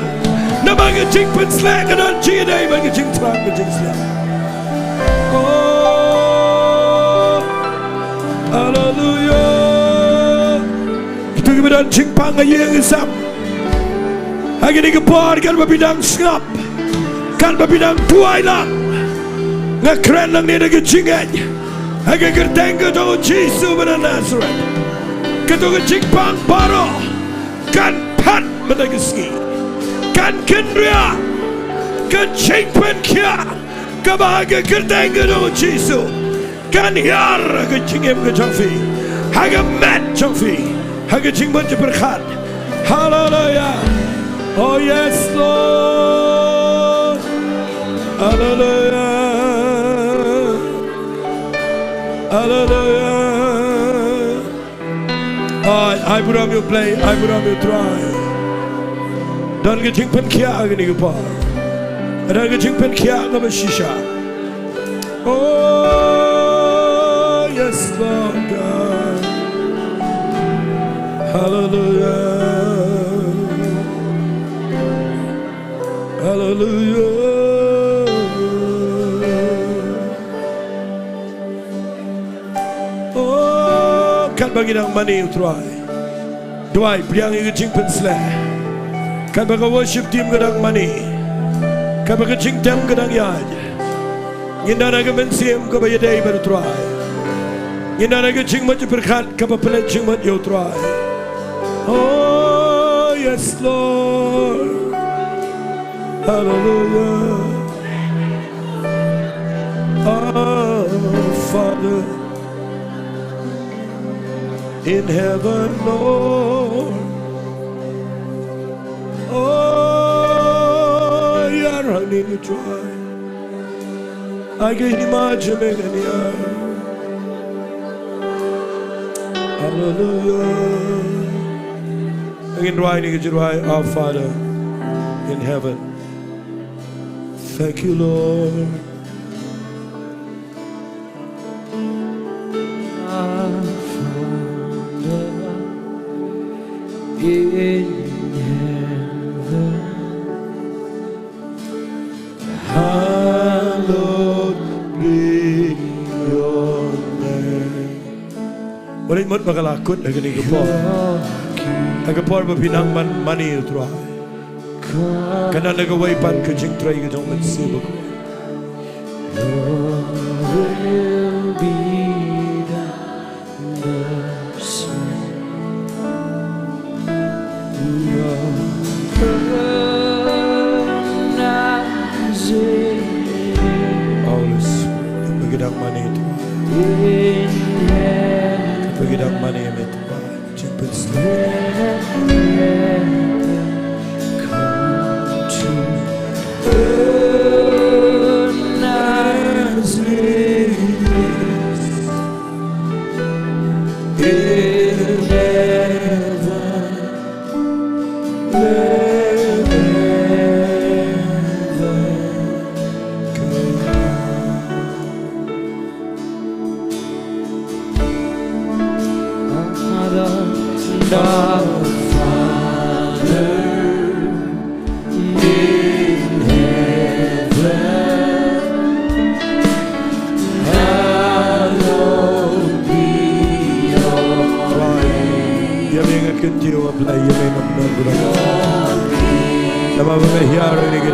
Nama kecing penslek dan cidai bagi kecing terang kecing selek. Oh, hallelujah. Itu kemudian cing pangai yang isam. Hari ini kepor kan berbidang skap. Kan berbidang Dwai lang. Ngekeren lang ni ada kecingan. Hage kertengke to Jesu bena Nazareth. Ketu kecing pang paro. Kan pat menegeski. Kan kendria. Kecing pen kia. Kabahage kertengke to Jesu. Kan hiar kecing em kejofi. Hage mat jofi. Hage cing pen berkat. Hallelujah. Oh yes Lord. Hallelujah. I put on your play, I put on your try. Dan kecing pen kia gini kepa. Dan kecing pen kia nama shisha. Oh yes Lord God. Hallelujah. Kan bagi nang mani utrai. Dwai priang kecing pensle. Kan bagi worship team gedang mani. Kan bagi kecing tem gedang yaj. Ngindana ke mensim ke bagi day berutrai. Ngindana kecing mat berkat ke pepelet cing mat utrai. Oh yes Lord. Hallelujah. Oh Father. In heaven, Lord. Oh, you're running dry. I can imagine it in the air. Hallelujah. Again, right, our Father in heaven. Thank you, Lord. in heaven. Hallowed be your name. Walit mo't makalakot na ganing kapor. Ang kapor ba pinangman mani utro. Kana nagaway pan ka jing try ka jong magsibog. Will be the mercy. Holy Spirit, pagidang mani ito. Pagidang mani ito. Jingpan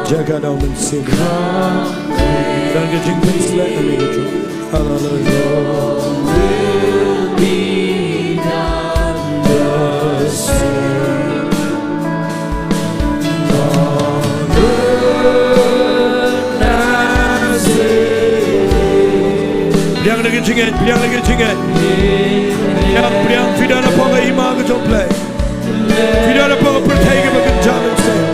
jaga daw ng siga. Dan ka jingpan sila na may ito. Hallelujah. Will be done the same. On earth as Priang lagi jingan, priang lagi jingan. Priang tidak ada apa ima ke jomplay. Tidak ada apa percaya ke bagian jalan saya.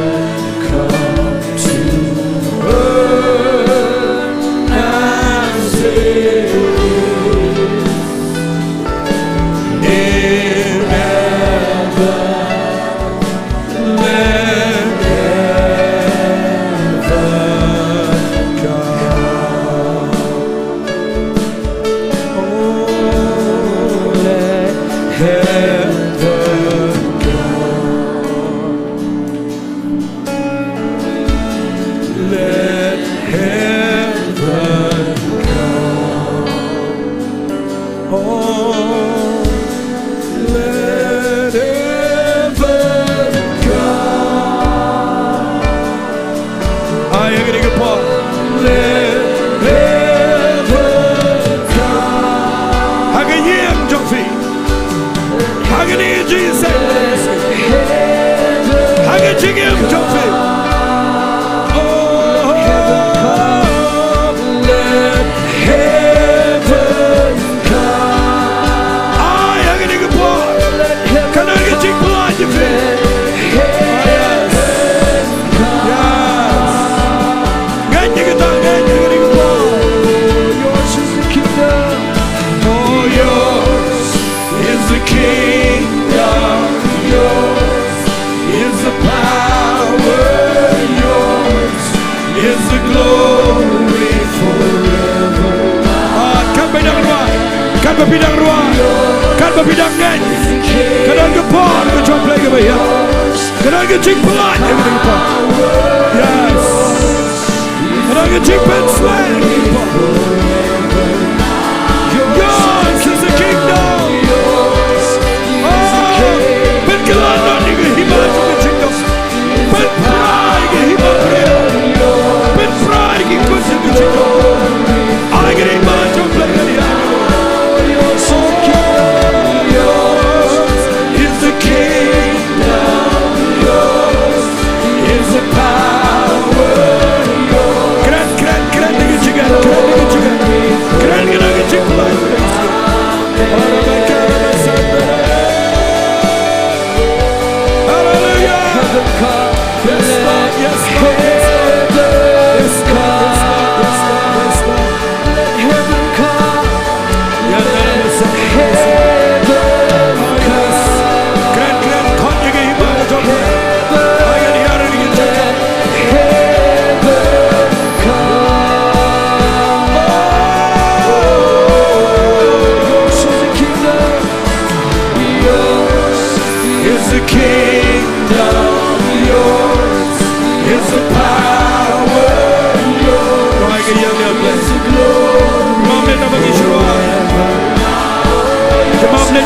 Keren dengan juga.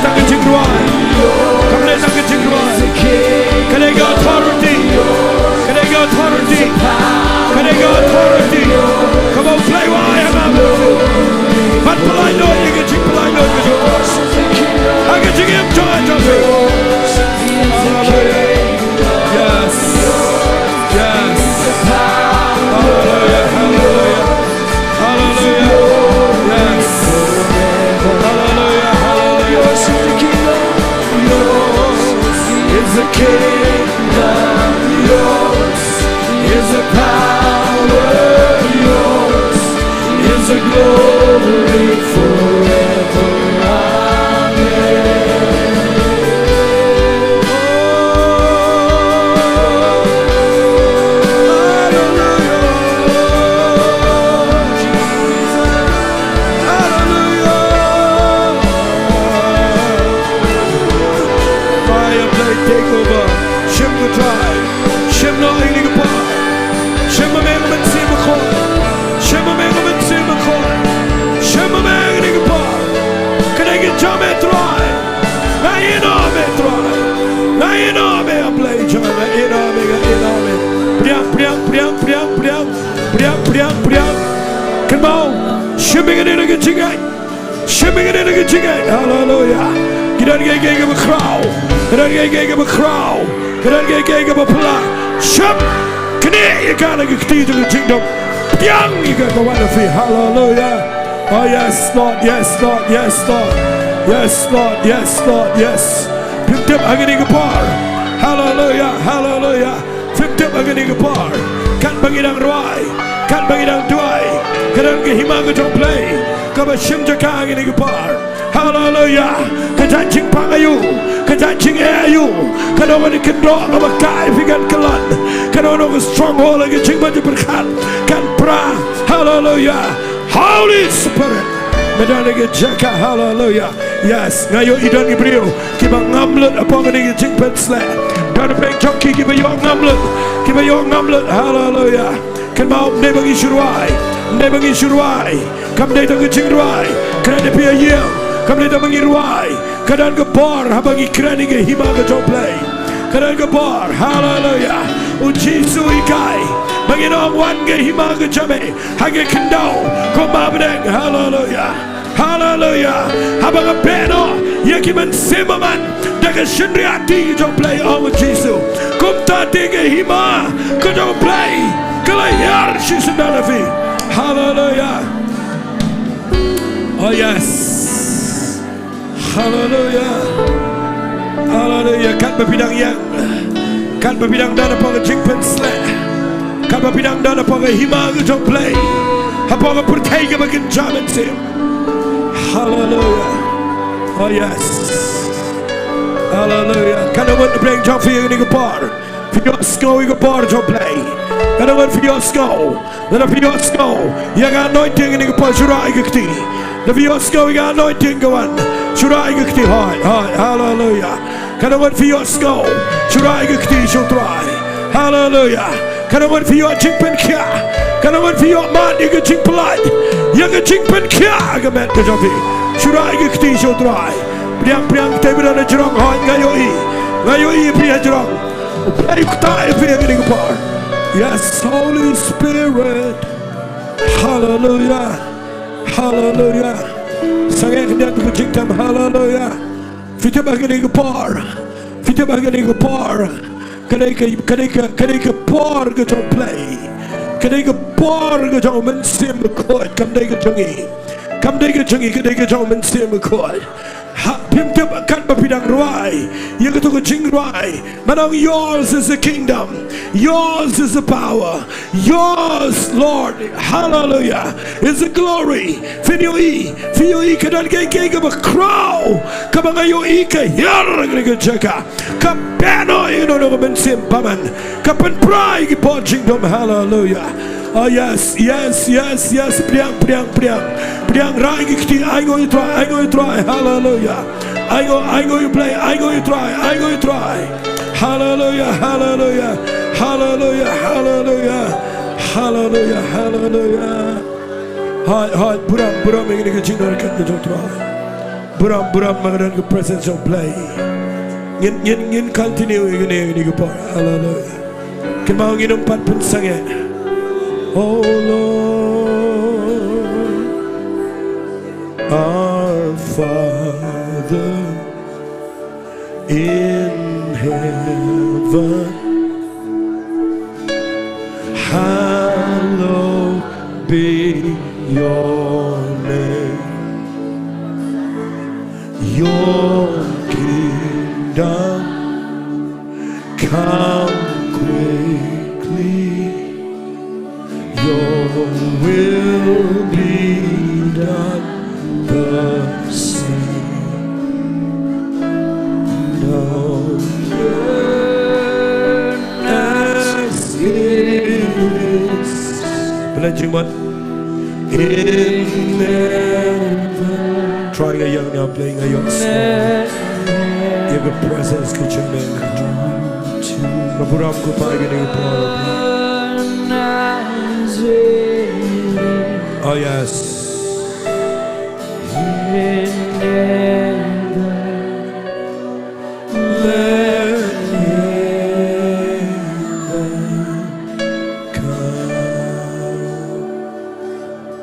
tăng cái chinh ruai. Come lên tăng cái chinh ruai. Cái này cái authority. Cái này cái authority. Cái này cái authority. Come on, play why I'm out. Bắt play đôi như cái chinh play đôi cái chinh. Hai cái chinh em cho mình. Yes. Yes. Hallelujah. Hallelujah. Hallelujah. Yes. Hallelujah. Hallelujah. Is the kingdom yours? Is the power yours? Is the glory forever? Come on, shimming it in a good chicken, shimming it in a good chicken. Hallelujah. You don't get a crowd, you don't get a crowd, you don't get a plot. Ship, you gotta get to the kingdom. Young, you got the one of it. Hallelujah. Oh, yes, Lord, yes, Lord, yes, Lord, yes, Lord, yes, Lord, yes. Picked up, I'm getting a bar. Hallelujah, hallelujah. Picked up, I'm getting a bar. Can't bang it on Roy, can't bang it on Dway. Can't get him out of play. Come a shim to Kang in a bar. Hallelujah. Catching Pangayu, catching air you. Can only can draw of a guy if you get Kalan. Can only a stronghold like a chick but you can pra. Hallelujah. Holy Spirit. Madonna get Jacka. Hallelujah. Yes. Now you don't Ibril. Keep a numblet upon a chick pet slap. Don't a big junkie. Give a young numblet. Give a young numblet. Hallelujah. Come out. Never get your eye. Never get your eye. Come later get your eye. Can it be a year? Come later bang your eye. Can go bar. Habang ikraning a himaga to play. Can go bar. Hallelujah. Ujisu ikai. Bangin on one game himaga jame. Hage kendo. Come abdeng. Hallelujah. Hallelujah. Habang a beno. Yakiman Simmerman. Daga Shinriati to play over Jisu. Come ta digga hima. Go to play. Kalayar. She's another fee. Hallelujah. Oh yes. Hallelujah. Hallelujah. Kat bapidang yang. Kat bapidang dana pang jingpen slay. Kat bapidang dana pang hima to play. Hapang purtega bagin jamin sim. Hallelujah. Oh yes. Hallelujah. Can I want to bring John for you in the bar? For your skull, you bar to play. Can I want for your skull? Then for your skull, you got anointing in the bar. Should I get tea? The for your skull, you got anointing go on. Should I get tea? Hallelujah. Can I want for your skull? Should I get tea? Should try. Hallelujah. Can I want for your chicken kia? Can I want for your man? You get chicken blood. You get chicken kia. I can make the job. Should I get tea? Should try. Priang table on the drunk hot Gayoi Pria drunk. Play time in bar. Yes, Holy Spirit. Hallelujah. Hallelujah. Sang that to Jingtam. Hallelujah. Fitabaga bar. Fitabaga bar. Kadeka bar go to play. Kadeka bar go to men sim court. Come take a chungy. Come take a chungy. Kadeka to sim court. Pim tip kat bapidang ruai. You get to go ching ruai. Manong yours is the kingdom. Yours is the power. Yours, Lord. Hallelujah. Is the glory. Fiyoi kadan gay of a crow. Kabangayo ika yarga cheka. Kapano you know ben sim paman. Kapan prai gipo kingdom. Hallelujah. Oh yes. Priang rai gikti. I go you try. Hallelujah. I go you play. I go you try. Hallelujah. Hi. Buram ingin ke cinggar kan ke try. Buram magadan ke presence of play. Ngin continue ini ke por. Hallelujah. Ken mau ngin empat pun sangat. Oh Lord, our Father in heaven, hallowed be your name. Your kingdom come quickly. Your will be done the same on earth as it is. Pledging what? In heaven. Trying a young now, playing a young song. You have presence, kitchen man. Maburam ko pa gini po. Oh yes. In heaven, let heaven come.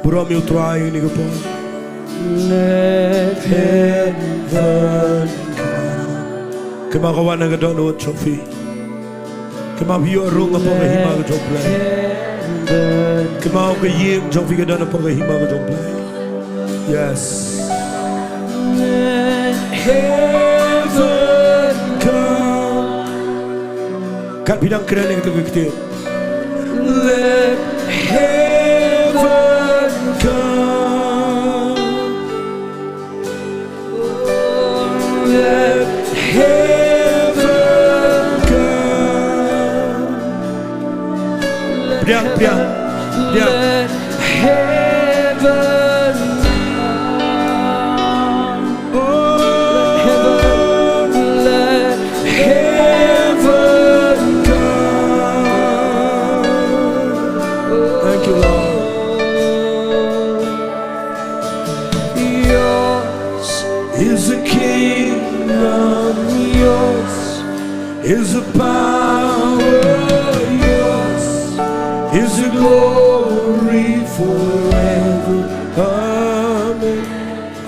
Buram you try gini ko po. Let heaven come. Kumakawan na gadon o trophy. Kumabiyo rung apa kahima gadon play. Kumakaw kayim trophy gadon apa kahima gadon play. Yes. Let heaven come. Kat bidang keren yang kita kektir. Let heaven come. Let heaven come. Let heaven come. Oh, let heaven come. Thank you, Lord. Yours is the kingdom, yours is the power, yours is the glory forever. Amen.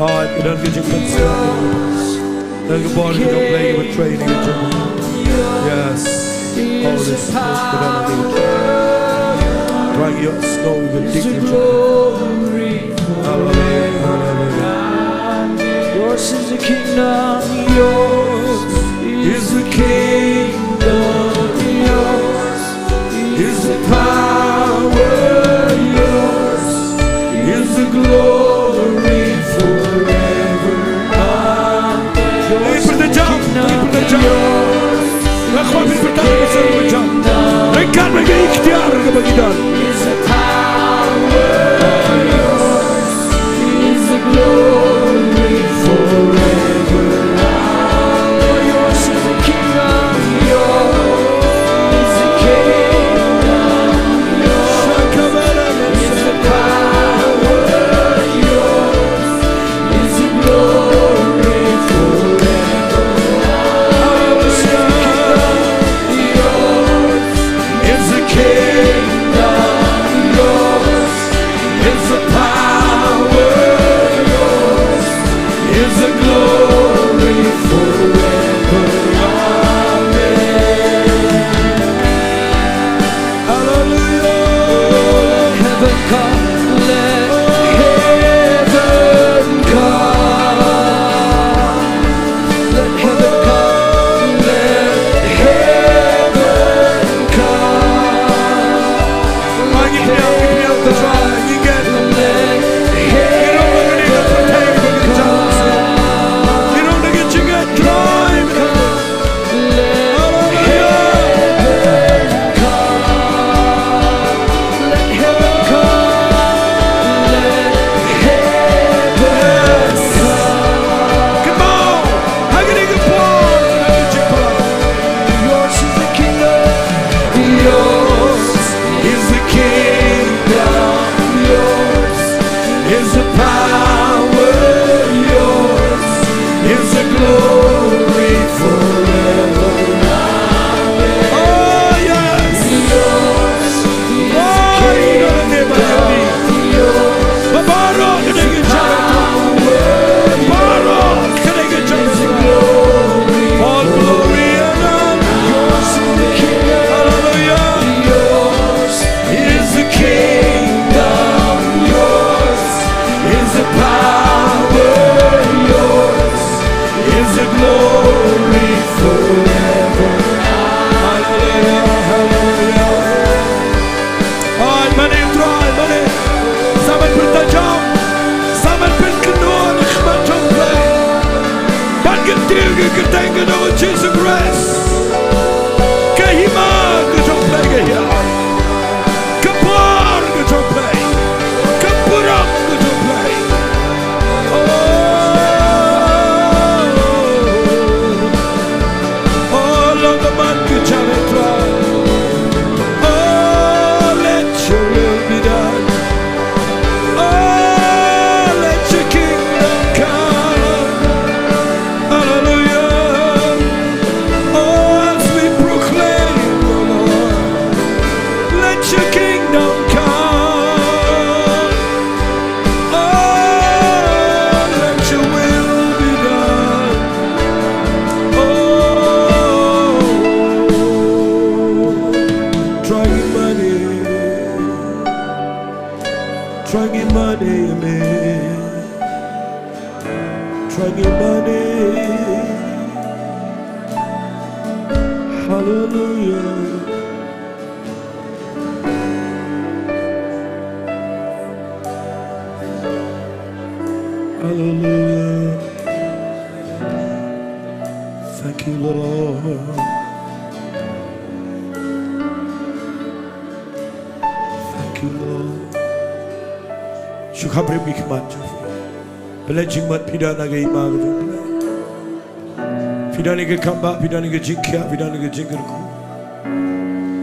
Oh, you don't get your concern. Don't get bored if you don't play with training. Yes. All this stuff, but I don't need it. Try your snow, you can dig your hallelujah, hallelujah. Yours is the kingdom, yours is the kingdom, yours is the power, yours is the glory forever. Yours is the kingdom, yours is the kingdom, rekan bagi ikhtiar bagi dan is the power, yours is the glory forever. Yours is the kingdom, yours is the kingdom, yours is the power, yours is the glory forever. Yours is the kingdom, yours is the kingdom. forever. Hallelujah, hallelujah. Ay, mani try, mani. Sabat bertajam, sabat berkenal, ikhmat jumpai. Bagian tiga ketengan dengan Jesus Christ. Kehiman ke jumpai kehia, kepar ke jumpai, kepuram ke jumpai. Oh, longaman ke jalan try. Oh, let your will be done. Oh, let your kingdom come. Hallelujah. Oh, as we proclaim, oh Lord, let your kingdom come. Oh, let your will be done. Oh, trying money, trying money, man, trying money. Hallelujah. Hallelujah. Thank you, Lord. Thank you, Lord. Syukabri hikmat Jufri. Belajingmat pidana ke imag Jufri. Pidana ke kamba, pidana ke jingkia, pidana ke jingkerku.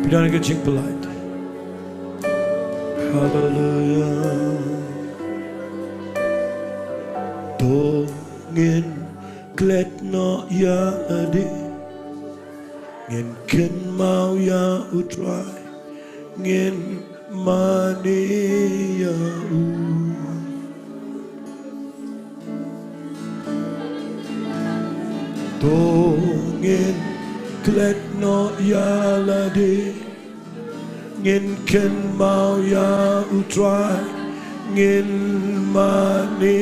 Pidana ke jingpelat. Hallelujah. Ngin klet no ya adi ngin ken mau ya utrai ngin mani ya u to ngin klet no ya ladi ngin ken mau ya utrai ngin mani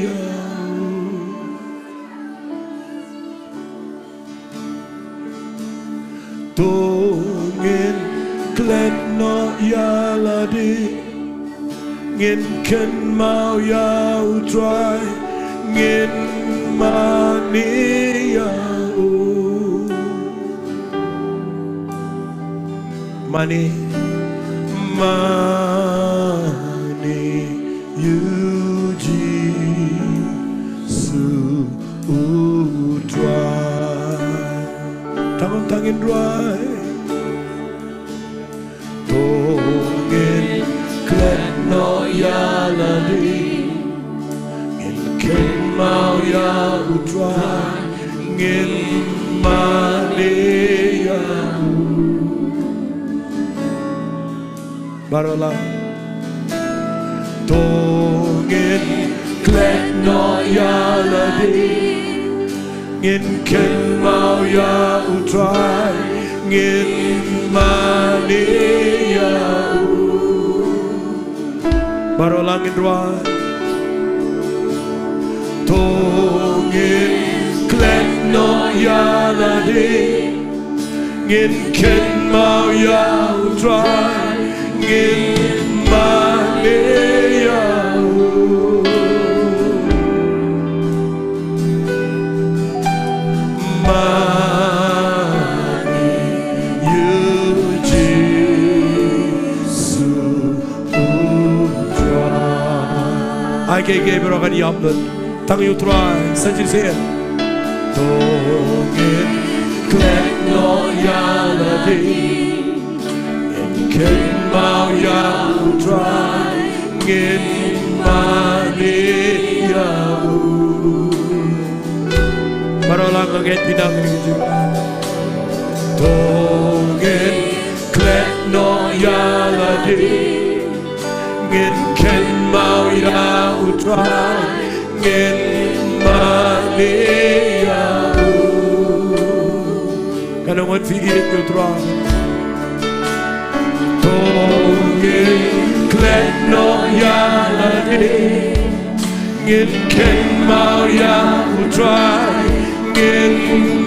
ya ngin klet no ya ladi ngin ken mau ya utrai ngin mani ya mani mani yuji su utrai tangan tangin dry tongin klet no ya ladi ngin ken mau ya utrai ngin mani ya barola tongin klet no ya ladi ngin ken mau ya utrai ngin mani ya baru langit ruai tongin klet no ya ladi ngin ken mau ya utrai ngin mani ya I gave it over the upload. Tang you try, such as it. Tongin klet no ya ladi, ngin mau ya try, ngin mani ya. Marolang kaget pinang gitu. Tongin klet no ya ladi. Ngin ken mau ya utrai ngin mani ya kanongan fiit utrai tongin klet no ya ladi ngin ken mau ya utrai ngin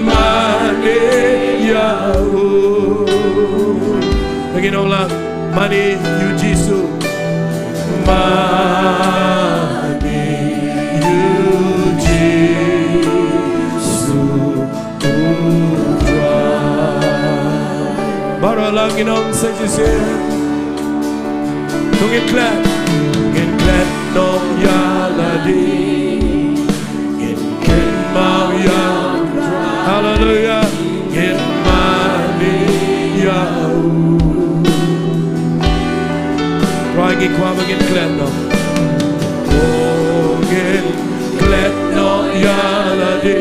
mani Begin olah mani you Jesus. Mani you Jesus. Bara lagi nong saja sih. Tungin clap nong ya ladi. Ingin mau ya. Hallelujah. Ingin mani ya. Roy kwa begin clap nong. Ingin clap nong ya ladi.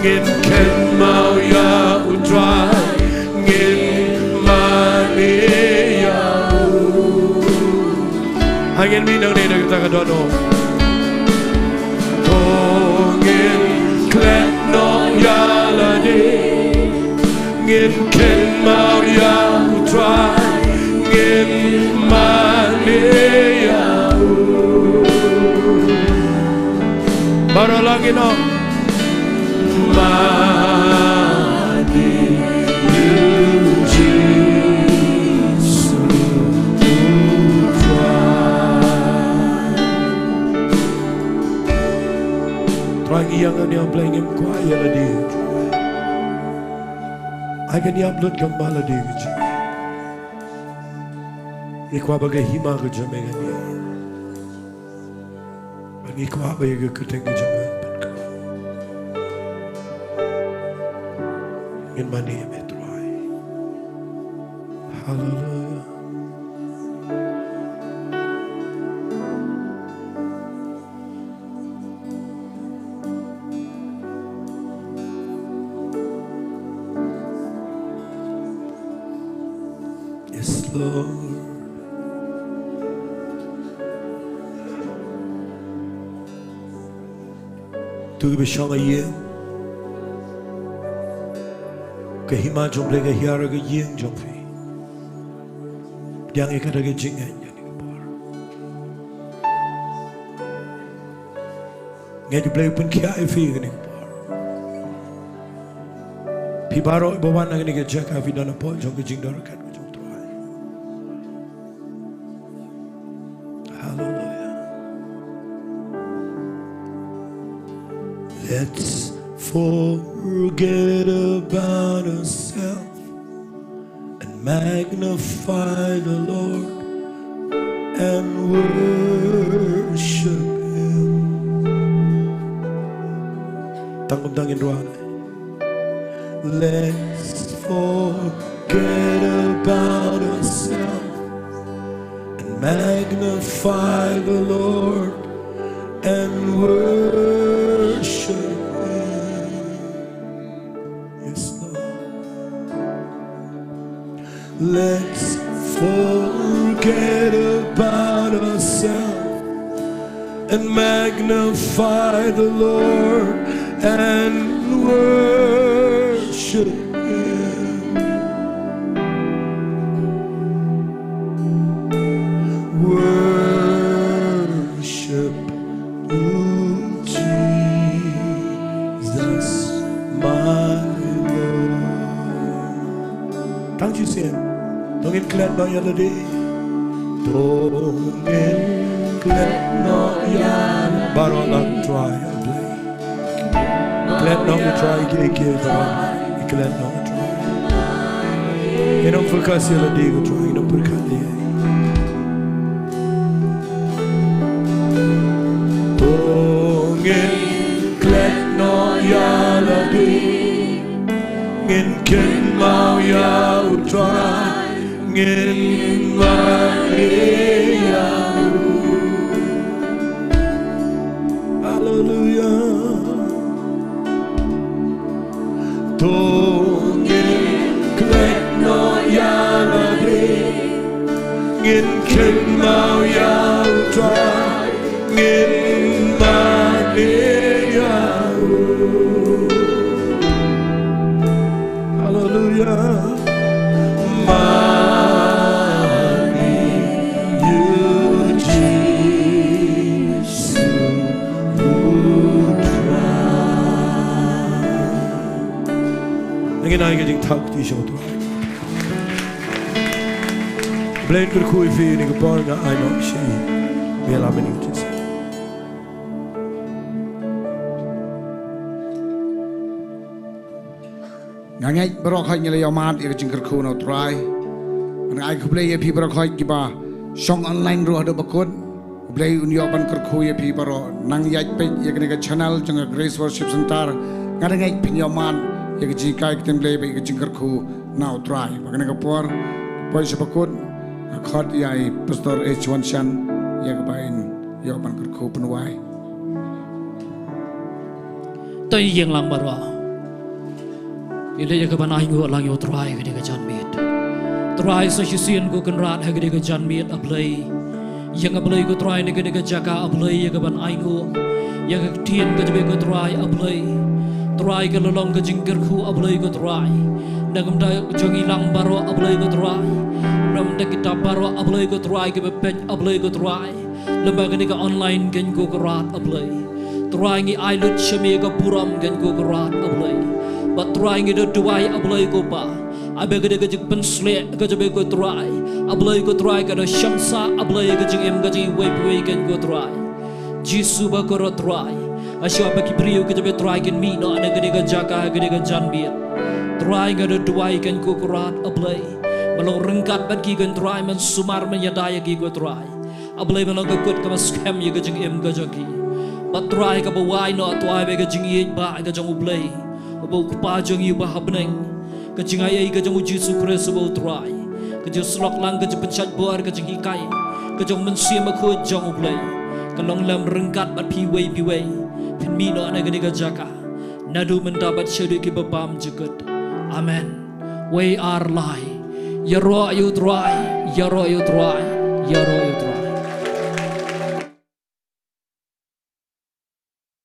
Ingin mau ya utrai. Angin minang ni nak kita kadono. Angin klep no ya ladi, angin ken mau ya utrai, angin mani ya. Baru lagi no. Mani you Jesus. Lagi yang ni am playing him quiet lagi. I can upload gambar lagi je. Ikwa bagai hima ke jaman ni. Bagi ikwa bagai keteng ke jaman. In mani metrai. Hallelujah. Yes, Lord. Tu be shanga yeng. Ke hima jom lega hiara ke yeng jom fi. Yang ikan lagi jingan yang ni kepar. Ngai di play pun kia fi ke ni kepar. Pi baro bawa nang ni ke jaka fi dana pol jom ke jing dor kan. Let's forget about ourselves and magnify the Lord and worship Him. Tanggung tangin ruana. Let's forget about ourselves and magnify the Lord and worship Him. Yes, Lord. Let's forget about ourselves and magnify the Lord and worship Him. Worship you, Jesus, my Lord. Can't you see Him? Don't get glad no other day. Don't get glad no other. Baro lang try and play. Glad no you try, give glad no you try. You don't forget the other day you try. You don't forget the other. Ngin ken mau ya utrai ngin Maria. Hallelujah. Ngin klek no ya lagi ngin ken mau ya utrai ngin Maria. Hallelujah. Mani you Jesus utrai. Ngin ay gajing thak ti show to. Blend kerkui fi ni kepon na I know she. Biarlah mening Jesus. Ngangai berok hai nyele yamat ya jingkar ku na try. Ngai ku play ya pi berok hai kiba song online ru ada bakut. Play unyo ban kerku ya pi baro nang ya pe ya kene channel jang Grace Worship Center. Ngai pin yamat ya jikai kitem play ba ya jingkar ku na try. Bakane ka por poi se bakut khot ya Pastor H1 Chan ya ka bain ya ban kerku penuai. Tay yang lang barwa. Ile ya kaban ai ngo lang yo try ke de jan mit. Try so sien go kan rat ha de jan mit ablay. Yang ablay go try ne ke de jaga ablay ya kaban ai ngo. Ya ka tien ke de go try ablay. Try ke lolong ke jingker khu ablay go try. Nagam da jongi lang baro ablay go try. Ram da kita baro ablay go try ke pet ablay go try. Lembaga ne ka online gen go rat ablay. Try ngi ai lut shemi ga puram gen go rat ablay. But trying it to why ablay ko pa. Abe gede gajik pensle gajabe ko try. Ablay ko try kada shamsa ablay gajik em gaji way can go try. Jisu ba ko try. Asyo apa ki priyo gajabe try can me no ana gede gajaka gede gajan biat. Trying it to why can go rat ablay. Malong rengkat bat ki kan try man sumar man yadaya ki go try. Ablay malong gakut ka scam ya gajik em gajaki. But try ka ba why no try be gajing ye ba gajang ublay. Bau kupajang iu bahabneng, kecing ayai kecing uji sukre sebau try, kecing selok lang kecing pencet buar kecing ikai, kecing mensiam aku jang ublay, kalong lam rengkat bat piway, pin mino anak gede jaka, nadu mendapat syadu ki babam jekut, amen. We are lie, ya roh you try, ya roh you try, ya roh you try.